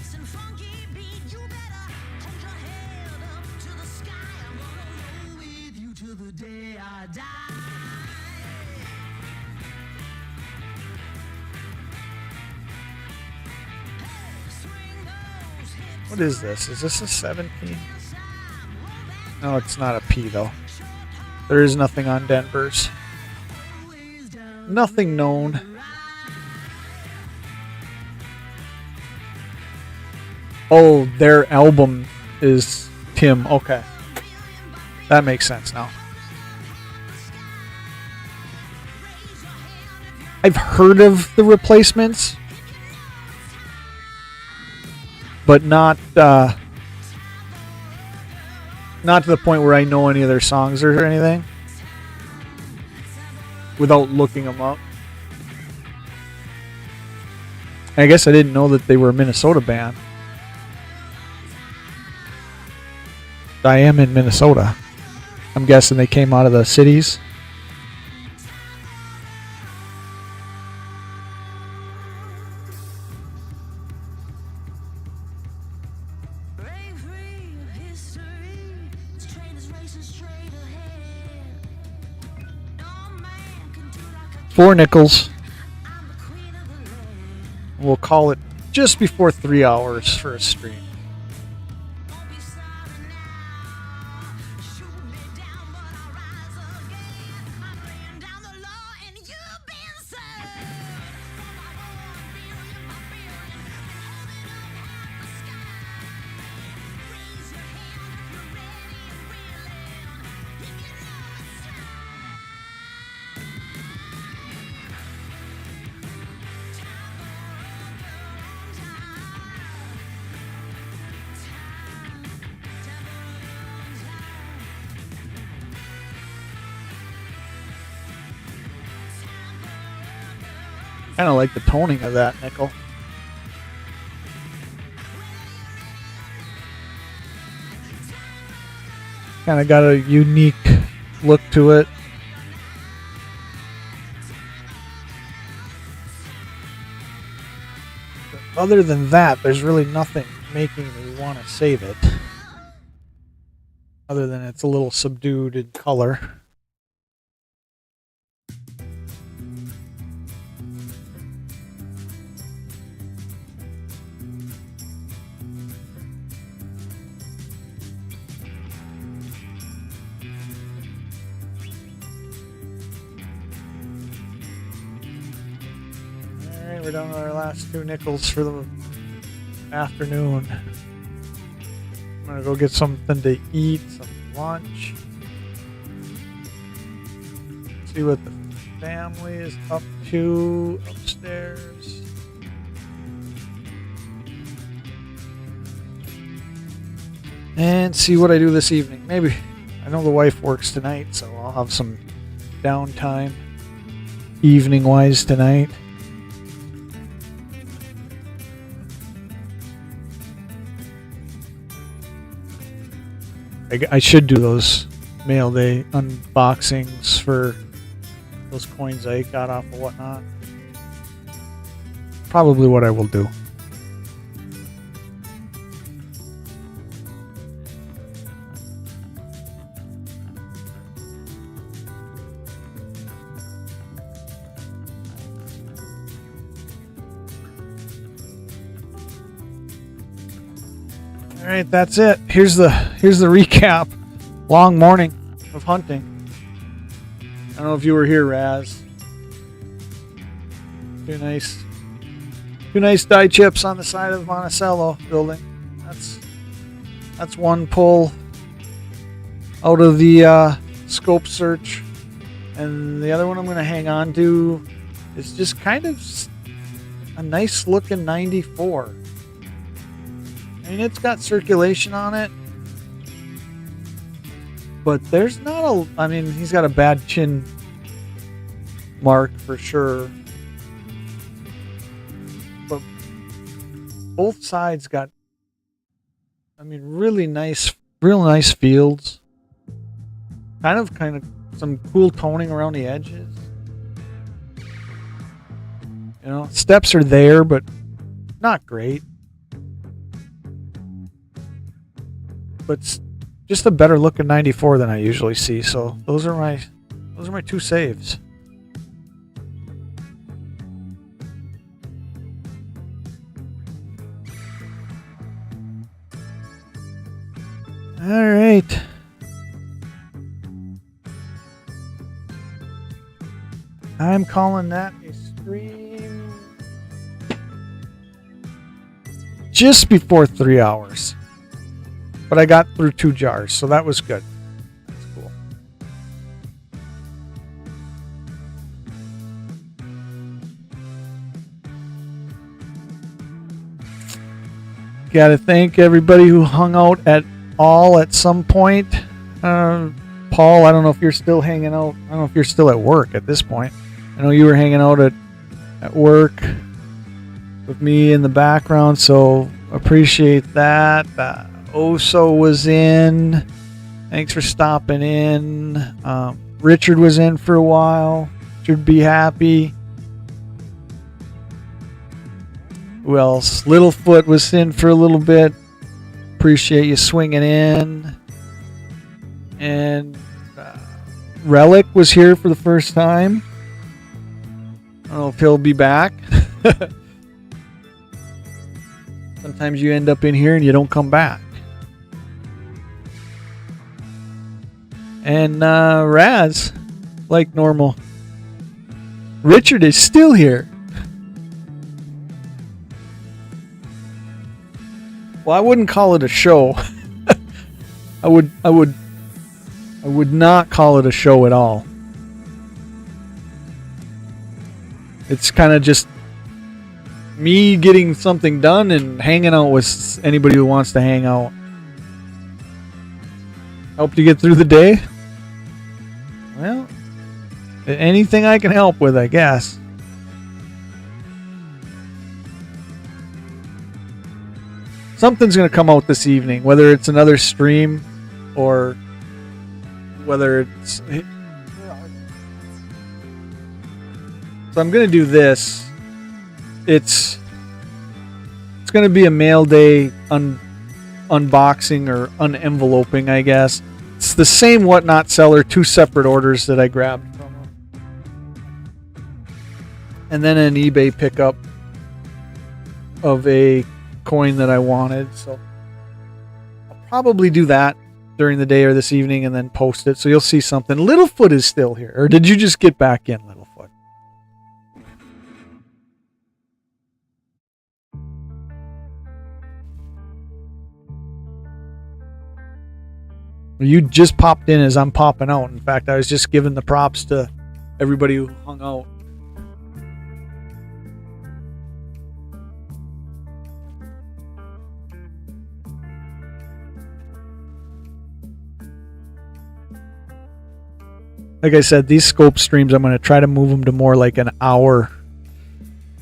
What is this? Is this a 17? No, it's not a P though. There is nothing on Denver's. Nothing known. Oh, their album is Tim. Okay. That makes sense now. I've heard of the Replacements, but not to the point where I know any of their songs or anything without looking them up. I guess I didn't know that they were a Minnesota band. I am in Minnesota. I'm guessing they came out of the cities. $4 We'll call it just before 3 hours for a stream. Kind of like the toning of that nickel. Kind of got a unique look to it. But other than that, there's really nothing making me want to save it. Other than it's a little subdued in color. We're down to our last 2 nickels for the afternoon. I'm gonna go get something to eat, some lunch. See what the family is up to upstairs. And see what I do this evening. Maybe, I know the wife works tonight, so I'll have some downtime evening-wise tonight. I should do those mail day unboxings for those coins I got off of whatnot. Probably what I will do. All right, that's it. Here's the recap. Long morning of hunting. I don't know if you were here, Raz. Two nice die chips on the side of Monticello building. That's one pull out of the scope search, and the other one I'm going to hang on to is just kind of a nice looking 94. I mean, it's got circulation on it. But there's not a. I mean, he's got a bad chin mark for sure. But both sides got, I mean, really nice, real nice fields. Kind of some cool toning around the edges. You know, steps are there, but not great. But just a better looking 94 than I usually see. So those are my two saves. All right. I'm calling that a stream just before 3 hours. But I got through 2 jars, so that was good. That's cool. Gotta thank everybody who hung out at some point. Paul, I don't know if you're still hanging out. I don't know if you're still at work at this point. I know you were hanging out at work with me in the background, so appreciate that. Oso was in. Thanks for stopping in. Richard was in for a while. Should be happy. Who else? Littlefoot was in for a little bit. Appreciate you swinging in. And Relic was here for the first time. I don't know if he'll be back. Sometimes you end up in here and you don't come back. And Raz, like normal. Richard is still here. Well, I wouldn't call it a show. I would not call it a show at all. It's kind of just me getting something done and hanging out with anybody who wants to hang out. Help you get through the day? Well, anything I can help with, I guess. Something's going to come out this evening, whether it's another stream or whether it's... So I'm going to do this. It's going to be a mail day unboxing or unenveloping, I guess. It's the same Whatnot seller, 2 separate orders that I grabbed from him. And then an eBay pickup of a coin that I wanted. So I'll probably do that during the day or this evening and then post it. So you'll see something. Littlefoot is still here. Or did you just get back in, Littlefoot? You just popped in as I'm popping out. In fact, I was just giving the props to everybody who hung out. Like I said, these scope streams, I'm going to try to move them to more like an hour.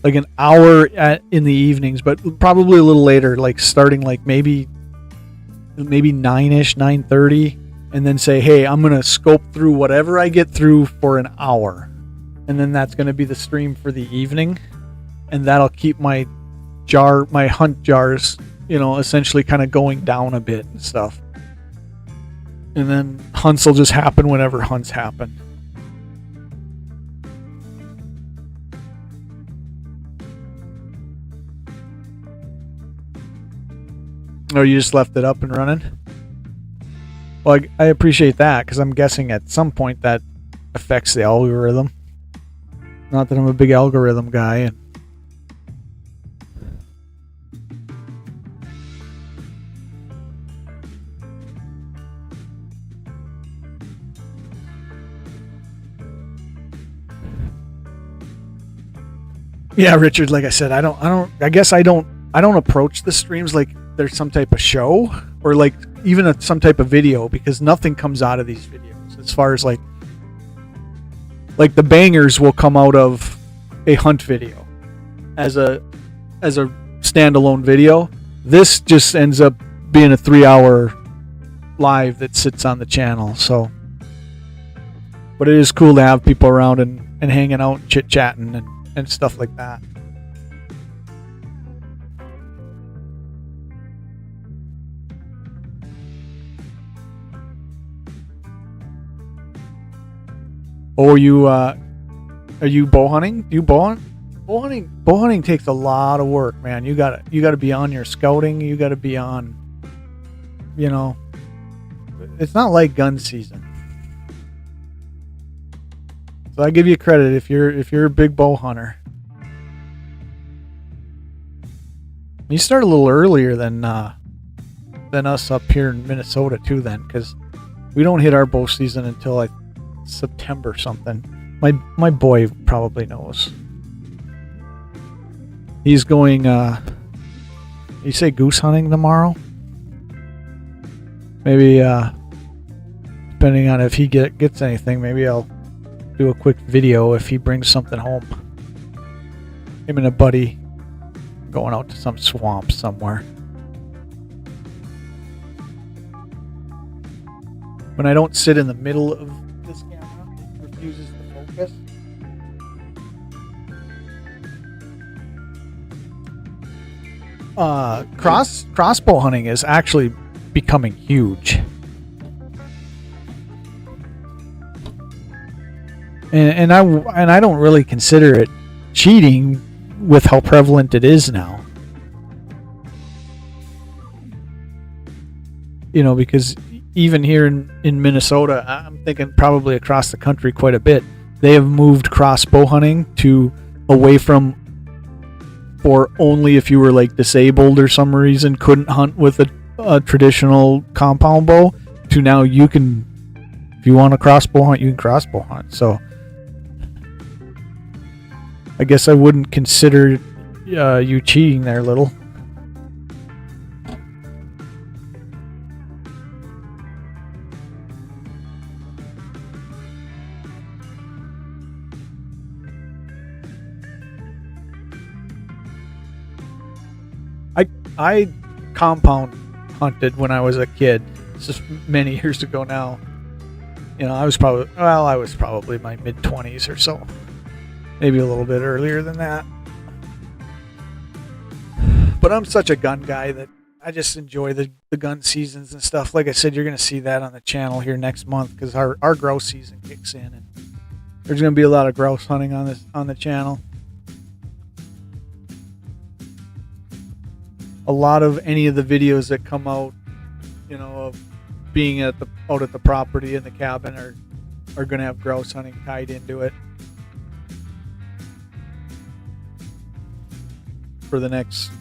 Like an hour in the evenings, but probably a little later, like starting like maybe 9-ish, 9:30, and then say, hey, I'm going to scope through whatever I get through for an hour. And then that's going to be the stream for the evening. And that'll keep my hunt jars, essentially kind of going down a bit and stuff. And then hunts will just happen whenever hunts happen. Or you just left it up and running? Well, I appreciate that, because I'm guessing at some point that affects the algorithm. Not that I'm a big algorithm guy. Yeah, Richard, like I said, I guess I don't approach the streams like there's some type of show, or like even some type of video, because nothing comes out of these videos as far as like the bangers will come out of a hunt video as a standalone video. This just ends up being a 3-hour live that sits on the channel. So, but it is cool to have people around and hanging out and chit-chatting and stuff like that. Oh, are you bow hunting? Do you bow hunt? Bow hunting takes a lot of work, man. You gotta be on your scouting. You gotta be on, it's not like gun season. So I give you credit if you're a big bow hunter. You start a little earlier than us up here in Minnesota too, then, because we don't hit our bow season until September something. My boy probably knows. He's going you say goose hunting tomorrow? Maybe depending on if he gets anything, maybe I'll do a quick video if he brings something home. Him and a buddy going out to some swamp somewhere. When I don't sit in the middle of this camera, it refuses to focus. Crossbow hunting is actually becoming huge. And I don't really consider it cheating with how prevalent it is now. Because even here in Minnesota, I'm thinking probably across the country quite a bit, they have moved crossbow hunting to away from, or only if you were like disabled or some reason couldn't hunt with a traditional compound bow, to now you can, if you want to crossbow hunt, you can crossbow hunt. So I guess I wouldn't consider you cheating there, little. I compound hunted when I was a kid. It's just many years ago now. I was probably my mid-20s or so. Maybe a little bit earlier than that. But I'm such a gun guy that I just enjoy the gun seasons and stuff. Like I said, you're going to see that on the channel here next month because our grouse season kicks in, and there's going to be a lot of grouse hunting on the channel. A lot of any of the videos that come out, of being out at the property in the cabin are going to have grouse hunting tied into it for the next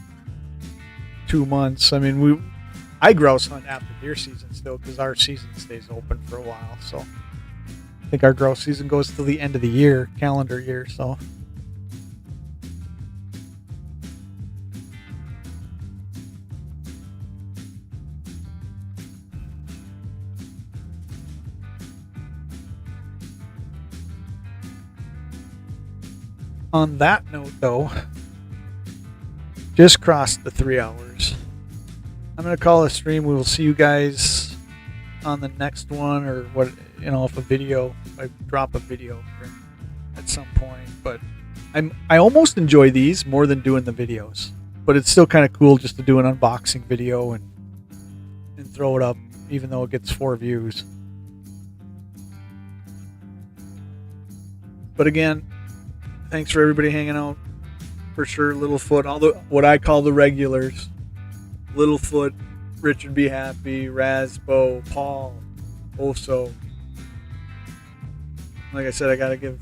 2 months. I mean, I grouse hunt after deer season still because our season stays open for a while. So I think our grouse season goes till the end of the year, calendar year. So. On that note, though, just crossed the 3 hours. I'm going to call a stream. We will see you guys on the next one, or what, if I drop a video here at some point. But I almost enjoy these more than doing the videos. But it's still kind of cool just to do an unboxing video and throw it up, even though it gets 4 views. But again, thanks for everybody hanging out. For sure, Littlefoot, what I call the regulars. Littlefoot, Richard B. Happy, Rasbo, Paul, Oso. Like I said, I gotta give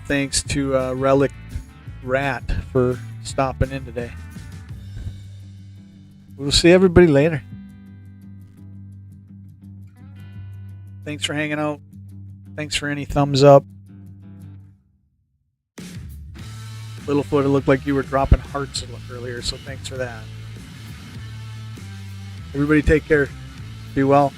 thanks to Relic Rat for stopping in today. We'll see everybody later. Thanks for hanging out. Thanks for any thumbs up. Littlefoot, it looked like you were dropping hearts earlier, so thanks for that. Everybody take care. Be well.